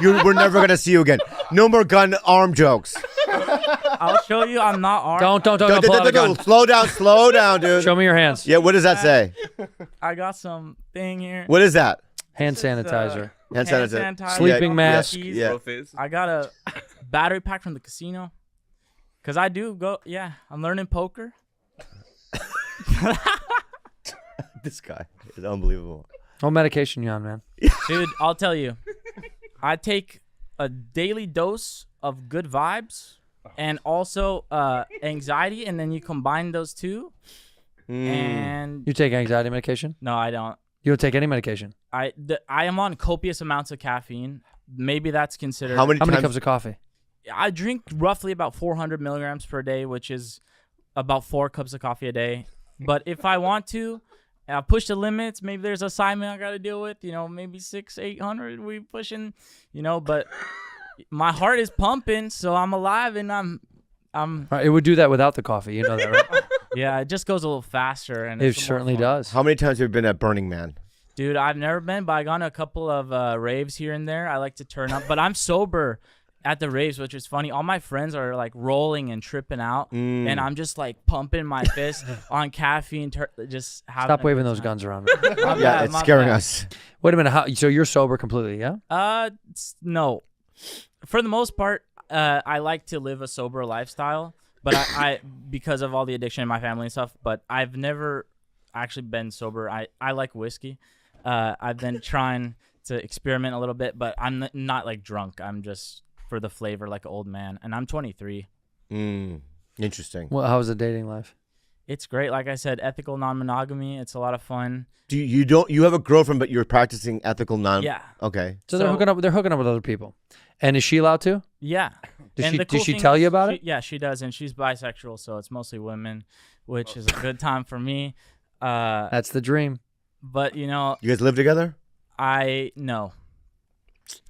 dude, we're never gonna see you again. No more gun arm jokes. I'll show you I'm not armed. Don't pull out a gun. Slow down, dude. Show me your hands. Yeah, what does that say? I got some thing here. What is that? Hand sanitizer. Hand sanitizer. Sleeping mask. keys. Yeah. Trophies. I got a battery pack from the casino. Cause I do go. Yeah, I'm learning poker. This guy is unbelievable. What medication you on, man? Dude, I'll tell you. I take a daily dose of good vibes and also anxiety, and then you combine those two. And You take anxiety medication? no, I don't. You don't take any medication? I am on copious amounts of caffeine. Maybe that's considered. How many How many times? cups of coffee? I drink roughly about 400 milligrams per day, which is about 4 cups of coffee a day. But if I want to, I'll push the limits. Maybe there's assignment I got to deal with. Maybe 600-800. We pushing. But my heart is pumping, so I'm alive, and I'm. Right, it would do that without the coffee. You know that, right? Yeah, it just goes a little faster, and It it's a little more certainly fun. does. How many times have you been at Burning Man? Dude, I've never been, but I gone to a couple of raves here and there. I like to turn up, but I'm sober at the raves, which is funny. All my friends are like rolling and tripping out, and I'm just like pumping my fist on caffeine. Just having Stop a waving good those time. guns around. My Yeah, bad, it's my scaring bad. us. Wait a minute. So you're sober completely, yeah? No. For the most part, I like to live a sober lifestyle, but I because of all the addiction in my family and stuff. But I've never actually been sober. I like whiskey. I've been trying to experiment a little bit, but I'm not like drunk. I'm just for the flavor, like an old man. And I'm 23. Interesting. Well, how's the dating life? It's great. Like I said, ethical non-monogamy. It's a lot of fun. You have a girlfriend, but you're practicing ethical non? Yeah. Okay. So they're hooking up with other people. And is she allowed to? Yeah. And the Did she thing tell you is, about it? Yeah, she does, and she's bisexual, so it's mostly women, which is a good time for me. That's the dream. But You guys live together? no,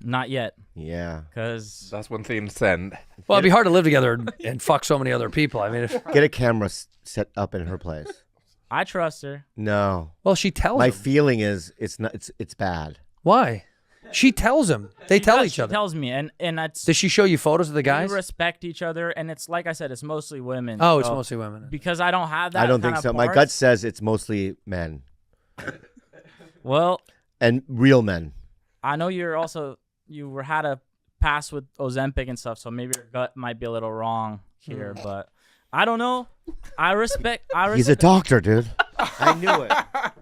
not yet, Yeah. because That's one thing to send. Well, it'd be hard to live together and fuck so many other people. I mean, Get a camera set up in her place. I trust her. No. well, she tells My him. feeling is it's not. It's bad. Why? She tells him. They She tell does, each she other. tells me, and that's Does she show you photos of the guys? we respect each other, and it's like I said, it's mostly women. Oh, it's so- mostly women. because I don't have that. I don't kind think of so. My parts. gut says it's mostly men Well, and real men. I know you had a pass with Ozempic and stuff, so maybe your gut might be a little wrong here, but I don't know. I respect. He's a doctor, dude. I knew it.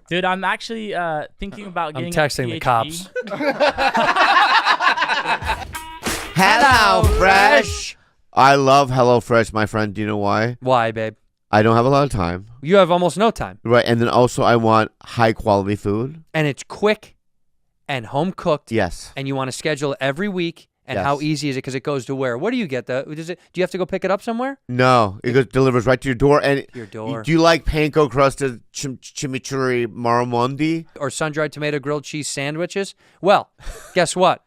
Dude, I'm actually thinking about I'm getting texting a the PhD. cops. Hello Fresh. I love Hello Fresh, my friend. Do you know why? Why, babe? I don't have a lot of time. You have almost no time. Right, and then also I want high quality food. And it's quick and home cooked. Yes. And you want to schedule it every week. And Yes. how easy is it? Because it goes to where? What do you get? Do you have to go pick it up somewhere? No, it delivers right to your door. And Your door. Do you like panko crusted chimichurri marmondi? Or sun-dried tomato grilled cheese sandwiches? Well, guess what?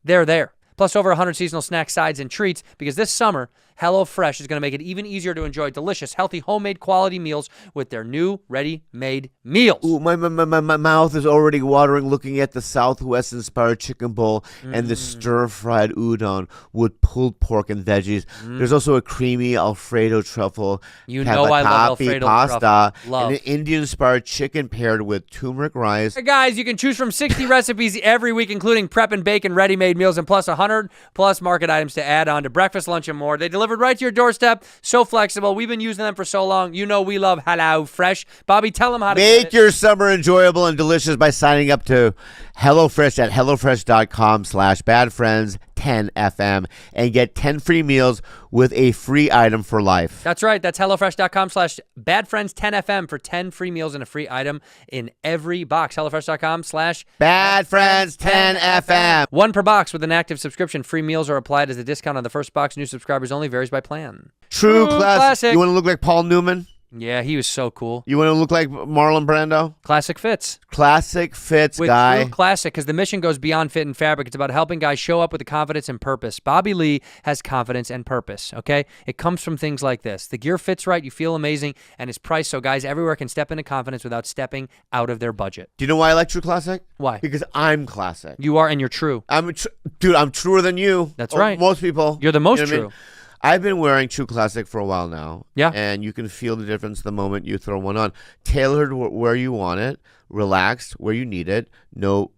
They're there. Plus over 100 seasonal snacks, sides, and treats, because this summer, HelloFresh is going to make it even easier to enjoy delicious, healthy, homemade quality meals with their new ready-made meals. Ooh, my mouth is already watering looking at the Southwest-inspired chicken bowl and the stir-fried udon with pulled pork and veggies. There's also a creamy Alfredo truffle You know I love Alfredo pasta truffle. Love. and an Indian-inspired chicken paired with turmeric rice. Hey guys, you can choose from 60 recipes every week, including prep and bake and ready-made meals, and plus 100 plus market items to add on to breakfast, lunch, and more. They deliver delivered right to your doorstep. So flexible. We've been using them for so long. You know we love HelloFresh. Bobby, tell them how to Make get it. your summer enjoyable and delicious by signing up to HelloFresh at HelloFresh.com/badfriends10FM and get 10 free meals with a free item for life. That's right. That's HelloFresh.com/badfriends10FM for 10 free meals and a free item in every box. HelloFresh.com/badfriends10FM. One per box with an active subscription. Free meals are applied as a discount on the first box. New subscribers only. Varies by plan. True classic. You want to look like Paul Newman? Yeah, he was so cool. You want to look like Marlon Brando? Classic fits. Classic fits, With guy. True Classic, because the mission goes beyond fit and fabric. It's about helping guys show up with the confidence and purpose. Bobby Lee has confidence and purpose, okay? It comes from things like this. The gear fits right, you feel amazing, and is priced so guys everywhere can step into confidence without stepping out of their budget. Do you know why I like True Classic? Why? Because I'm classic. You are, and you're true. Dude, I'm truer than you. That's right. Most people. You're the most You know what I true. mean? I've been wearing True Classic for a while now. Yeah. And you can feel the difference the moment you throw one on. Tailored where you want it, relaxed where you need it, no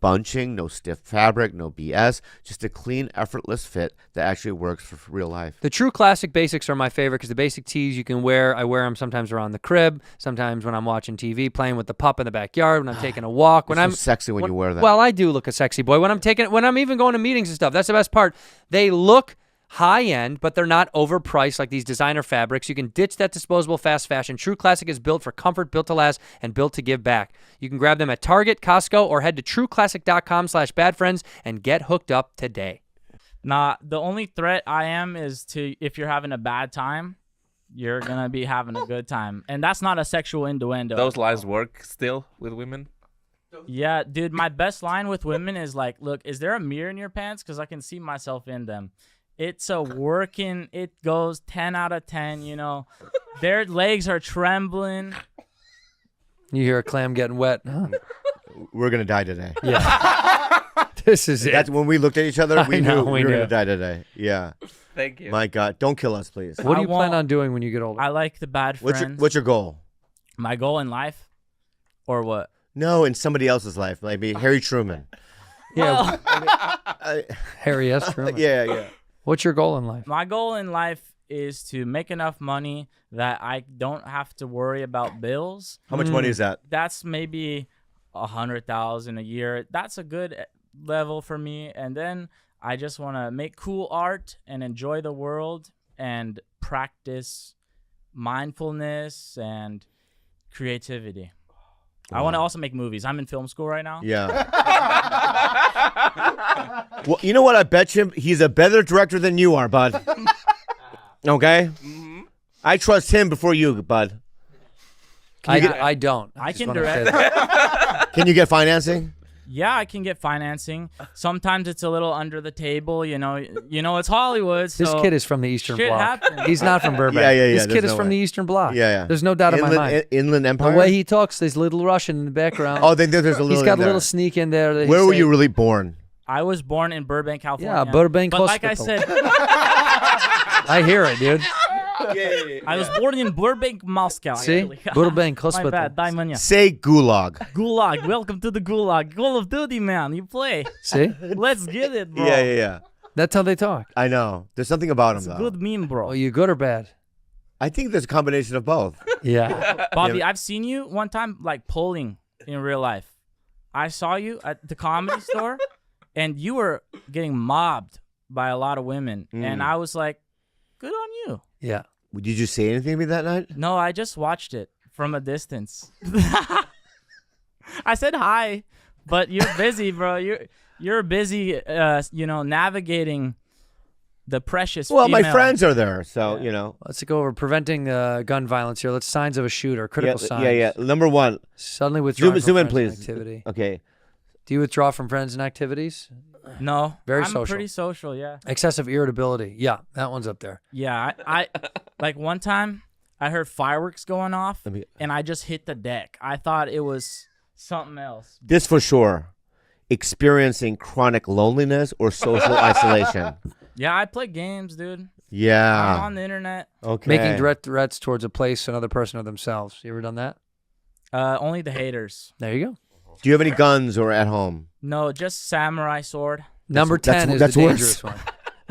bunching, no stiff fabric, no BS, just a clean, effortless fit that actually works for real life. The True Classic basics are my favorite because the basic tees you can wear, I wear them sometimes around the crib, sometimes when I'm watching TV, playing with the pup in the backyard, when I'm taking a walk. When You're I'm so sexy when you wear that. Well, I do look a sexy boy. When I'm even going to meetings and stuff, that's the best part. They look high end, but they're not overpriced like these designer fabrics. You can ditch that disposable fast fashion. True Classic is built for comfort, built to last, and built to give back. You can grab them at Target, Costco, or head to trueclassic.com/badfriends and get hooked up today. Nah, the only threat I am is to if you're having a bad time, you're gonna be having a good time, and that's not a sexual innuendo. Those lines work still with women? Yeah, dude, my best line with women is like, look, is there a mirror in your pants? Because I can see myself in them. It's a working, it goes 10 out of 10, you know. Their legs are trembling. You hear a clam getting wet. Huh? We're going to die today. Yeah. This is That's it. when we looked at each other, we know, knew we we were knew. going to die today. Yeah. Thank you. My God. Don't kill us, please. What do you I plan won't- on doing when you get older? I like the bad friends. What's your goal? My goal in life? Or what? No, in somebody else's life. Maybe Harry Truman. Yeah, I- Harry S. Truman. yeah, yeah. What's your goal in life? My goal in life is to make enough money that I don't have to worry about bills. How much money is that? That's maybe 100,000 a year. That's a good level for me. And then I just want to make cool art and enjoy the world and practice mindfulness and creativity. I want to also make movies. I'm in film school right now. Yeah. Well, you know what? I bet you he's a better director than you are, bud. Okay? I trust him before you, bud. I don't. I just can wanna say direct. that. Can you get financing? Yeah, I can get financing. Sometimes it's a little under the table, you know. It's Hollywood. So This kid is from the Eastern shit Bloc. happens. He's not from Burbank. Yeah. This There's kid is no from way. the Eastern Bloc. Yeah. There's no doubt in my mind. Inland Empire? The way he talks, there's little Russian in the background. Oh, there's a little He's got in a little there. sneak in there. That he Where were say- you really born? I was born in Burbank, California. Yeah, Burbank But like I Hospital. said, I hear it, dude. I was born in Burbank, Moscow. See? actually. Burbank My Hospital. bad, Daimanya. Say gulag. Gulag, welcome to the Gulag. Call of Duty, man. You play. See? Let's get it, bro. Yeah. That's how they talk. I know. There's something about It's him, a though. good meme, bro. Oh, you good or bad? I think there's a combination of both. Yeah. Bobby, I've seen you one time like polling in real life. I saw you at the comedy store, and you were getting mobbed by a lot of women. And I was like, good on you. Yeah. Did you say anything to me that night? No, I just watched it from a distance. I said hi, but you're busy, bro. You're busy, navigating the precious. Well, my female. friends are there, so, you know. Let's go over preventing gun violence here. Let's signs of a shooter, critical signs. Yeah. Number one. Suddenly withdraw Zoom in, from friends and please. activity. Okay. Do you withdraw from friends and activities? No, Very I'm social. pretty social. Yeah. Excessive irritability. Yeah, that one's up there. Yeah, I like one time I heard fireworks going off Let me- and I just hit the deck. I thought it was something else. This for sure. Experiencing chronic loneliness or social isolation. Yeah, I play games, dude. I'm Yeah. on the internet. Okay. Making direct threats towards a place, another person, or themselves. You ever done that? Only the haters. There you go. Do you have any guns or at home? No, just samurai sword. Number 10 is that's the worse. dangerous one.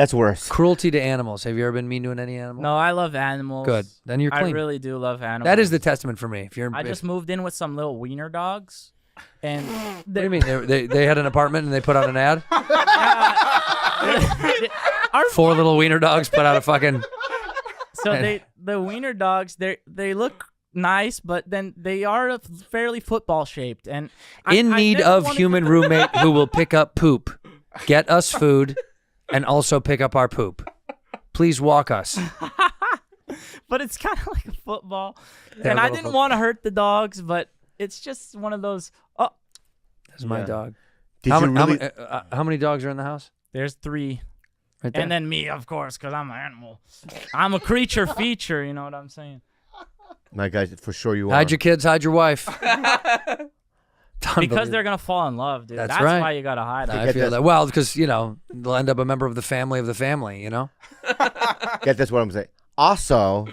That's worse. Cruelty to animals. Have you ever been mean to any animal? No, I love animals. Good. Then you're I clean. really do love animals. That is the testament for me. If you're, I just moved in with some little wiener dogs, and What do you mean? They had an apartment and they put out an ad? Our 4 little wiener dogs put out a fucking. So the wiener dogs, they look nice, but then they are fairly football shaped, and In I need never of wanted human roommate who will pick up poop, get us food, and also pick up our poop. Please walk us. but it's kind of like a football, They're and a I little didn't football. want to hurt the dogs, but it's just one of those. Oh, That's my dog. Did How, you many, really? how many dogs are in the house? there's 3, Right there. and then me, of course, because I'm an animal. I'm a creature feature. You know what I'm saying? My guys, for sure you are. Hide your kids, hide your wife. Because they're gonna fall in love, dude. That's That's right. why you gotta hide them. I Get feel this. that. Well, because, they'll end up a member of the family, you know? Get this, what I'm saying. Also,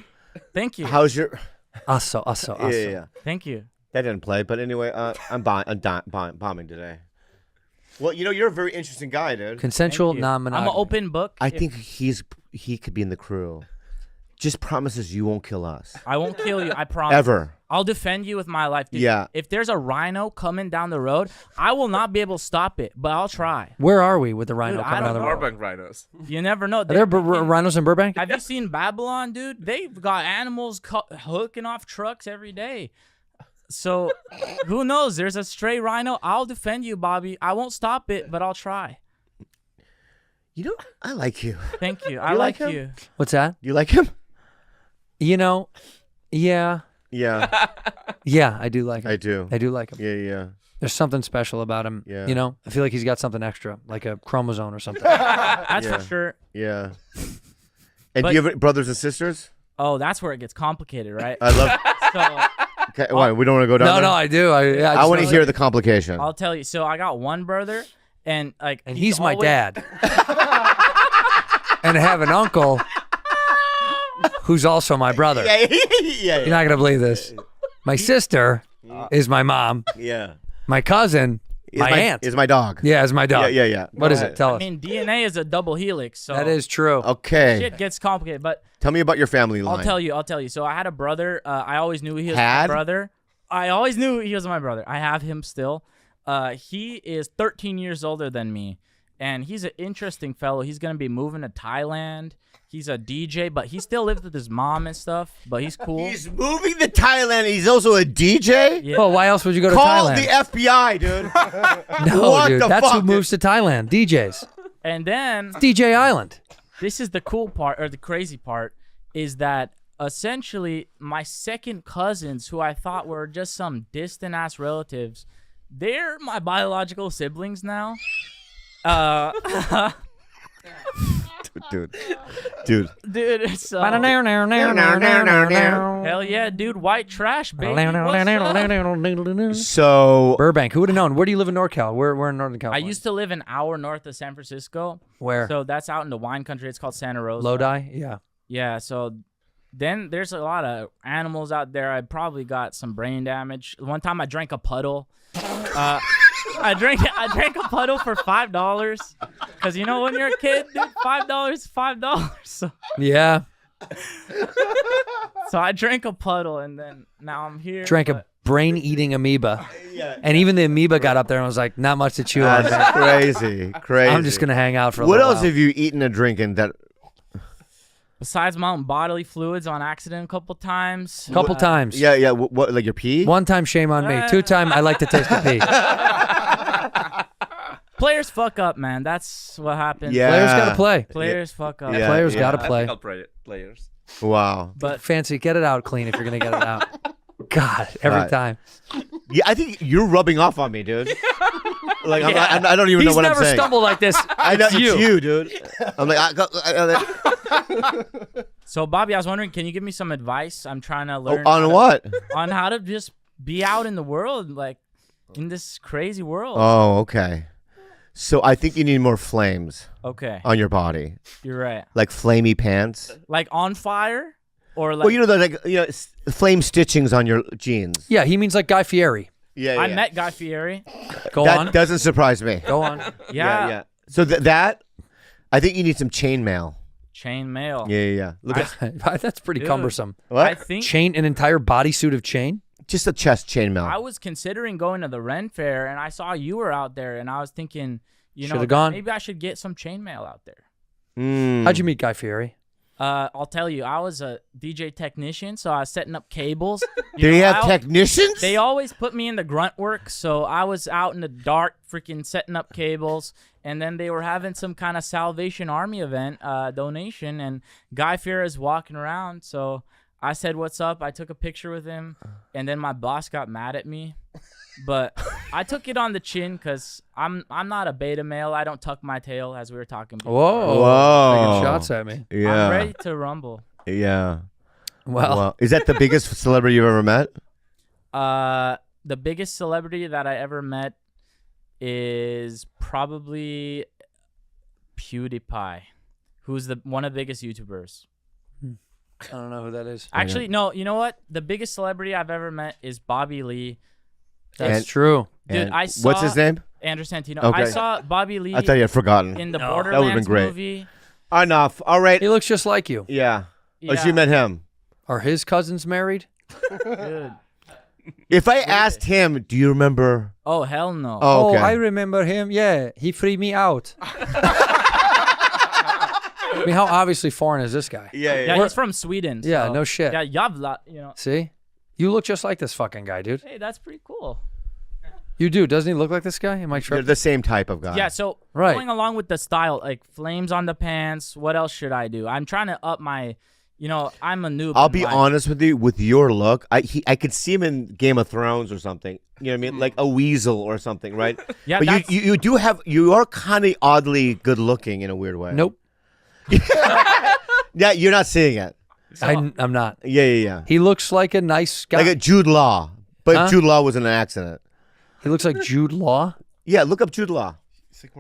Thank you. how's your? Also. Yeah. Thank you. That didn't play, but anyway, I'm bombing today. Well, you're a very interesting guy, dude. Consensual, Thank you. I'm non-monogamy. an open book. I think he could be in the crew. Just promises you won't kill us. I won't kill you. I promise. Ever. I'll defend you with my life, dude. Yeah. If there's a rhino coming down the road, I will not be able to stop it, but I'll try. Where are we with the rhino Dude, I coming out of don't the know. road? Burbank rhinos. You never know. Are there rhinos in Burbank? Have you seen Babylon, dude? They've got animals hooking off trucks every day. So who knows? There's a stray rhino. I'll defend you, Bobby. I won't stop it, but I'll try. I like you. Thank you. I like like him? you. What's that? You like him? Yeah. Yeah. Yeah, I do like him. I do. I do like him. Yeah. There's something special about him. Yeah. I feel like he's got something extra, like a chromosome or something. That's Yeah. for sure. Yeah. And But- do you have brothers and sisters? Oh, that's where it gets complicated, right? I love. So Okay, why we don't want to go down there? No, I do. I want to hear the complication. I'll tell you. So I got one brother, and he's my always- dad. And I have an uncle who's also my brother. Yeah. You're not going to believe this. My sister is my mom. Yeah. My cousin, my aunt. Is my dog. Yeah, is my dog. Yeah. What Go is ahead. it? Tell I us. mean, DNA is a double helix, so That is true. Okay. shit gets complicated. But Tell me about your family line. I'll tell you. So I had a brother. I always knew he was Had? my brother. I always knew he was my brother. I have him still. He is 13 years older than me, and he's an interesting fellow. He's gonna be moving to Thailand. He's a DJ, but he still lives with his mom and stuff. But he's cool. He's moving to Thailand. He's also a DJ. Yeah. Well, why else would you go to Call Thailand? the FBI, dude. No, What dude. the That's who fuck, moves to Thailand. DJs. And then DJ Island. this is the cool part, or the crazy part, is that essentially my second cousins, who I thought were just some distant ass relatives, they're my biological siblings now. Dude. Dude, so Hell hell yeah, dude, white trash, baby. What's up? So Burbank. Who would have known? Where do you live in NorCal? We're in Northern I California. used to live an hour north of San Francisco. Where? So that's out in the wine country. It's called Santa Rosa. Lodi? Yeah. Yeah, so then there's a lot of animals out there. I probably got some brain damage. One time I drank a puddle. I drank a puddle for $5. Cause you know when you're a kid, dude, $5. So Yeah. I drank a puddle and then now I'm here. Drank a brain-eating amoeba. And even the amoeba got up there and was like, not much to chew on. that's crazy. I'm just going to hang out for a What little else while. have you eaten and drinking that? Besides my own bodily fluids on accident a couple times. Couple times. Yeah. What like your pee? One time, shame on me. 2 time, I like to taste the pee. Players fuck up, man. That's what happens. Yeah. Players got to play. Players fuck up. Yeah, Players yeah. got to I play. think I'll play it. Players. Wow. But Fancy, get it out clean if you're going to get it out. God, every God. time. Yeah, I think you're rubbing off on me, dude. Like I don't even know He's what I'm never saying. stumbled like this. I know It's it's you, dude. I'm like, so Bobby, I was wondering, can you give me some advice? I'm trying to learn on what? on how to just be out in the world, like in this crazy world. Oh, okay. So I think you need more flames Okay, on your body, you're right. like flamey pants. Like on fire, or like Well, you know the flame stitchings on your jeans. Yeah, he means like Guy Fieri. Yeah, I met Guy Fieri. Go that on. doesn't surprise me. Go on. Yeah. So that I think you need some chain mail. Chain mail. Yeah. Look at That's pretty Dude. cumbersome. what? I think Chain, an entire bodysuit of chain? Just a chest chain mail. I was considering going to the Ren Fair, and I saw you were out there, and I was thinking, you know, Should've gone. maybe I should get some chain mail out there. How'd you meet Guy Fieri? I'll tell you, I was a DJ technician, so I was setting up cables. Do you have I- technicians? They always put me in the grunt work, so I was out in the dark freaking setting up cables, and then they were having some kind of Salvation Army event donation, and Guy Fieri is walking around, so I said, "What's up?" I took a picture with him, and then my boss got mad at me, but I took it on the chin because I'm not a beta male. I don't tuck my tail, as we were talking before. Whoa. Taking shots at me. Yeah. I'm ready to rumble. Yeah. Well, Is that the biggest celebrity you've ever met? The biggest celebrity that I ever met is probably PewDiePie, who's one of the biggest YouTubers. I don't know who that is. Actually, no, you know what? The biggest celebrity I've ever met is Bobby Lee. That's And- true. Dude, And I saw what's his name? Andrew Santino. Okay. I saw Bobby Lee I thought you had forgotten. in the No. Borderlands That would've been great. movie. Enough. All right. He looks just like you. Yeah. Oh, Yeah. so you met him. Are his cousins married? Dude. If I asked him, do you remember? Oh, hell no. Oh, okay. I remember him. Yeah, he freed me out. I mean, how obviously foreign is this guy? Yeah, he's from Sweden. Yeah, so- no shit. Yeah, Javla, you know. See? You look just like this fucking guy, dude. Hey, that's pretty cool. You do. Doesn't he look like this guy? Am I You're tripping? the same type of guy. Yeah, so Right. going along with the style, like flames on the pants, what else should I do? I'm trying to up my, I'm a noob. I'll in be life. honest with you. With your look, I could see him in Game of Thrones or something. You know what I mean? Like a weasel or something, right? Yeah, But that's- you are kind of oddly good looking in a weird way. Nope. Yeah, you're not seeing it. I'm not. Yeah. He looks like a nice guy. Like a Jude Law, but Huh? Jude Law was in an accident. He looks like Jude Law. Yeah, look up Jude Law.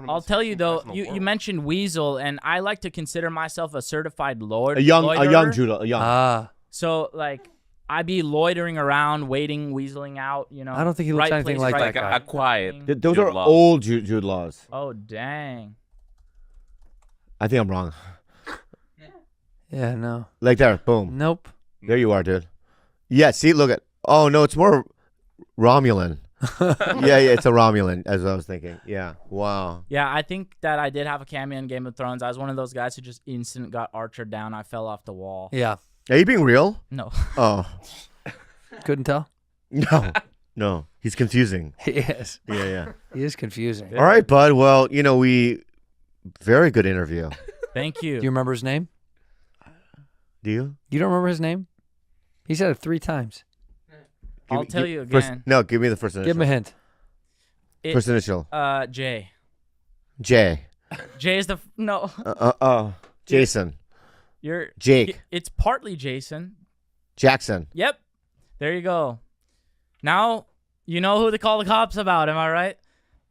I'll tell you though, you mentioned weasel, and I like to consider myself a certified A young loiterer. Jude Law. A young. Ah. So like, I be loitering around, waiting, weaseling out. I don't think he looks right anything place, like right that Like guy. a quiet. Those Jude are Law. old Jude Laws. Oh dang! I think I'm wrong. Yeah, no. Like there, boom. Nope. There you are, dude. Yeah, see, look at. Oh no, it's more Romulan. yeah, it's a Romulan, as I was thinking. Yeah, wow. Yeah, I think that I did have a cameo in Game of Thrones. I was one of those guys who just instant got archered down. I fell off the wall. Yeah. Are you being real? No. Oh Couldn't tell. no, he's confusing. He is. Yeah. He is confusing. All right, bud. Well, very good interview. Thank you. Do you remember his name? Do you? You don't remember his name? He said it 3 times. I'll tell you first- again. no, give me the first initial. Give him a hint. First initial. Jay. J. Jay is no. Jason. You're Jake. It's partly Jason. Jackson. Yep. There you go. Now you know who to call the cops about. Am I right?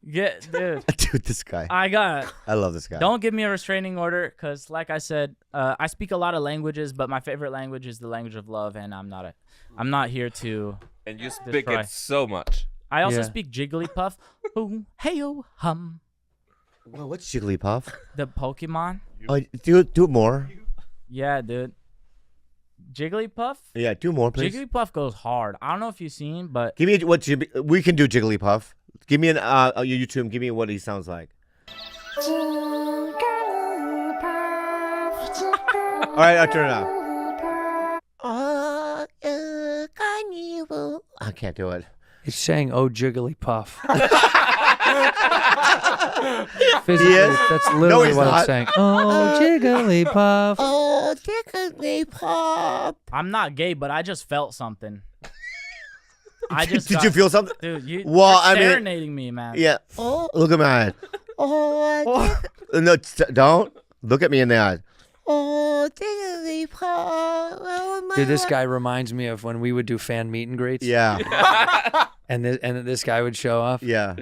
Dude. Dude, this guy. I love this guy. Don't give me a restraining order, because, like I said, I speak a lot of languages, but my favorite language is the language of love, and I'm not here to. And you speak Destroy. it so much. I also Yeah. speak Jigglypuff. Boom, hey-oh, hum. Well, what's Jigglypuff? The Pokemon. Oh, do it more. Yeah, dude. Jigglypuff. Yeah, do more, please. Jigglypuff goes hard. I don't know if you've seen, but Give me we can do Jigglypuff. Give me your YouTube. Give me what he sounds like. All right, I'll turn it on. I can't do it. He's saying, "Oh, Jigglypuff." Physically, Yes. that's literally he's what not. it's saying. Oh, Jigglypuff. Oh, Jigglypuff. I'm not gay, but I just felt something. I just Did you feel something? dude? Well, You're I mean- serenading me, man. Yeah. Oh, look at my eyes. Oh, No, don't look at me in the eyes. oh, Jigglypuff. Oh, my Dude, this guy reminds me of when we would do fan meet and greets. Yeah, And this guy would show up, yeah.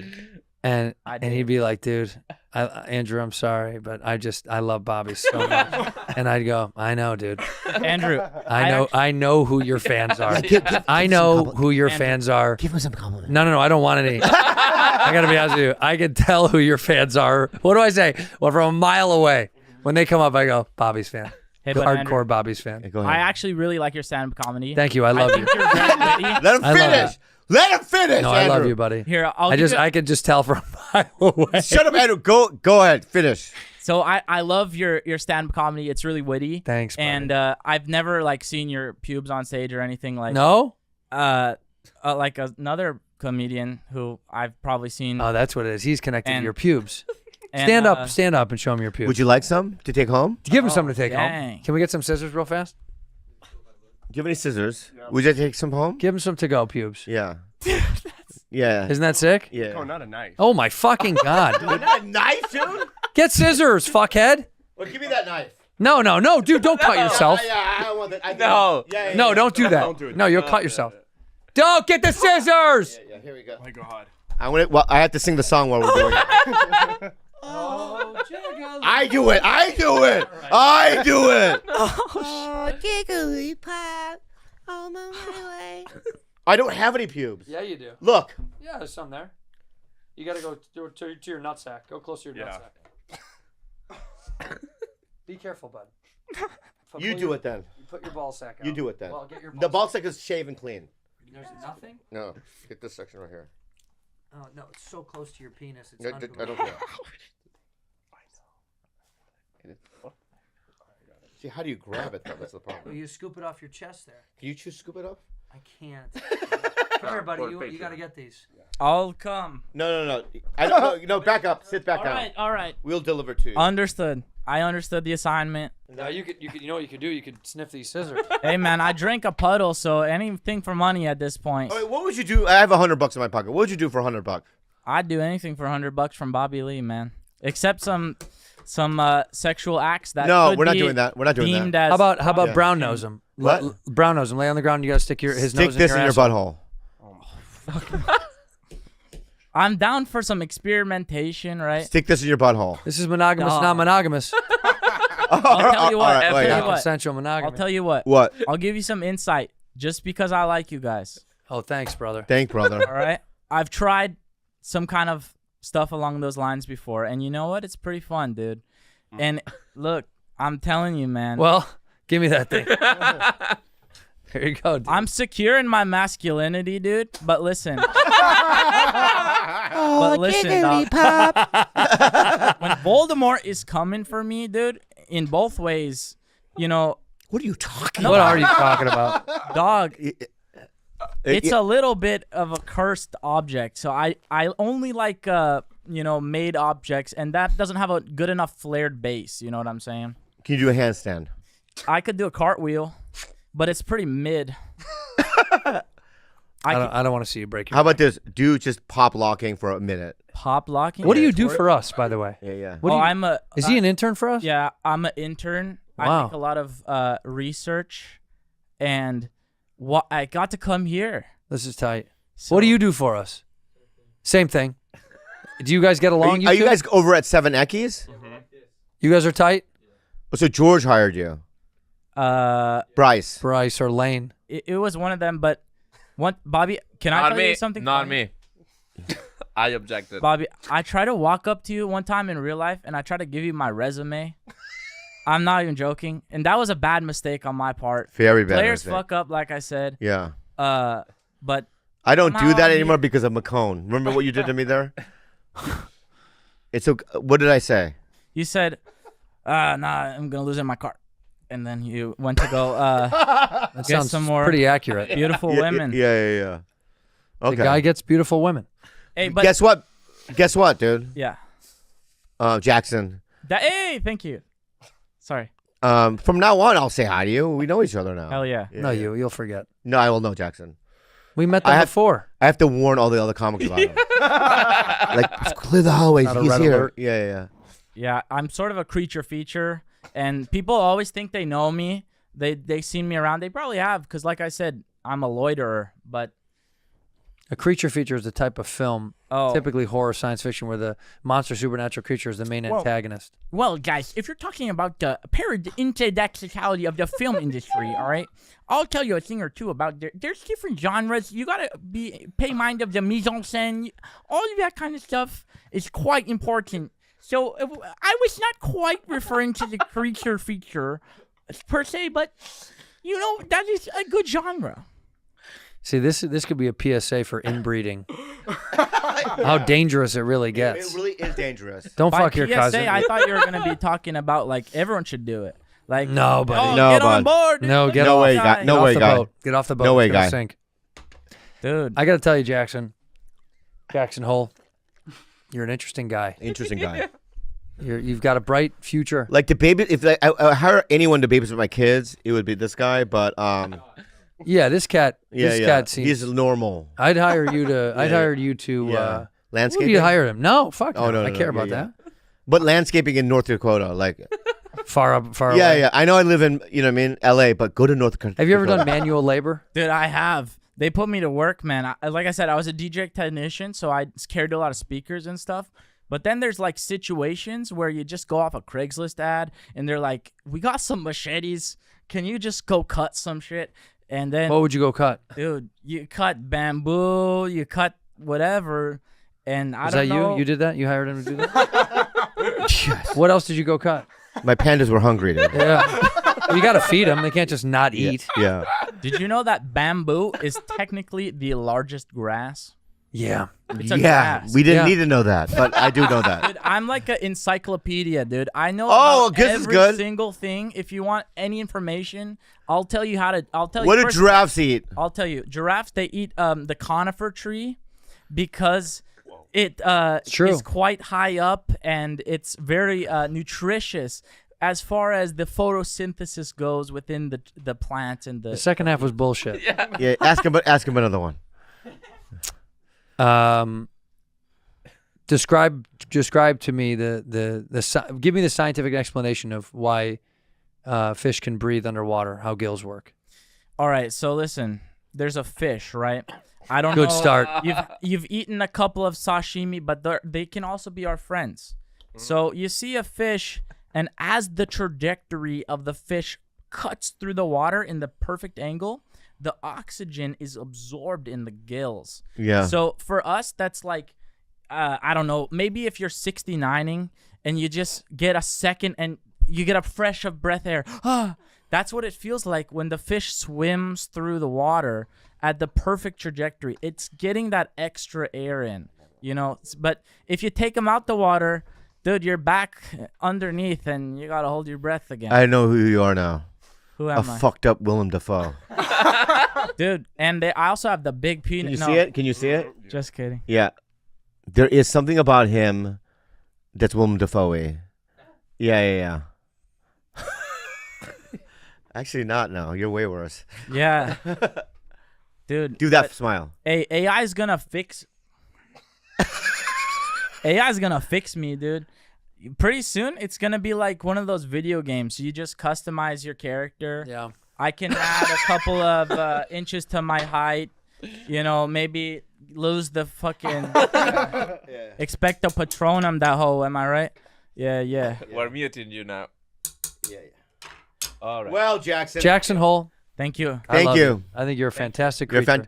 and I he'd be like, "Dude, Andrew, I'm sorry, but I love Bobby so much." And I'd go, "I know, dude. Andrew. I know who your fans are. give I some know compliment. who your Andrew. fans are." Give him some compliment. No, I don't want any. I gotta be honest with you. I can tell who your fans are. What do I say? Well, from a mile away. When they come up, I go, Bobby's fan. Hey, The but hardcore Andrew, Bobby's fan. Go I ahead. actually really like your stand-up comedy. Thank you. I love you. think you're very witty. Let him I love finish. that. Let him finish. No, I love Andrew. you, buddy. Here, I could just tell from a mile away. Shut up, Andrew. Go ahead. Finish. So I love your stand-up comedy. It's really witty. Thanks, buddy. And I've never like seen your pubes on stage or anything like. No? Like another comedian who I've probably seen. Oh, that's what it is. He's connected to And- your pubes. and, Stand up and show him your pubes. Would you like some to take home? Give him something to take dang. home. Can we get some scissors real fast? Do you have any scissors? Would you take some home? Give him some to-go pubes. Yeah. Yeah. Isn't that sick? Yeah. Oh, not a knife. Oh, my fucking God. Not a knife, dude. Get scissors, fuckhead. Well, give me that knife. No, dude, don't cut yourself. Yeah, I don't want that. No. No, don't do that. Don't do it. No, you'll cut yourself. Don't get the scissors. Yeah, here we go. Oh my God. I have to sing the song while we're doing it. I do it. Oh, 𝗕𝗵𝗃𝗃 on my way. I don't have any pubes. Yeah, you do. Look. Yeah, there's some there. You got to go to your nutsack. Go close to your Yeah. nutsack. Be careful, bud. You do it then. You put your ball sack out. You do it then. Well, get your The ball sack is shaven clean. There's nothing? No. Get this section right here. Oh, no, it's so close to your penis. It's No, I don't care. See, how do you grab it though? That's the problem. You scoop it off your chest there. Can you just scoop it up? I can't. Come here, buddy. You got to get these. I'll come. No. I don't know. No, back up. Sit back down. All right. We'll deliver to you. Understood. I understood the assignment. No, you could. You know what you could do? You could sniff these scissors. Hey man, I drink a puddle, so anything for money at this point. All right, what would you do? I have $100 in my pocket. What would you do for $100? I'd do anything for $100 from Bobby Lee, man. Except some sexual acts that. No, could we're not be doing that. We're not doing that. deemed as- How about Yeah. brown nose him? What? Brown nose him. Lay on the ground. You got to stick his Stick nose this in in your asshole. butthole. I'm down for some experimentation, right? Stick this in your butthole. This is monogamous, No. not monogamous. I'll tell you what. All right, I'll wait, tell yeah. you what. Consensual I'll monogamy. tell you what. What? I'll give you some insight just because I like you guys. Oh, thanks, brother. Thank brother. All right. I've tried some kind of stuff along those lines before, and you know what? It's pretty fun, dude. And look, I'm telling you, man. Well, give me that thing. Here you go, dude. I'm secure in my masculinity, dude. But listen, Oh, listen, dog. 𝗕𝗵𝗃 when Voldemort is coming for me, dude, in both ways, you know, What are you talking What are you talking about? dog, it's yeah. a little bit of a cursed object. So I only like made objects, and that doesn't have a good enough flared base. You know what I'm saying? Can you do a handstand? I could do a cartwheel, but it's pretty mid. I don't want to see you break your How about this? Do just pop locking for a minute. Pop locking. What do you do for us, by the way? Yeah. What do you, is he uh, an intern for us? Yeah, I'm an intern. I Wow. make a lot of research, and I got to come here. This is tight. So- What do you do for us? Same thing. Do you guys get along? Are you two? guys over at 7 Eckies? You guys are tight? Oh, so George hired you. Bryce. Bryce or Lane? It was one of them, but Bobby, can I Not tell me. you something? Not funny? me. I objected. Bobby, I tried to walk up to you one time in real life, and I tried to give you my resume. I'm not even joking, and that was a bad mistake on my part. Very bad. Players mistake. fuck up, like I said. Yeah. But I don't do somehow that I'm anymore here. because of McCone. Remember what you did to me there? It's okay. What did I say? you said, "Nah, I'm gonna lose in my car," and then you went to go That get sounds some more pretty accurate. beautiful Yeah, women. Yeah. Okay. The guy gets beautiful women. Hey, but Guess what? Guess what, dude? yeah. Jackson. Hey, thank you. Sorry. From now on, I'll say hi to you. We know each other now. Hell yeah. No, you'll forget. No, I will know Jackson. We met them before. I have to warn all the other comics about him. Like, clear the hallways. Not a He's red here. alert. Yeah. Yeah, I'm sort of a creature feature, and people always think they know me. They seen me around. They probably have, because like I said, I'm a loiterer. But A creature feature is a type of film, Oh. typically horror science fiction, where the monster supernatural creature is the main antagonist. well, guys, if you're talking about the paradoxicality of the film industry, all right, I'll tell you a thing or two about there's different genres. You gotta pay mind of the mise en scène. All of that kind of stuff is quite important. So I was not quite referring to the creature feature per se, but you know that is a good genre. See, this could be a PSA for inbreeding. How dangerous it really gets. It really is dangerous. Don't By fuck your PSA, cousin. I thought you were gonna be talking about like everyone should do it. Like No, buddy. oh, No, get on bud. board. No, get No off. way, Get guy. No off way, the guy. boat. Get off the boat. No way, It's gonna guy. Sink. Dude. I gotta tell you, Jackson Hole, you're an interesting guy. Interesting guy. You've got a bright future. Like to baby, if I hire anyone to babysit my kids, it would be this guy. But Yeah, this cat. yeah, this yeah, cat seems. he's normal. I'd hire you to. I'd Yeah. hire you to. Yeah. Would Landscaping. you hire him? No, fuck. Oh, no, I no, care no, about yeah, yeah. But landscaping in North Dakota, like that. Far yeah, away. yeah. I know I live in LA, but go to North Dakota. Have you ever done manual labor? Dude, I have. They put me to work, man. Like I said, I was a DJ technician, so I carried a lot of speakers and stuff. But then there's like situations where you just go off a Craigslist ad and they're like, we got some machetes. Can you just go cut some shit? And then, What would you go cut? dude, you cut bamboo, you cut whatever. And I Was don't that know. you? You did that? You hired him to do that? What else did you go cut? My pandas were hungry, dude. Yeah. You got to feed them. They can't just not eat. Yeah. Did you know that bamboo is technically the largest grass? Yeah. It's a Yeah. grass. We didn't Yeah. need to know that, but I do know that. Dude, I'm like an encyclopedia, dude. I know Oh, about this is every good. single thing. If you want any information, I'll tell you how to. I'll tell What you. do first- giraffes eat? I'll tell you. Giraffes, they eat the conifer tree because it true. is quite high up and it's very nutritious as far as the photosynthesis goes within the plant and The the. second half was bullshit. Yeah. Ask him another one. Describe to me give me the scientific explanation of why fish can breathe underwater, how gills work. All right, so listen. There's a fish, right? I don't Good know. start. You've eaten a couple of sashimi, but they can also be our friends. So you see a fish, and as the trajectory of the fish cuts through the water in the perfect angle, the oxygen is absorbed in the gills. Yeah. So for us, that's like, I don't know, maybe if you're 69ing and you just get a second and you get a fresh of breath air. That's what it feels like when the fish swims through the water at the perfect trajectory. It's getting that extra air in, you know. But if you take them out the water, dude, you're back underneath and you got to hold your breath again. I know who you are now. Who A am I? fucked up Willem Dafoe. Dude, and I also have the big peanut. Can you no, see it? Can you see it? Just kidding. Yeah. There is something about him that's Willem Dafoe-y. Yeah. Actually, not now. You're way worse. Yeah. Dude. Do that smile. AI is gonna fix. AI is gonna fix me, dude. Pretty soon, it's gonna be like one of those video games. You just customize your character. Yeah. I can add a couple of inches to my height. You know, maybe lose the fucking expecto patronum. That hoe. Am I right? Yeah. We're muting you now. Yeah. All right. Well, Jackson. Jackson Hole. Thank you. I Thank love you. I think you're a fantastic You're creature.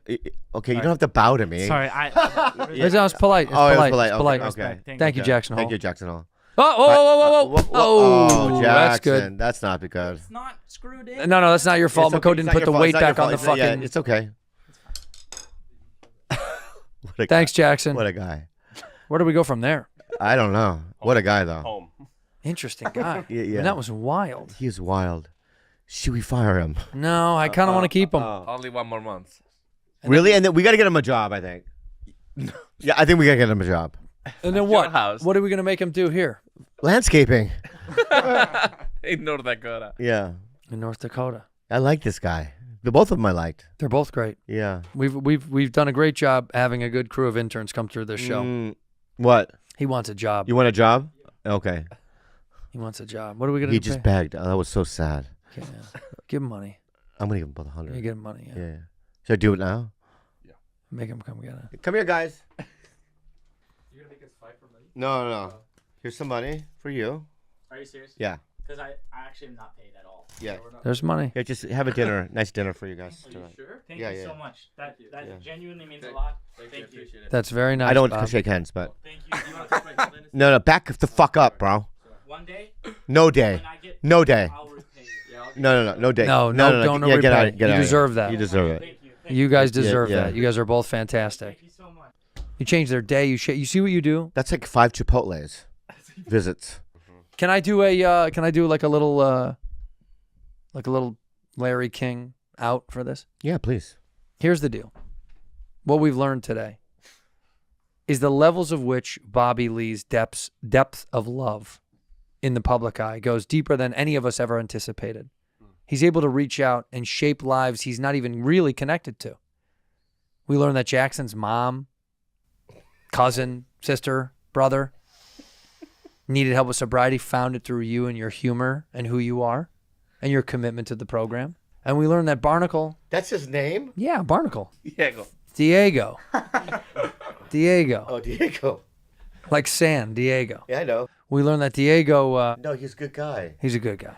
okay, you don't have to bow to me. Sorry, It's polite. It's Oh, it was polite. polite. It's polite. Okay. Thank you, Jackson Hole. Thank you, Jackson Hole. Oh, Oh, that's good. Jackson. That's not because. It's not screwed in. No, that's not your fault. It's okay, Mako it's didn't not put your the fault, weight it's not your back on the fault. Yeah, fucking. it's okay. What a Thanks, guy. Jackson. What a guy. Where do we go from there? I don't know. What a guy, though. Home. Interesting guy. Yeah, yeah. And that was wild. He's wild. Should we fire him? No, I kind of want to keep him. Only 1 more month. Really? And then we got to get him a job, I think. Yeah, I think we got to get him a job. And then what? house. What are we going to make him do here Landscaping. In North Dakota. Yeah. in North Dakota? I like this guy. The both of them I liked. They're both great. Yeah. We've done a great job having a good crew of interns come through this show. What? He wants a job. You want a job? Okay. He wants a job. What are we going to He do? just begged. Oh, that was so sad. Yeah. Give him money. I'm going to give him both 100. You give him money. Yeah. Yeah. Should I do it now? Make him come get it. Come here, guys. You're going to make us fight for money? No. Here's some money for you. Are you serious? Yeah. Because I actually am not paid at all. Yeah. There's money. Yeah, just have a dinner. Nice dinner for you guys. tonight. Sure. Thank Yeah, you yeah. so much. That Yeah. genuinely means a lot. Thank you. That's very nice. I don't Bob. shake hands, but Thank you. no, No, back the fuck up, bro. One day, No day. when I get No day. I'll repay you. No day. No, don't Yeah, get repay. out. Get You out. deserve that. You deserve it. Thank you. You guys deserve yeah. that. You guys are both fantastic. Thank you so much. You change their day. You see what you do. That's like 5 Chipotles visits. Can I do like a little Larry King out for this? Yeah, please. Here's the deal. What we've learned today is the levels of which Bobby Lee's depth of love in the public eye goes deeper than any of us ever anticipated. He's able to reach out and shape lives he's not even really connected to. We learned that Jackson's mom, cousin, sister, brother needed help with sobriety, found it through you and your humor and who you are and your commitment to the program. And we learned that Barnacle. That's his name? Yeah, Barnacle. Diego. Diego. Oh, Diego. Like San Diego. Yeah, I know. We learned that Diego, No, he's a good guy. he's a good guy.